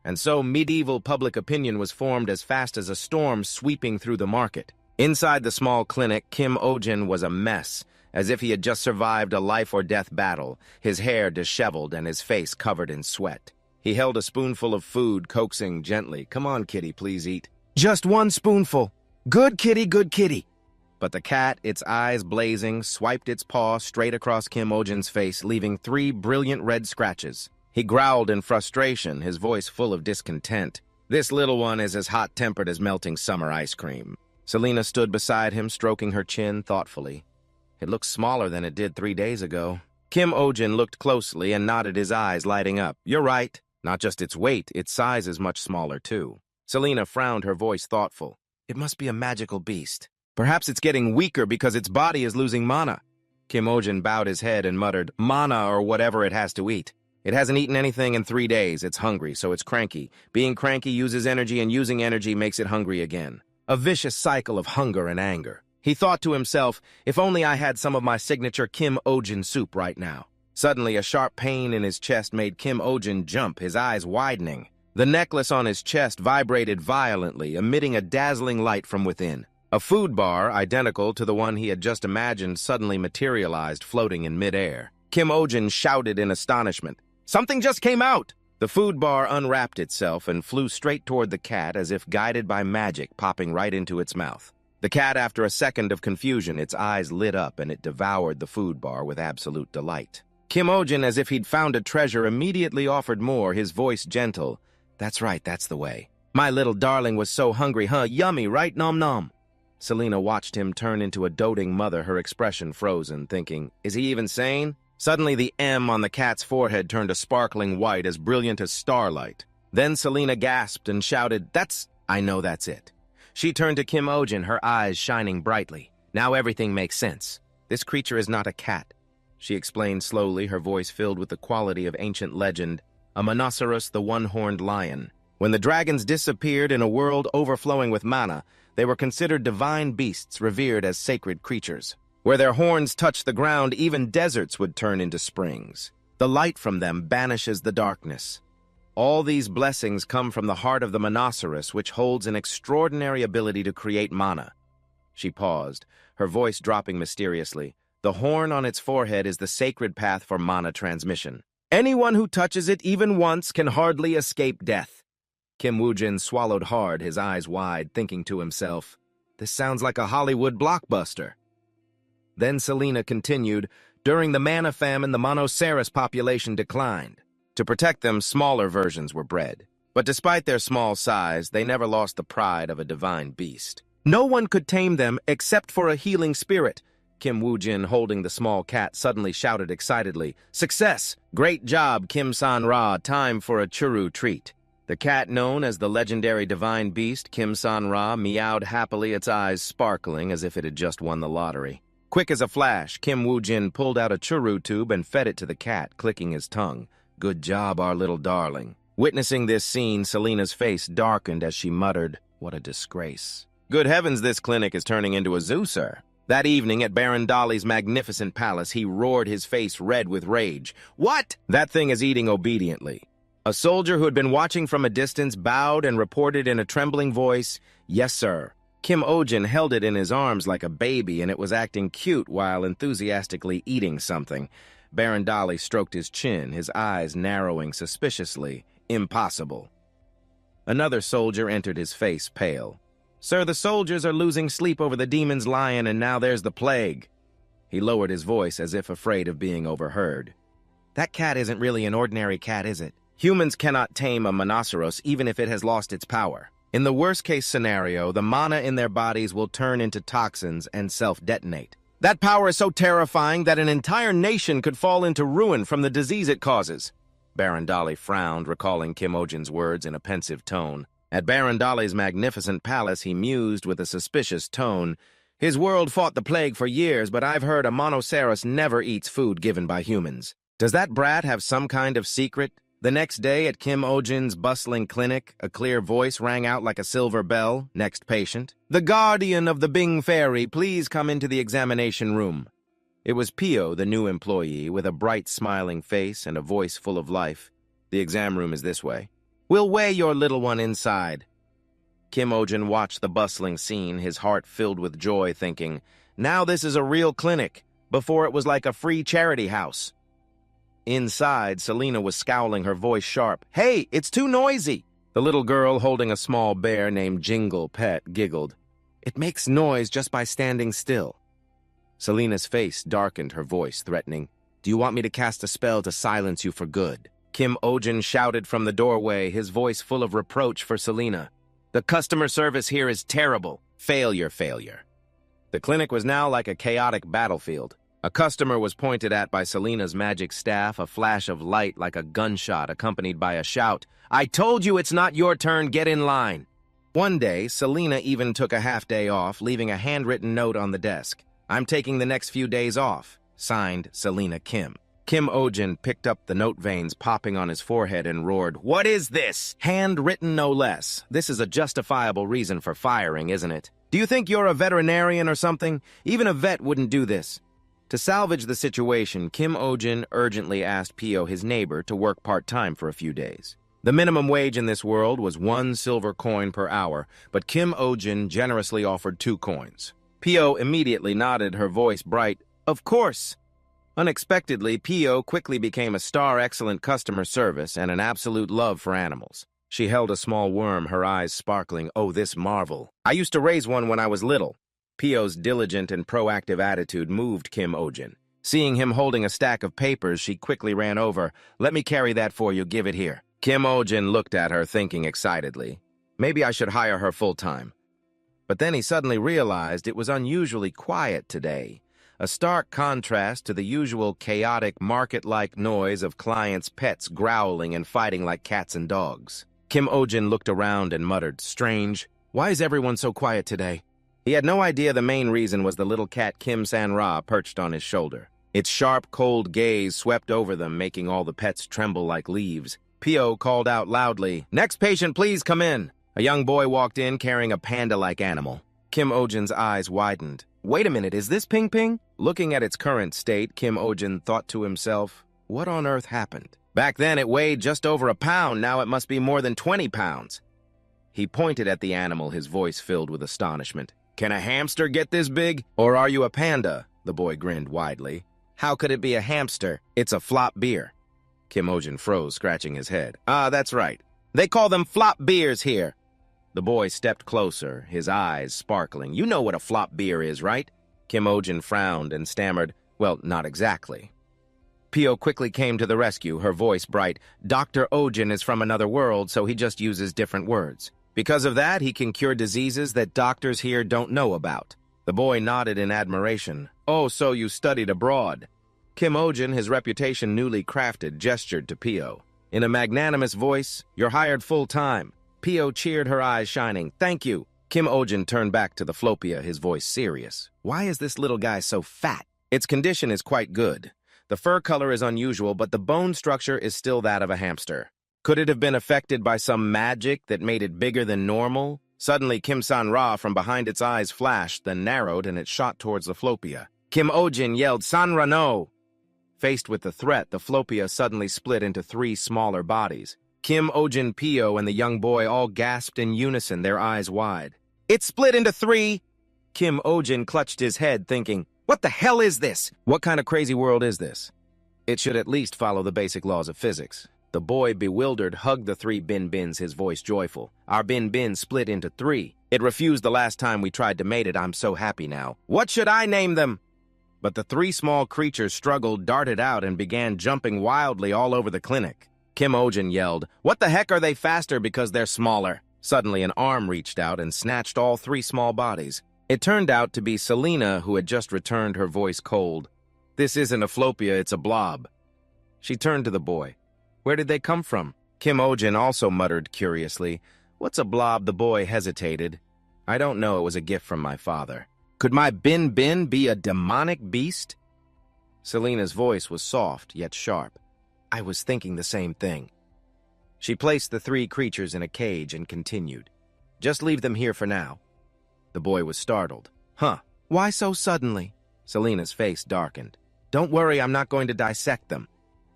A: And so medieval public opinion was formed as fast as a storm sweeping through the market. Inside the small clinic, Kim Ojin was a mess, as if he had just survived a life-or-death battle, his hair disheveled and his face covered in sweat. He held a spoonful of food, coaxing gently, "Come on, kitty, please eat." "Just 1 spoonful. Good kitty, good kitty." But the cat, its eyes blazing, swiped its paw straight across Kim Ojin's face, leaving 3 brilliant red scratches. He growled in frustration, his voice full of discontent. "This little one is as hot-tempered as melting summer ice cream." Selena stood beside him, stroking her chin thoughtfully. "It looks smaller than it did 3 days ago." Kim Ojin looked closely and nodded, his eyes lighting up. "You're right. Not just its weight, its size is much smaller, too." Selena frowned, her voice thoughtful. "It must be a magical beast. Perhaps it's getting weaker because its body is losing mana." Kim Ojin bowed his head and muttered, "Mana or whatever it has to eat. It hasn't eaten anything in 3 days. It's hungry, so it's cranky. Being cranky uses energy, and using energy makes it hungry again. A vicious cycle of hunger and anger." He thought to himself, "If only I had some of my signature Kim Ojin soup right now." Suddenly, a sharp pain in his chest made Kim Ojin jump, his eyes widening. The necklace on his chest vibrated violently, emitting a dazzling light from within. A food bar, identical to the one he had just imagined, suddenly materialized, floating in midair. Kim Ojin shouted in astonishment, "Something just came out!" The food bar unwrapped itself and flew straight toward the cat as if guided by magic, popping right into its mouth. The cat, after a second of confusion, its eyes lit up and it devoured the food bar with absolute delight. Kim Ojin, as if he'd found a treasure, immediately offered more, his voice gentle. "That's right, that's the way. My little darling was so hungry, huh? Yummy, right? Nom nom." Selena watched him turn into a doting mother, her expression frozen, thinking, is he even sane? Suddenly the M on the cat's forehead turned a sparkling white, as brilliant as starlight. Then Selena gasped and shouted, I know that's it." She turned to Kim Ojin, her eyes shining brightly. "Now everything makes sense. This creature is not a cat," she explained slowly, her voice filled with the quality of ancient legend. "A Monoceros, the one-horned lion. When the dragons disappeared in a world overflowing with mana, they were considered divine beasts, revered as sacred creatures. Where their horns touched the ground, even deserts would turn into springs. The light from them banishes the darkness. All these blessings come from the heart of the Monoceros, which holds an extraordinary ability to create mana." She paused, her voice dropping mysteriously. "The horn on its forehead is the sacred path for mana transmission. Anyone who touches it even once can hardly escape death." Kim Woojin swallowed hard, his eyes wide, thinking to himself, "This sounds like a Hollywood blockbuster." Then Selena continued, "During the mana famine, the Monoceros population declined. To protect them, smaller versions were bred. But despite their small size, they never lost the pride of a divine beast. No one could tame them except for a healing spirit." Kim Woojin, holding the small cat, suddenly shouted excitedly, "Success! Great job, Kim-san Ra. Time for a churu treat." The cat, known as the legendary divine beast, Kim-san Ra, meowed happily, its eyes sparkling as if it had just won the lottery. Quick as a flash, Kim Woojin pulled out a churu tube and fed it to the cat, clicking his tongue. "Good job, our little darling." Witnessing this scene, Selena's face darkened as she muttered, "What a disgrace." "Good heavens, this clinic is turning into a zoo, sir." That evening at Baron Dali's magnificent palace, he roared, his face red with rage. "What?" "That thing is eating obediently." A soldier who had been watching from a distance bowed and reported in a trembling voice, "Yes, sir." Kim Ojin held it in his arms like a baby, and it was acting cute while enthusiastically eating something. Baron Dali stroked his chin, his eyes narrowing suspiciously. "Impossible." Another soldier entered, his face pale. "Sir, the soldiers are losing sleep over the demon's lion, and now there's the plague." He lowered his voice as if afraid of being overheard. "That cat isn't really an ordinary cat, is it? Humans cannot tame a Monoceros, even if it has lost its power. In the worst-case scenario, the mana in their bodies will turn into toxins and self-detonate. That power is so terrifying that an entire nation could fall into ruin from the disease it causes." Baron Dali frowned, recalling Kim Ojin's words in a pensive tone. At Baron Dali's magnificent palace, he mused with a suspicious tone. "His world fought the plague for years, but I've heard a Monoceros never eats food given by humans. Does that brat have some kind of secret?" The next day, at Kim Ojin's bustling clinic, a clear voice rang out like a silver bell. "Next patient. The guardian of the Bing Fairy, please come into the examination room." It was Pio, the new employee, with a bright, smiling face and a voice full of life. "The exam room is this way. We'll weigh your little one inside." Kim Ojin watched the bustling scene, his heart filled with joy, thinking, "Now this is a real clinic. Before it was like a free charity house." Inside, Selena was scowling, her voice sharp. "Hey, it's too noisy!" The little girl, holding a small bear named Jingle Pet, giggled. "It makes noise just by standing still." Selena's face darkened, her voice threatening. "Do you want me to cast a spell to silence you for good?" Kim Ojin shouted from the doorway, his voice full of reproach for Selena. "The customer service here is terrible. Failure, failure." The clinic was now like a chaotic battlefield. A customer was pointed at by Selena's magic staff, a flash of light like a gunshot accompanied by a shout, "I told you it's not your turn, get in line." One day, Selena even took a half-day off, leaving a handwritten note on the desk. "I'm taking the next few days off." Signed, Selena Kim. Kim Ojin picked up the note veins popping on his forehead and roared, "What is this?" "Handwritten, no less. This is a justifiable reason for firing, isn't it? Do you think you're a veterinarian or something? Even a vet wouldn't do this." To salvage the situation, Kim Ojin urgently asked Pio, his neighbor, to work part-time for a few days. The minimum wage in this world was 1 silver coin per hour, but Kim Ojin generously offered 2 coins. Pio immediately nodded, her voice bright. Of course! Unexpectedly, Pio quickly became a star excellent customer service and an absolute love for animals. She held a small worm, her eyes sparkling. Oh, this marvel. I used to raise one when I was little. Pio's diligent and proactive attitude moved Kim Ojin. Seeing him holding a stack of papers, she quickly ran over. Let me carry that for you, give it here. Kim Ojin looked at her, thinking excitedly. Maybe I should hire her full-time. But then he suddenly realized it was unusually quiet today. A stark contrast to the usual chaotic, market-like noise of clients' pets growling and fighting like cats and dogs. Kim Ojin looked around and muttered, strange. Why is everyone so quiet today? He had no idea the main reason was the little cat Kim San-ra perched on his shoulder. Its sharp, cold gaze swept over them, making all the pets tremble like leaves. Pio called out loudly, Next patient, please come in. A young boy walked in carrying a panda-like animal. Kim Ojin's eyes widened. Wait a minute, is this Ping Ping? Looking at its current state, Kim Ojin thought to himself, what on earth happened? Back then it weighed just over a pound, now it must be more than 20 pounds. He pointed at the animal, his voice filled with astonishment. Can a hamster get this big? Or are you a panda? The boy grinned widely. How could it be a hamster? It's a flop beer. Kim Ojin froze, scratching his head. Ah, that's right. They call them flop beers here. The boy stepped closer, his eyes sparkling. You know what a flop beer is, right? Kim Ojin frowned and stammered, well, not exactly. Pio quickly came to the rescue, her voice bright. Dr. Ojin is from another world, so he just uses different words. Because of that, he can cure diseases that doctors here don't know about. The boy nodded in admiration. Oh, so you studied abroad. Kim Ojin, his reputation newly crafted, gestured to Pio. In a magnanimous voice, you're hired full-time. Pio cheered, her eyes shining. Thank you. Kim Ojin turned back to the Flopia, his voice serious. Why is this little guy so fat? Its condition is quite good. The fur color is unusual, but the bone structure is still that of a hamster. Could it have been affected by some magic that made it bigger than normal? Suddenly, Kim San-ra from behind its eyes flashed, then narrowed, and it shot towards the Flopia. Kim Ojin yelled, San-ra no! Faced with the threat, the Flopia suddenly split into 3 smaller bodies. Kim Ojin, Pio, and the young boy all gasped in unison, their eyes wide. It split into 3! Kim Ojin clutched his head, thinking, what the hell is this? What kind of crazy world is this? It should at least follow the basic laws of physics. The boy, bewildered, hugged the 3 bin-bins, his voice joyful. Our bin-bin split into 3. It refused the last time we tried to mate it. I'm so happy now. What should I name them? But the 3 small creatures struggled, darted out, and began jumping wildly all over the clinic. Kim Ojin yelled, what the heck are they faster because they're smaller? Suddenly an arm reached out and snatched all 3 small bodies. It turned out to be Selena, who had just returned, her voice cold. This isn't a Flopia, it's a blob. She turned to the boy. Where did they come from? Kim Ojin also muttered curiously. What's a blob? The boy hesitated. I don't know, it was a gift from my father. Could my bin-bin be a demonic beast? Selena's voice was soft, yet sharp. I was thinking the same thing. She placed the 3 creatures in a cage and continued. Just leave them here for now. The boy was startled. Huh, why so suddenly? Selena's face darkened. Don't worry, I'm not going to dissect them.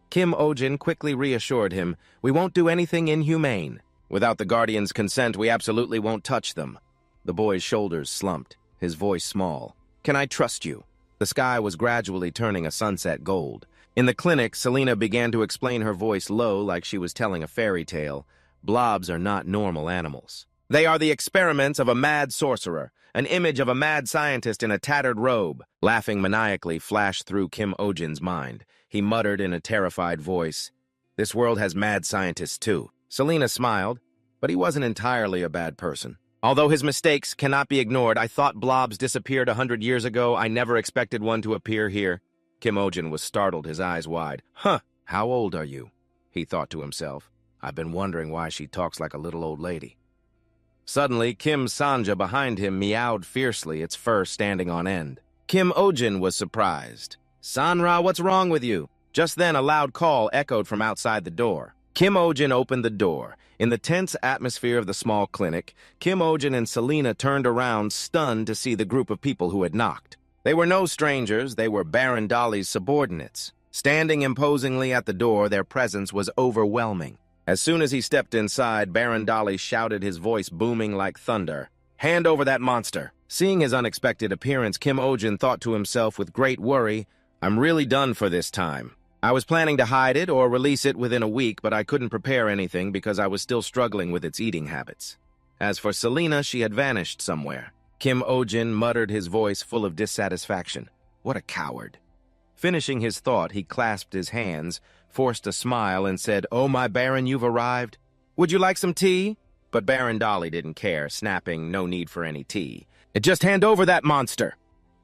A: Kim Ojin quickly reassured him, we won't do anything inhumane. Without the Guardian's consent, we absolutely won't touch them. The boy's shoulders slumped, his voice small. Can I trust you? The sky was gradually turning a sunset gold. In the clinic, Selena began to explain, her voice low like she was telling a fairy tale. Blobs are not normal animals. They are the experiments of a mad sorcerer. An image of a mad scientist in a tattered robe. Laughing maniacally flashed through Kim Ojin's mind. He muttered in a terrified voice, this world has mad scientists too. Selena smiled, but he wasn't entirely a bad person. Although his mistakes cannot be ignored, I thought blobs disappeared 100 years ago. I never expected one to appear here. Kim Ojin was startled, his eyes wide. Huh, how old are you? He thought to himself. I've been wondering why she talks like a little old lady. Suddenly, Kim Sanja behind him meowed fiercely, its fur standing on end. Kim Ojin was surprised. San-ra, what's wrong with you? Just then, a loud call echoed from outside the door. Kim Ojin opened the door. In the tense atmosphere of the small clinic, Kim Ojin and Selena turned around, stunned to see the group of people who had knocked. They were no strangers, they were Baron Dolly's subordinates. Standing imposingly at the door, their presence was overwhelming. As soon as he stepped inside, Baron Dolly shouted, his voice booming like thunder. "Hand over that monster!" Seeing his unexpected appearance, Kim Ojin thought to himself with great worry, "I'm really done for this time. I was planning to hide it or release it within a week, but I couldn't prepare anything because I was still struggling with its eating habits." As for Selena, she had vanished somewhere. Kim Ojin muttered, his voice full of dissatisfaction. What a coward. Finishing his thought, he clasped his hands, forced a smile, and said, "Oh, my Baron, you've arrived. Would you like some tea?" But Baron Dolly didn't care, snapping, "No need for any tea. Just hand over that monster."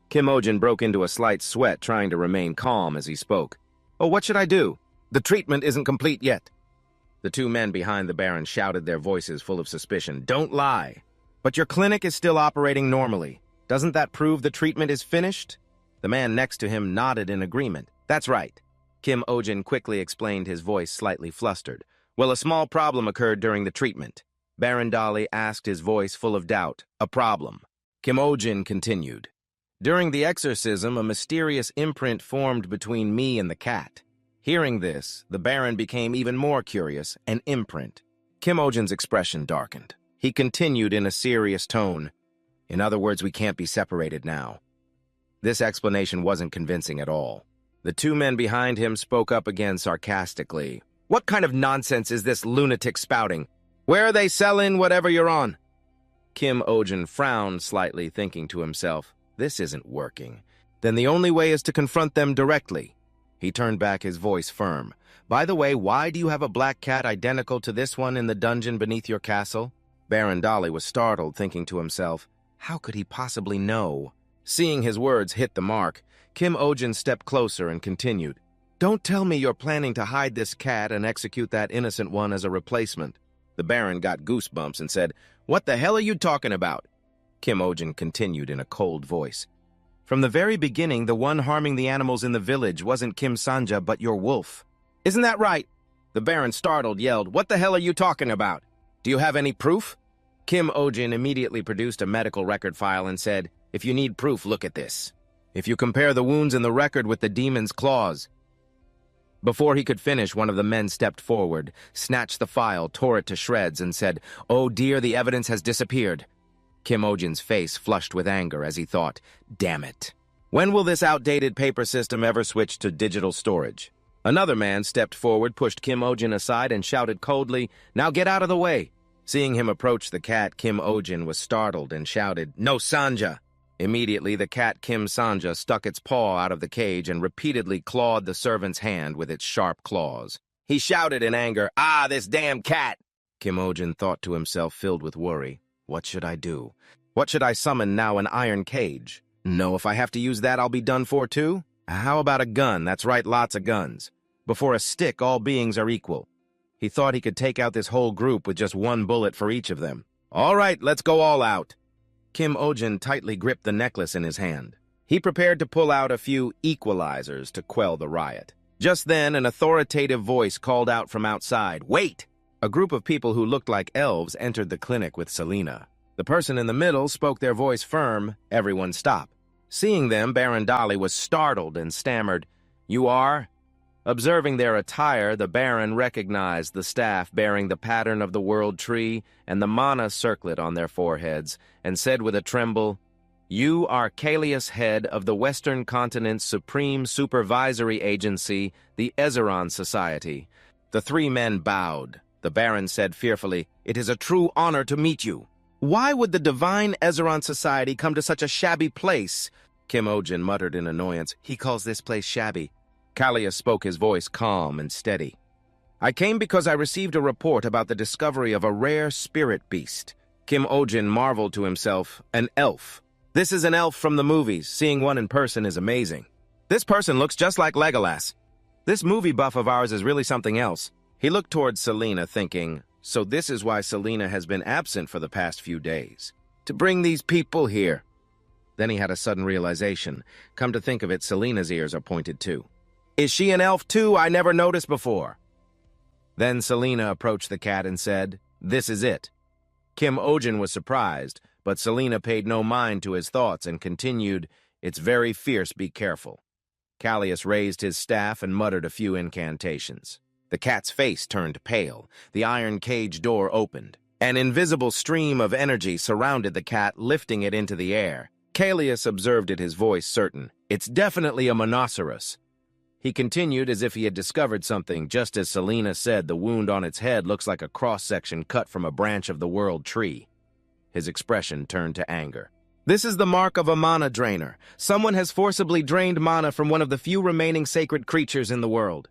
A: Kim Ojin broke into a slight sweat, trying to remain calm as he spoke. "Oh, what should I do? The treatment isn't complete yet." The two men behind the Baron shouted, their voices full of suspicion. "Don't lie. But your clinic is still operating normally. Doesn't that prove the treatment is finished?" The man next to him nodded in agreement. "That's right." Kim Ojin quickly explained, his voice slightly flustered. "Well, a small problem occurred during the treatment." Baron Dolly asked, his voice full of doubt. "A problem?" Kim Ojin continued. "During the exorcism, a mysterious imprint formed between me and the cat." Hearing this, the Baron became even more curious. An imprint. Kim Ojin's expression darkened. He continued in a serious tone. "In other words, we can't be separated now." This explanation wasn't convincing at all. The two men behind him spoke up again sarcastically. "What kind of nonsense is this lunatic spouting? Where are they selling whatever you're on?" Kim Ojin frowned slightly, thinking to himself, "This isn't working. Then the only way is to confront them directly." He turned back, his voice firm. "By the way, why do you have a black cat identical to this one in the dungeon beneath your castle?" Baron Dolly was startled, thinking to himself, "How could he possibly know?" Seeing his words hit the mark, Kim Ojin stepped closer and continued. "Don't tell me you're planning to hide this cat and execute that innocent one as a replacement." The Baron got goosebumps and said, "What the hell are you talking about?" Kim Ojin continued in a cold voice. "From the very beginning, the one harming the animals in the village wasn't Kim Sanja, but your wolf." "Isn't that right?" The Baron, startled, yelled, "What the hell are you talking about? Do you have any proof?" Kim Ojin immediately produced a medical record file and said, "If you need proof, look at this. If you compare the wounds in the record with the demon's claws." Before he could finish, one of the men stepped forward, snatched the file, tore it to shreds, and said, "Oh dear, the evidence has disappeared." Kim Ojin's face flushed with anger as he thought, "Damn it. When will this outdated paper system ever switch to digital storage?" Another man stepped forward, pushed Kim Ojin aside, and shouted coldly, "Now get out of the way." Seeing him approach the cat, Kim Ojin was startled and shouted, "No Sanja!" Immediately, the cat Kim Sanja stuck its paw out of the cage and repeatedly clawed the servant's hand with its sharp claws. He shouted in anger, "Ah, this damn cat!" Kim Ojin thought to himself, filled with worry. What should I do? What should I summon now? An iron cage? No, if I have to use that, I'll be done for too. How about a gun? That's right, lots of guns. Before a stick, all beings are equal. He thought he could take out this whole group with just one bullet for each of them. All right, let's go all out. Kim Ojin tightly gripped the necklace in his hand. He prepared to pull out a few equalizers to quell the riot. Just then, an authoritative voice called out from outside, "Wait!" A group of people who looked like elves entered the clinic with Selena. The person in the middle spoke, their voice firm. Everyone stopped. Seeing them, Baron Dolly was startled and stammered, "You are?" Observing their attire, the Baron recognized the staff bearing the pattern of the World Tree and the mana circlet on their foreheads, and said with a tremble, "You are Kalius, head of the Western Continent's Supreme Supervisory Agency, the Ezeron Society." The three men bowed. The Baron said fearfully, "It is a true honor to meet you." "Why would the Divine Ezeron Society come to such a shabby place?" Kim Ojin muttered in annoyance. "He calls this place shabby." Kalius spoke, his voice calm and steady. "I came because I received a report about the discovery of a rare spirit beast." Kim Ojin marveled to himself, "An elf. This is an elf from the movies. Seeing one in person is amazing. This person looks just like Legolas. This movie buff of ours is really something else." He looked towards Selena, thinking, so this is why Selena has been absent for the past few days. To bring these people here. Then he had a sudden realization. Come to think of it, Selena's ears are pointed too. "Is she an elf too? I never noticed before." Then Selena approached the cat and said, "This is it." Kim Ojin was surprised, but Selena paid no mind to his thoughts and continued, "It's very fierce, be careful." Kalius raised his staff and muttered a few incantations. The cat's face turned pale. The iron cage door opened. An invisible stream of energy surrounded the cat, lifting it into the air. Callias observed it, his voice certain. "It's definitely a monoceros." He continued as if he had discovered something. Just as Selena said, the wound on its head looks like a cross-section cut from a branch of the world tree. His expression turned to anger. "This is the mark of a mana drainer. Someone has forcibly drained mana from one of the few remaining sacred creatures in the world."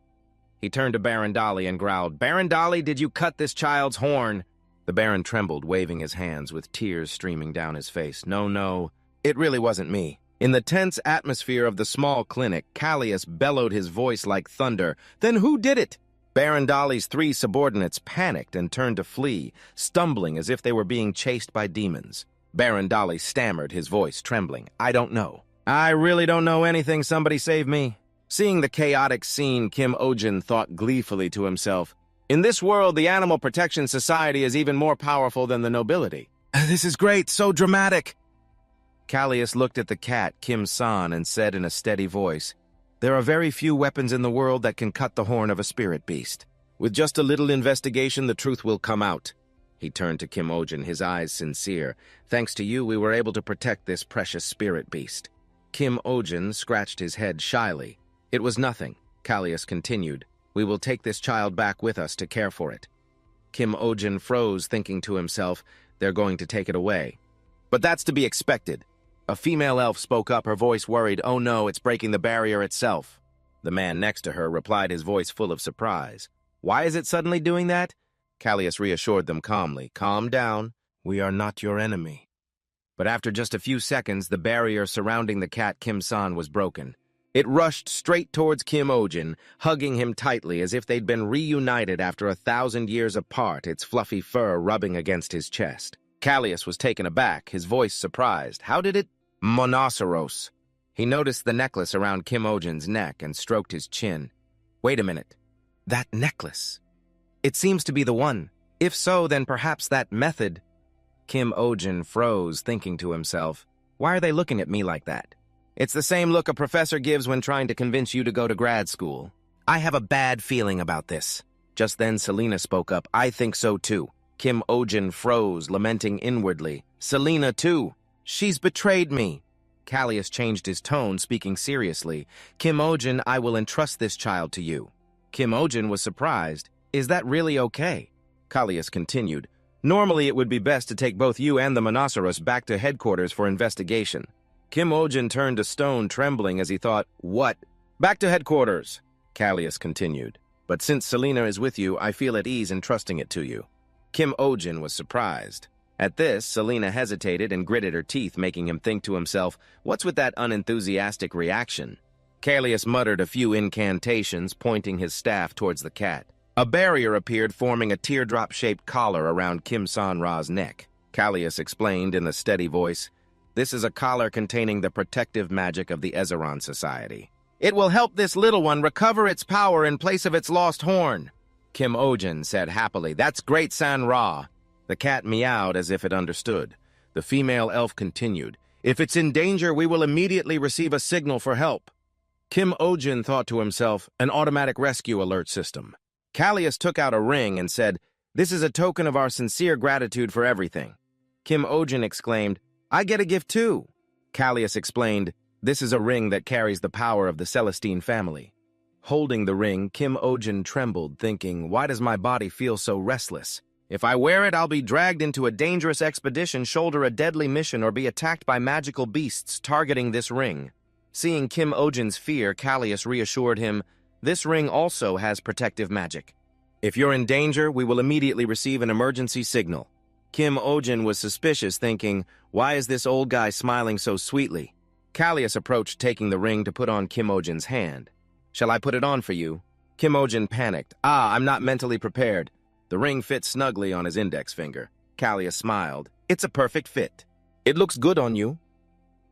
A: He turned to Baron Dali and growled, "Baron Dali, did you cut this child's horn?" The Baron trembled, waving his hands with tears streaming down his face. No, it really wasn't me." In the tense atmosphere of the small clinic, Callias bellowed, his voice like thunder. "Then who did it?" Baron Dali's 3 subordinates panicked and turned to flee, stumbling as if they were being chased by demons. Baron Dali stammered, his voice trembling. "I don't know. I really don't know anything. Somebody save me." Seeing the chaotic scene, Kim Ojin thought gleefully to himself, "In this world, the Animal Protection Society is even more powerful than the nobility. This is great, so dramatic." Callias looked at the cat, Kim-san, and said in a steady voice, "There are very few weapons in the world that can cut the horn of a spirit beast. With just a little investigation, the truth will come out." He turned to Kim Ojin, his eyes sincere. "Thanks to you, we were able to protect this precious spirit beast." Kim Ojin scratched his head shyly. "It was nothing," Callias continued. "We will take this child back with us to care for it." Kim Ojin froze, thinking to himself, "They're going to take it away." "But that's to be expected." A female elf spoke up, her voice worried. "Oh no, it's breaking the barrier itself." The man next to her replied, his voice full of surprise. "Why is it suddenly doing that?" Callias reassured them calmly. "Calm down. We are not your enemy." But after just a few seconds, the barrier surrounding the cat Kim-san was broken. It rushed straight towards Kim Ojin, hugging him tightly as if they'd been reunited after 1,000 years apart, its fluffy fur rubbing against his chest. Callias was taken aback, his voice surprised. "How did it—" "Monoceros." He noticed the necklace around Kim Ojin's neck and stroked his chin. "Wait a minute. That necklace. It seems to be the one. If so, then perhaps that method—" Kim Ojin froze, thinking to himself, "Why are they looking at me like that? It's the same look a professor gives when trying to convince you to go to grad school. I have a bad feeling about this." Just then Selena spoke up. "I think so too." Kim Ojin froze, lamenting inwardly. "Selena too. She's betrayed me." Callias changed his tone, speaking seriously. "Kim Ojin, I will entrust this child to you." Kim Ojin was surprised. "Is that really okay?" Callias continued. "Normally it would be best to take both you and the Monoceros back to headquarters for investigation." Kim Ojin turned to stone, trembling as he thought, "What?" "Back to headquarters," Callias continued. "But since Selena is with you, I feel at ease in trusting it to you." Kim Ojin was surprised. At this, Selena hesitated and gritted her teeth, making him think to himself, "What's with that unenthusiastic reaction?" Callias muttered a few incantations, pointing his staff towards the cat. A barrier appeared, forming a teardrop-shaped collar around Kim San-ra's neck. Callias explained in a steady voice, "This is a collar containing the protective magic of the Ezeron Society. It will help this little one recover its power in place of its lost horn." Kim Ojin said happily, "That's great, San-Ra." The cat meowed as if it understood. The female elf continued, "If it's in danger, we will immediately receive a signal for help." Kim Ojin thought to himself, "An automatic rescue alert system." Callias took out a ring and said, "This is a token of our sincere gratitude for everything." Kim Ojin exclaimed, "I get a gift too." Callias explained, "This is a ring that carries the power of the Celestine family." Holding the ring, Kim Ojin trembled, thinking, "Why does my body feel so restless? If I wear it, I'll be dragged into a dangerous expedition, shoulder a deadly mission, or be attacked by magical beasts targeting this ring." Seeing Kim Ojin's fear, Callias reassured him, "This ring also has protective magic. If you're in danger, we will immediately receive an emergency signal." Kim Ojin was suspicious, thinking, "Why is this old guy smiling so sweetly?" Callias approached, taking the ring to put on Kim Ojin's hand. "Shall I put it on for you?" Kim Ojin panicked. I'm not mentally prepared." The ring fit snugly on his index finger. Callias smiled. "It's a perfect fit. It looks good on you."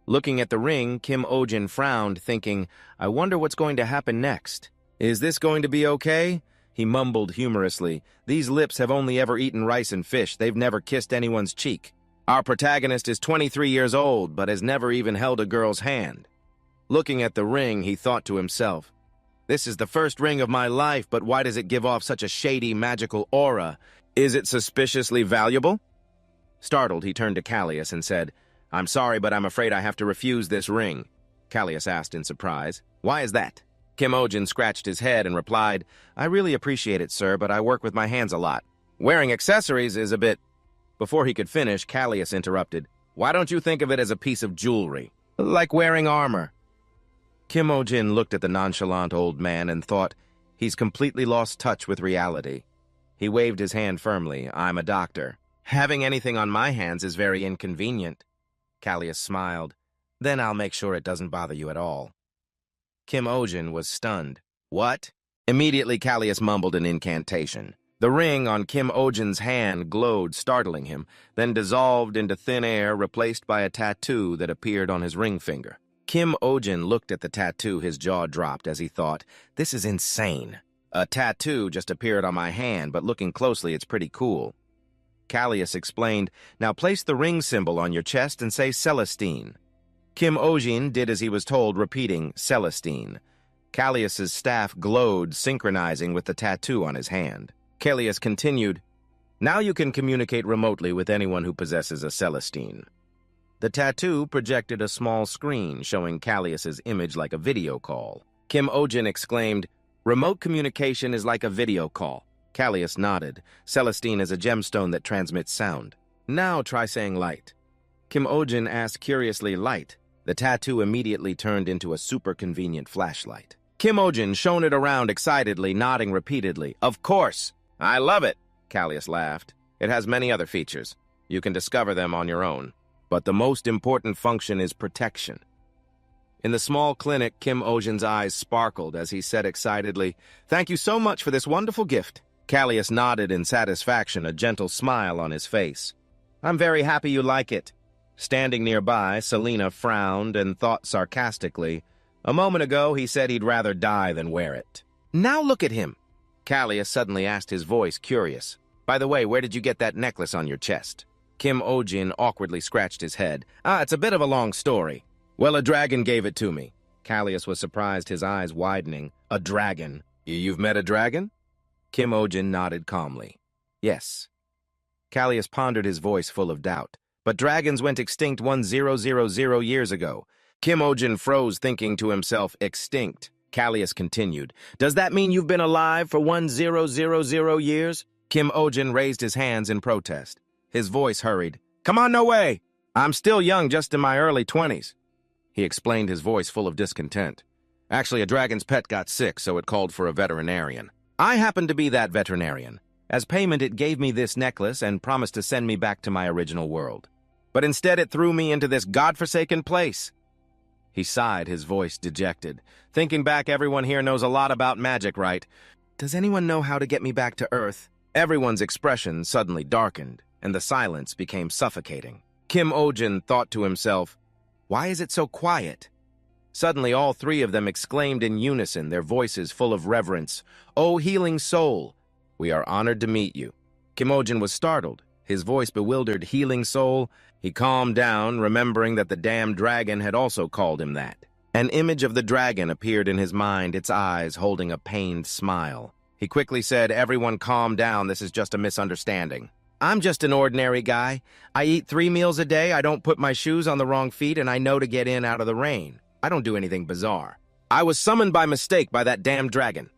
A: Looking at the ring, Kim Ojin frowned, thinking, "I wonder what's going to happen next. Is this going to be okay?" He mumbled humorously, "These lips have only ever eaten rice and fish. They've never kissed anyone's cheek. Our protagonist is 23 years old, but has never even held a girl's hand." Looking at the ring, he thought to himself, This is the first ring of my life, but why does it give off such a shady, magical aura? Is it suspiciously valuable? Startled, he turned to Callias and said, I'm sorry, but I'm afraid I have to refuse this ring. Callias asked in surprise, Why is that? Kim-Ojin scratched his head and replied, I really appreciate it, sir, but I work with my hands a lot. Wearing accessories is a bit... Before he could finish, Callias interrupted, Why don't you think of it as a piece of jewelry? Like wearing armor. Kim-Ojin looked at the nonchalant old man and thought, he's completely lost touch with reality. He waved his hand firmly, I'm a doctor. Having anything on my hands is very inconvenient. Callias smiled. Then I'll make sure it doesn't bother you at all. Kim-Ojin was stunned. What? Immediately Callias mumbled an incantation. The ring on Kim-Ojin's hand glowed, startling him, then dissolved into thin air, replaced by a tattoo that appeared on his ring finger. Kim-Ojin looked at the tattoo, his jaw dropped as he thought, this is insane. A tattoo just appeared on my hand, but looking closely, it's pretty cool. Callias explained, now place the ring symbol on your chest and say Celestine. Kim-Ojin did as he was told, repeating Celestine. Callias's staff glowed, synchronizing with the tattoo on his hand. Callias continued, now you can communicate remotely with anyone who possesses a Celestine. The tattoo projected a small screen showing Callias's image like a video call. Kim-Ojin exclaimed, remote communication is like a video call. Callias nodded. Celestine is a gemstone that transmits sound. Now try saying light. Kim-Ojin asked curiously, light. The tattoo immediately turned into a super convenient flashlight. Kim-Ojin shone it around excitedly, nodding repeatedly. Of course! I love it! Callias laughed. It has many other features. You can discover them on your own. But the most important function is protection. In the small clinic, Kim-Ojin's eyes sparkled as he said excitedly, Thank you so much for this wonderful gift. Callias nodded in satisfaction, a gentle smile on his face. I'm very happy you like it. Standing nearby, Selena frowned and thought sarcastically, a moment ago he said he'd rather die than wear it. Now look at him. Callias suddenly asked, his voice curious. By the way, where did you get that necklace on your chest? Kim-Ojin awkwardly scratched his head. It's a bit of a long story. Well, a dragon gave it to me. Callias was surprised, his eyes widening. A dragon? You've met a dragon? Kim-Ojin nodded calmly. Yes. Callias pondered, his voice full of doubt. But dragons went extinct 1000 years ago. Kim-Ojin froze, thinking to himself, extinct. Callias continued, Does that mean you've been alive for 1000 years? Kim-Ojin raised his hands in protest. His voice hurried. Come on, no way! I'm still young, just in my early 20s. He explained, his voice full of discontent. Actually, a dragon's pet got sick, so it called for a veterinarian. I happened to be that veterinarian. As payment, it gave me this necklace and promised to send me back to my original world. But instead, it threw me into this godforsaken place. He sighed, his voice dejected. Thinking back, everyone here knows a lot about magic, right? Does anyone know how to get me back to Earth? Everyone's expression suddenly darkened, and the silence became suffocating. Kim-Ojin thought to himself, why is it so quiet? Suddenly, all three of them exclaimed in unison, their voices full of reverence, O healing soul, we are honored to meet you. Kim-Ojin was startled, his voice bewildered. Healing soul? He calmed down, remembering that the damned dragon had also called him that. An image of the dragon appeared in his mind, its eyes holding a pained smile. He quickly said, everyone calm down, this is just a misunderstanding. I'm just an ordinary guy. I eat 3 meals a day, I don't put my shoes on the wrong feet, and I know to get in out of the rain. I don't do anything bizarre. I was summoned by mistake by that damned dragon.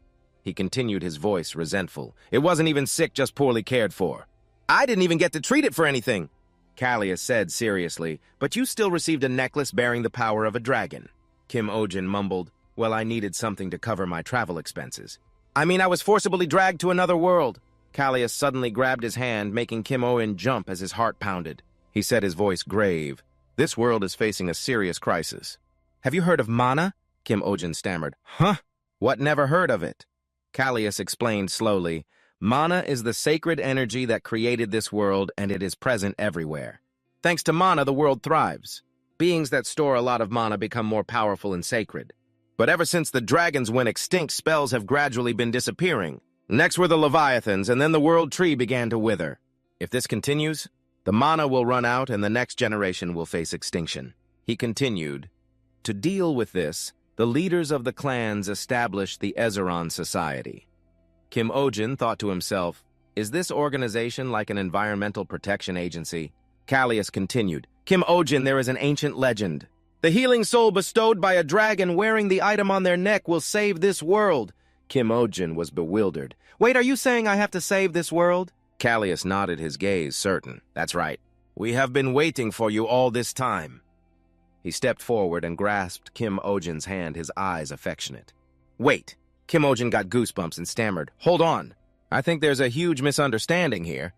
A: He continued, his voice resentful. It wasn't even sick, just poorly cared for. I didn't even get to treat it for anything. Callias said seriously, but you still received a necklace bearing the power of a dragon. Kim-Ojin mumbled, well, I needed something to cover my travel expenses. I mean, I was forcibly dragged to another world. Callias suddenly grabbed his hand, making Kim-Ojin jump as his heart pounded. He said, his voice grave, this world is facing a serious crisis. Have you heard of mana? Kim-Ojin stammered. Huh? What, never heard of it? Callias explained slowly, mana is the sacred energy that created this world, and it is present everywhere. Thanks to mana, the world thrives. Beings that store a lot of mana become more powerful and sacred. But ever since the dragons went extinct, spells have gradually been disappearing. Next were the Leviathans, and then the world tree began to wither. If this continues, the mana will run out and the next generation will face extinction. He continued, to deal with this, The leaders of the clans established the Ezeron Society. Kim Ojin thought to himself, is this organization like an environmental protection agency? Callias continued, Kim Ojin, there is an ancient legend. The healing soul bestowed by a dragon wearing the item on their neck will save this world. Kim Ojin was bewildered. Wait, are you saying I have to save this world? Callias nodded his gaze, certain. That's right. We have been waiting for you all this time. He stepped forward and grasped Kim Ojin's hand, his eyes affectionate. Wait. Kim Ojin got goosebumps and stammered. Hold on. I think there's a huge misunderstanding here.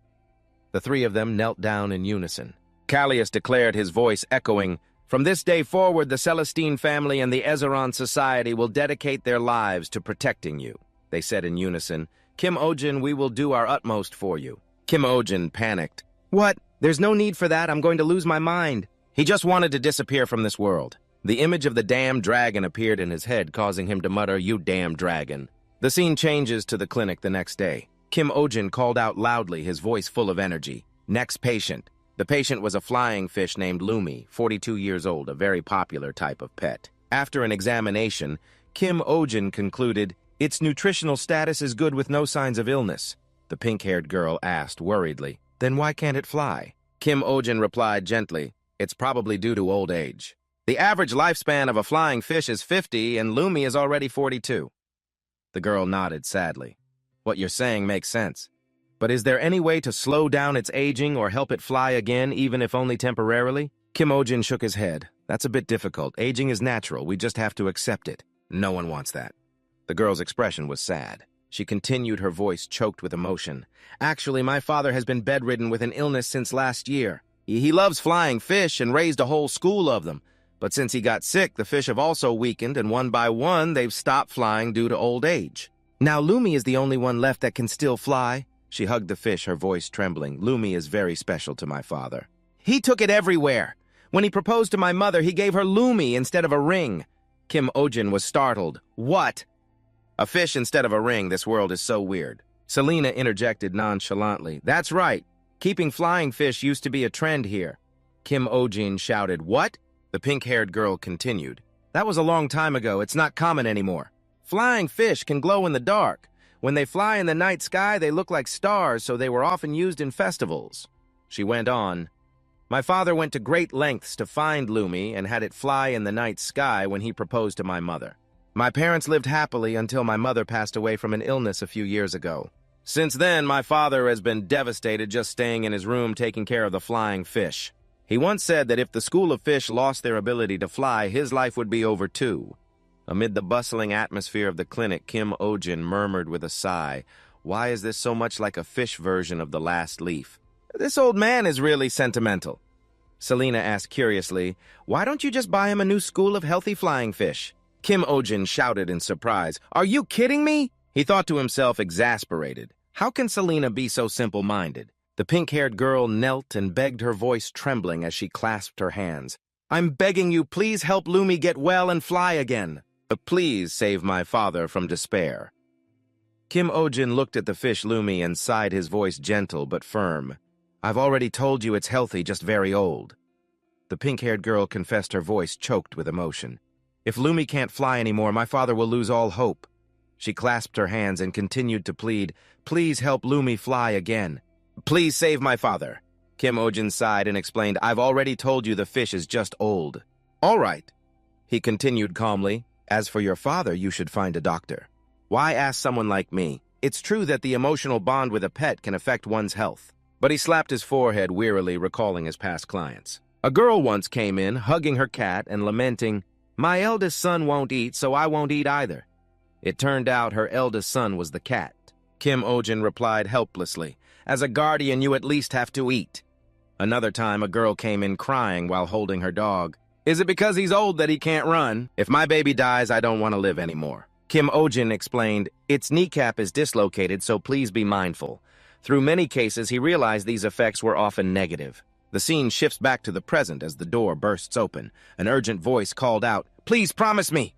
A: The three of them knelt down in unison. Callias declared, his voice echoing, from this day forward, the Celestine family and the Ezeron Society will dedicate their lives to protecting you. They said in unison, Kim Ojin, we will do our utmost for you. Kim Ojin panicked. What? There's no need for that. I'm going to lose my mind. He just wanted to disappear from this world. The image of the damned dragon appeared in his head, causing him to mutter, you damned dragon. The scene changes to the clinic the next day. Kim Ojin called out loudly, his voice full of energy. Next patient. The patient was a flying fish named Lumi, 42 years old, a very popular type of pet. After an examination, Kim Ojin concluded, its nutritional status is good with no signs of illness. The pink-haired girl asked worriedly, then why can't it fly? Kim Ojin replied gently, it's probably due to old age. The average lifespan of a flying fish is 50, and Lumi is already 42. The girl nodded sadly. What you're saying makes sense. But is there any way to slow down its aging or help it fly again, even if only temporarily? Kim Ojin shook his head. That's a bit difficult. Aging is natural. We just have to accept it. No one wants that. The girl's expression was sad. She continued, her voice choked with emotion. Actually, my father has been bedridden with an illness since last year. He loves flying fish and raised a whole school of them. But since he got sick, the fish have also weakened, and one by one, they've stopped flying due to old age. Now Lumi is the only one left that can still fly. She hugged the fish, her voice trembling. Lumi is very special to my father. He took it everywhere. When he proposed to my mother, he gave her Lumi instead of a ring. Kim Ojin was startled. What? A fish instead of a ring, this world is so weird. Selena interjected nonchalantly. That's right. Keeping flying fish used to be a trend here. Kim Ojin shouted, what? The pink-haired girl continued. That was a long time ago. It's not common anymore. Flying fish can glow in the dark. When they fly in the night sky, they look like stars, so they were often used in festivals. She went on. My father went to great lengths to find Lumi and had it fly in the night sky when he proposed to my mother. My parents lived happily until my mother passed away from an illness a few years ago. Since then, my father has been devastated just staying in his room taking care of the flying fish. He once said that if the school of fish lost their ability to fly, his life would be over too. Amid the bustling atmosphere of the clinic, Kim Ojin murmured with a sigh, why is this so much like a fish version of The Last Leaf? This old man is really sentimental. Selena asked curiously, why don't you just buy him a new school of healthy flying fish? Kim Ojin shouted in surprise, are you kidding me? He thought to himself, exasperated. How can Selena be so simple-minded? The pink-haired girl knelt and begged, her voice trembling as she clasped her hands. I'm begging you, please help Lumi get well and fly again. Please save my father from despair. Kim Ojin looked at the fish Lumi and sighed, his voice gentle but firm. I've already told you it's healthy, just very old. The pink-haired girl confessed, her voice choked with emotion. If Lumi can't fly anymore, my father will lose all hope. She clasped her hands and continued to plead, please help Lumi fly again. Please save my father. Kim Ojin sighed and explained, I've already told you the fish is just old. All right. He continued calmly, as for your father, you should find a doctor. Why ask someone like me? It's true that the emotional bond with a pet can affect one's health. But he slapped his forehead wearily, recalling his past clients. A girl once came in, hugging her cat and lamenting, my eldest son won't eat, so I won't eat either. It turned out her eldest son was the cat. Kim Ojin replied helplessly, as a guardian, you at least have to eat. Another time, a girl came in crying while holding her dog. Is it because he's old that he can't run? If my baby dies, I don't want to live anymore. Kim Ojin explained, its kneecap is dislocated, so please be mindful. Through many cases, he realized these effects were often negative. The scene shifts back to the present as the door bursts open. An urgent voice called out, please promise me.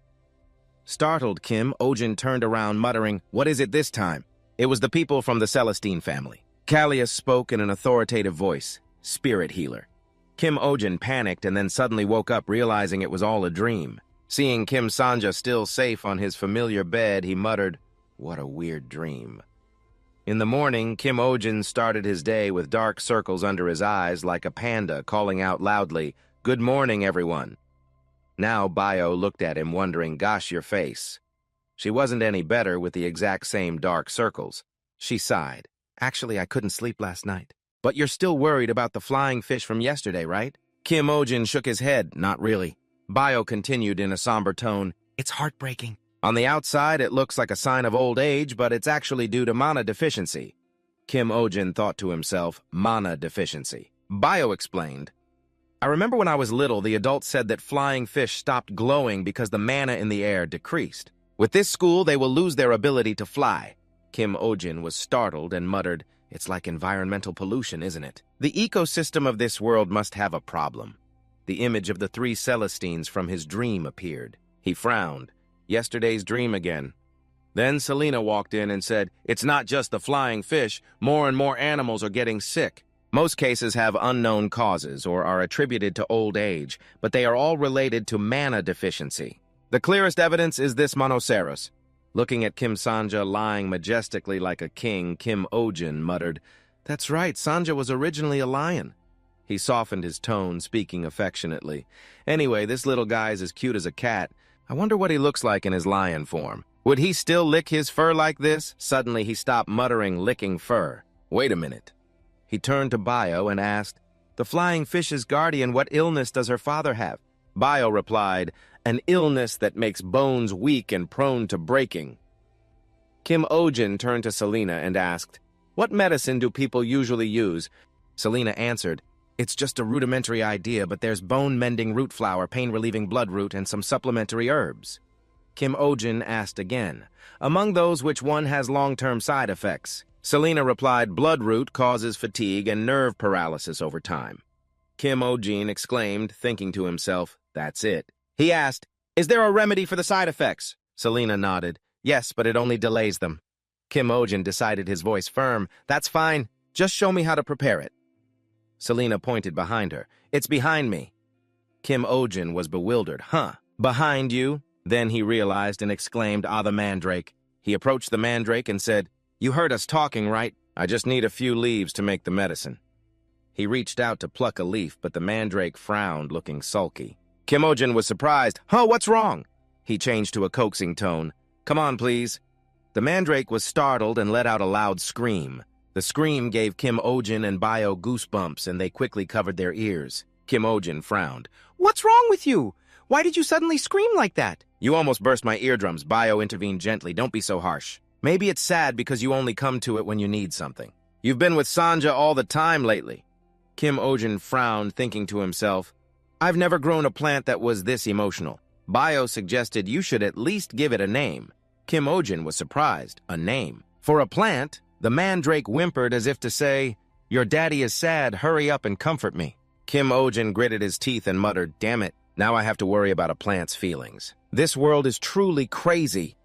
A: Startled, Kim Ojin turned around, muttering, what is it this time? It was the people from the Celestine family. Callias spoke in an authoritative voice, spirit healer. Kim Ojin panicked and then suddenly woke up, realizing it was all a dream. Seeing Kim Sanja still safe on his familiar bed, he muttered, "What a weird dream." In the morning, Kim Ojin started his day with dark circles under his eyes like a panda calling out loudly, "Good morning, everyone." Now Bio looked at him wondering, "Gosh, your face." She wasn't any better with the exact same dark circles. She sighed. "Actually, I couldn't sleep last night. But you're still worried about the flying fish from yesterday, right?" Kim Ojin shook his head. "Not really." Bio continued in a somber tone, "It's heartbreaking. On the outside, it looks like a sign of old age, but it's actually due to mana deficiency." Kim Ojin thought to himself, mana deficiency. Bio explained, "I remember when I was little, the adults said that flying fish stopped glowing because the mana in the air decreased. With this school, they will lose their ability to fly." Kim Ojin was startled and muttered, "It's like environmental pollution, isn't it? The ecosystem of this world must have a problem." The image of the three Celestines from his dream appeared. He frowned. Yesterday's dream again. Then Selena walked in and said, "It's not just the flying fish. More and more animals are getting sick. Most cases have unknown causes or are attributed to old age, but they are all related to mana deficiency. The clearest evidence is this Monoceros." Looking at Kim Sanja lying majestically like a king, Kim Ojin muttered, "That's right, Sanja was originally a lion." He softened his tone, speaking affectionately. "Anyway, this little guy is as cute as a cat. I wonder what he looks like in his lion form. Would he still lick his fur like this?" Suddenly he stopped muttering, "licking fur." "Wait a minute." He turned to Bio and asked, "The flying fish's guardian, what illness does her father have?" Bio replied, "An illness that makes bones weak and prone to breaking." Kim Ojin turned to Selena and asked, "What medicine do people usually use?" Selena answered, "It's just a rudimentary idea, but there's bone-mending root flower, pain-relieving bloodroot, and some supplementary herbs." Kim Ojin asked again, "Among those, which one has long-term side effects?" Selena replied, "Bloodroot causes fatigue and nerve paralysis over time." Kim Ojin exclaimed, thinking to himself, "That's it." He asked, "Is there a remedy for the side effects?" Selena nodded, "Yes, but it only delays them." Kim Ojin decided, his voice firm, "That's fine. Just show me how to prepare it." Selena pointed behind her. "It's behind me." Kim Ojin was bewildered. "Huh? Behind you?" Then he realized and exclaimed, "Ah, the mandrake." He approached the mandrake and said, "You heard us talking, right? I just need a few leaves to make the medicine." He reached out to pluck a leaf, but the mandrake frowned, looking sulky. Kim Ojin was surprised. "Huh, what's wrong?" He changed to a coaxing tone. "Come on, please." The mandrake was startled and let out a loud scream. The scream gave Kim Ojin and Bio goosebumps, and they quickly covered their ears. Kim Ojin frowned. "What's wrong with you? Why did you suddenly scream like that?" "You almost burst my eardrums," Bio intervened gently. "Don't be so harsh. Maybe it's sad because you only come to it when you need something. You've been with Sanja all the time lately." Kim Ojin frowned, thinking to himself, "I've never grown a plant that was this emotional." Bio suggested, "You should at least give it a name." Kim Ojin was surprised. A name? For a plant? The mandrake whimpered as if to say, "Your daddy is sad, hurry up and comfort me." Kim Ojin gritted his teeth and muttered, "Damn it, now I have to worry about a plant's feelings. This world is truly crazy."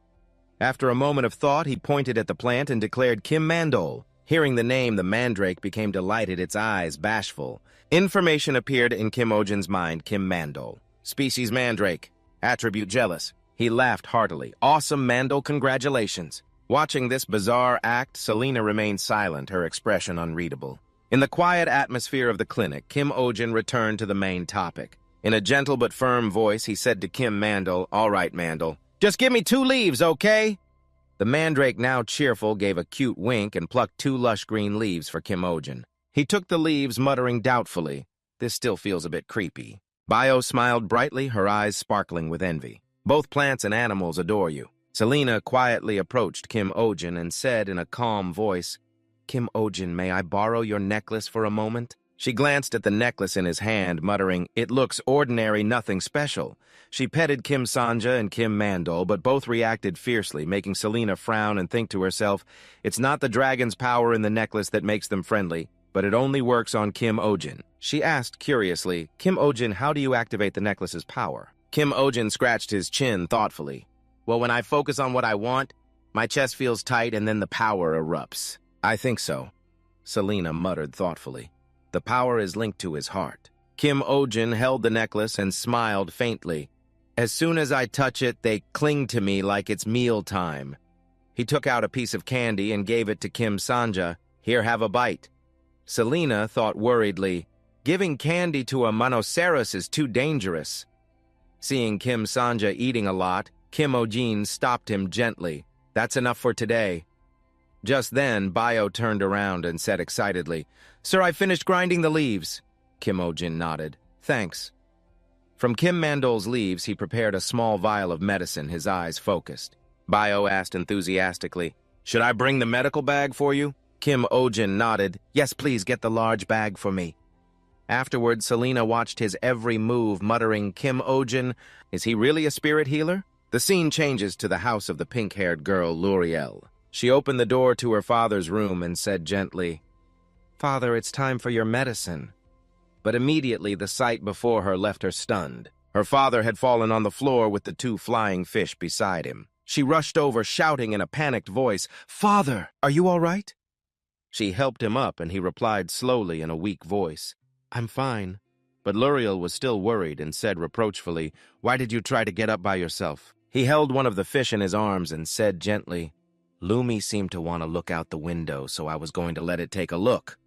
A: After a moment of thought, he pointed at the plant and declared, "Kim Mandol." Hearing the name, the mandrake became delighted, its eyes bashful. Information appeared in Kim Ojin's mind, Kim Mandol. Species mandrake. Attribute jealous. He laughed heartily. "Awesome, Mandol, congratulations." Watching this bizarre act, Selena remained silent, her expression unreadable. In the quiet atmosphere of the clinic, Kim Ojin returned to the main topic. In a gentle but firm voice, he said to Kim Mandol, "All right, Mandol. Just give me 2 leaves, okay?" The mandrake, now cheerful, gave a cute wink and plucked 2 lush green leaves for Kim Ojin. He took the leaves, muttering doubtfully, "This still feels a bit creepy." Bio smiled brightly, her eyes sparkling with envy. "Both plants and animals adore you." Selena quietly approached Kim Ojin and said in a calm voice, "Kim Ojin, may I borrow your necklace for a moment?" She glanced at the necklace in his hand, muttering, "It looks ordinary, nothing special." She petted Kim Sanja and Kim Mandol, but both reacted fiercely, making Selena frown and think to herself, "It's not the dragon's power in the necklace that makes them friendly, but it only works on Kim Ojin." She asked curiously, "Kim Ojin, how do you activate the necklace's power?" Kim Ojin scratched his chin thoughtfully. "Well, when I focus on what I want, my chest feels tight and then the power erupts." "I think so," Selena muttered thoughtfully. "The power is linked to his heart." Kim Ojin held the necklace and smiled faintly. As soon as I touch it, they cling to me like it's mealtime. He took out a piece of candy and gave it to Kim Sanja. Here, have a bite. Selena thought worriedly, giving candy to a Monoceros is too dangerous. Seeing Kim Sanja eating a lot, Kim Ojin stopped him gently. That's enough for today. Just then, Bio turned around and said excitedly, Sir, I finished grinding the leaves. Kim Ojin nodded. Thanks. From Kim Mandol's leaves, he prepared a small vial of medicine, his eyes focused. Bio asked enthusiastically, Should I bring the medical bag for you? Kim Ojin nodded. Yes, please get the large bag for me. Afterward, Selena watched his every move, muttering, Kim Ojin, is he really a spirit healer? The scene changes to the house of the pink-haired girl, L'Oreal. She opened the door to her father's room and said gently, Father, it's time for your medicine. But immediately the sight before her left her stunned. Her father had fallen on the floor with the 2 flying fish beside him. She rushed over, shouting in a panicked voice, Father, are you all right? She helped him up, and he replied slowly in a weak voice, I'm fine. But L'Oreal was still worried and said reproachfully, Why did you try to get up by yourself? He held one of the fish in his arms and said gently, Lumi seemed to want to look out the window, so I was going to let it take a look.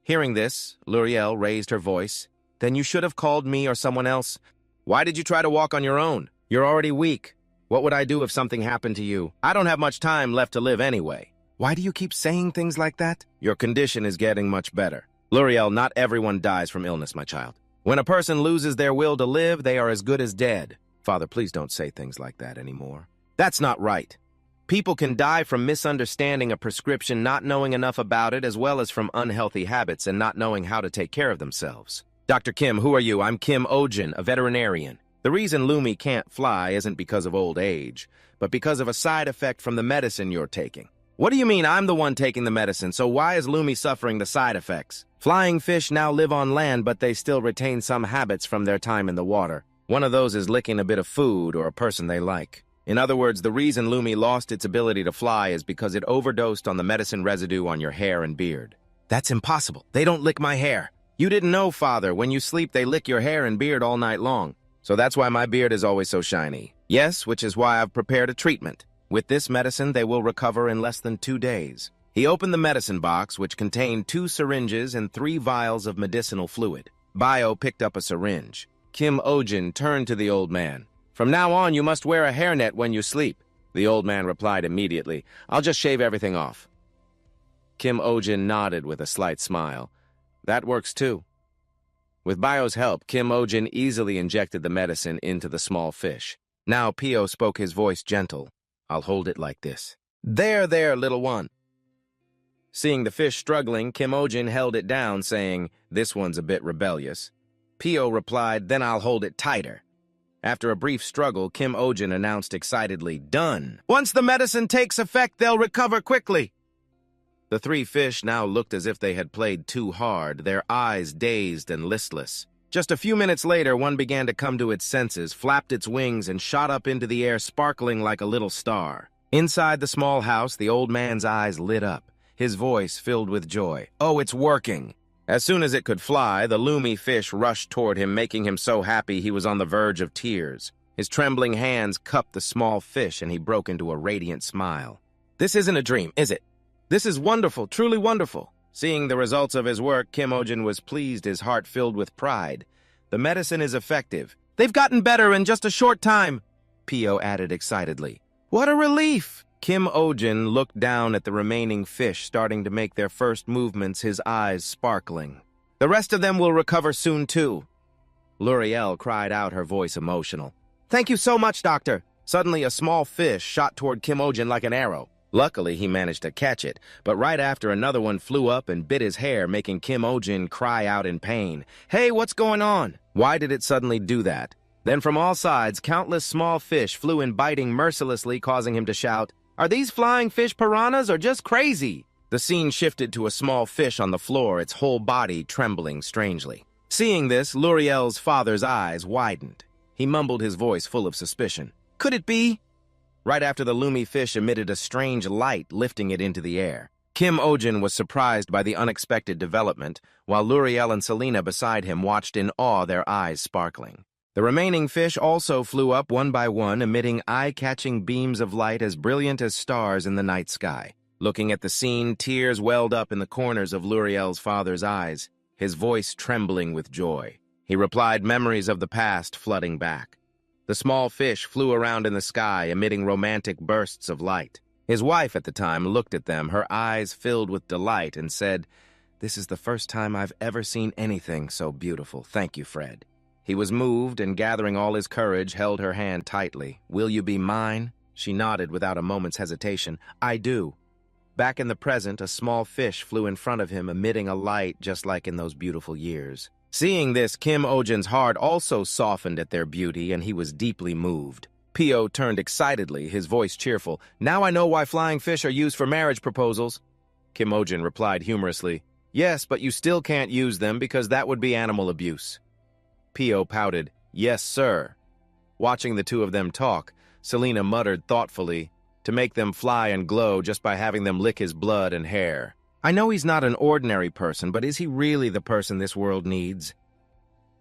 A: Hearing this, L'Oreal raised her voice. Then you should have called me or someone else. Why did you try to walk on your own? You're already weak. What would I do if something happened to you? I don't have much time left to live anyway. Why do you keep saying things like that? Your condition is getting much better. L'Oreal, not everyone dies from illness, my child. When a person loses their will to live, they are as good as dead. Father, please don't say things like that anymore. That's not right. People can die from misunderstanding a prescription, not knowing enough about it, as well as from unhealthy habits and not knowing how to take care of themselves. Dr. Kim, who are you? I'm Kim Ojin, a veterinarian. The reason Lumi can't fly isn't because of old age, but because of a side effect from the medicine you're taking. What do you mean I'm the one taking the medicine, so why is Lumi suffering the side effects? Flying fish now live on land, but they still retain some habits from their time in the water. One of those is licking a bit of food or a person they like. In other words, the reason Lumi lost its ability to fly is because it overdosed on the medicine residue on your hair and beard. That's impossible. They don't lick my hair. You didn't know, Father. When you sleep, they lick your hair and beard all night long. So that's why my beard is always so shiny. Yes, which is why I've prepared a treatment. With this medicine, they will recover in less than 2 days. He opened the medicine box, which contained 2 syringes and 3 vials of medicinal fluid. Bio picked up a syringe. Kim Ojin turned to the old man. From now on, you must wear a hairnet when you sleep. The old man replied immediately, I'll just shave everything off. Kim Ojin nodded with a slight smile. That works too. With Bio's help, Kim Ojin easily injected the medicine into the small fish. Now Pio spoke, his voice gentle. I'll hold it like this. There, little one. Seeing the fish struggling, Kim Ojin held it down, saying, This one's a bit rebellious. Pio replied, Then I'll hold it tighter. After a brief struggle, Kim Ojin announced excitedly, Done! Once the medicine takes effect, they'll recover quickly. The 3 fish now looked as if they had played too hard, their eyes dazed and listless. Just a few minutes later, one began to come to its senses, flapped its wings, and shot up into the air, sparkling like a little star. Inside the small house, the old man's eyes lit up, his voice filled with joy. Oh, it's working! As soon as it could fly, the Lumi fish rushed toward him, making him so happy he was on the verge of tears. His trembling hands cupped the small fish, and he broke into a radiant smile. This isn't a dream, is it? This is wonderful, truly wonderful. Seeing the results of his work, Kim Ojin was pleased, his heart filled with pride. The medicine is effective. They've gotten better in just a short time, Pio added excitedly. What a relief! Kim Ojin looked down at the remaining fish starting to make their first movements, his eyes sparkling. The rest of them will recover soon, too. L'Oreal cried out, her voice emotional. Thank you so much, Doctor. Suddenly, a small fish shot toward Kim Ojin like an arrow. Luckily, he managed to catch it, but right after another one flew up and bit his hair, making Kim Ojin cry out in pain. Hey, what's going on? Why did it suddenly do that? Then from all sides, countless small fish flew in, biting mercilessly, causing him to shout, Are these flying fish piranhas or just crazy? The scene shifted to a small fish on the floor, its whole body trembling strangely. Seeing this, L'Oreal's father's eyes widened. He mumbled, his voice full of suspicion. Could it be? Right after the Lumi fish emitted a strange light, lifting it into the air. Kim Ojin was surprised by the unexpected development, while L'Oreal and Selena beside him watched in awe, their eyes sparkling. The remaining fish also flew up one by one, emitting eye-catching beams of light as brilliant as stars in the night sky. Looking at the scene, tears welled up in the corners of Luriel's father's eyes, his voice trembling with joy. He replied, memories of the past flooding back. The small fish flew around in the sky, emitting romantic bursts of light. His wife at the time looked at them, her eyes filled with delight, and said, "This is the first time I've ever seen anything so beautiful. Thank you, Fred." He was moved and, gathering all his courage, held her hand tightly. "Will you be mine?" She nodded without a moment's hesitation. "I do." Back in the present, a small fish flew in front of him, emitting a light just like in those beautiful years. Seeing this, Kim Ojin's heart also softened at their beauty, and he was deeply moved. Pio turned excitedly, his voice cheerful. "Now I know why flying fish are used for marriage proposals." Kim Ojin replied humorously, "Yes, but you still can't use them because that would be animal abuse." Pio pouted, "Yes, sir." Watching the two of them talk, Selena muttered thoughtfully, "To make them fly and glow just by having them lick his blood and hair. I know he's not an ordinary person, but is he really the person this world needs?"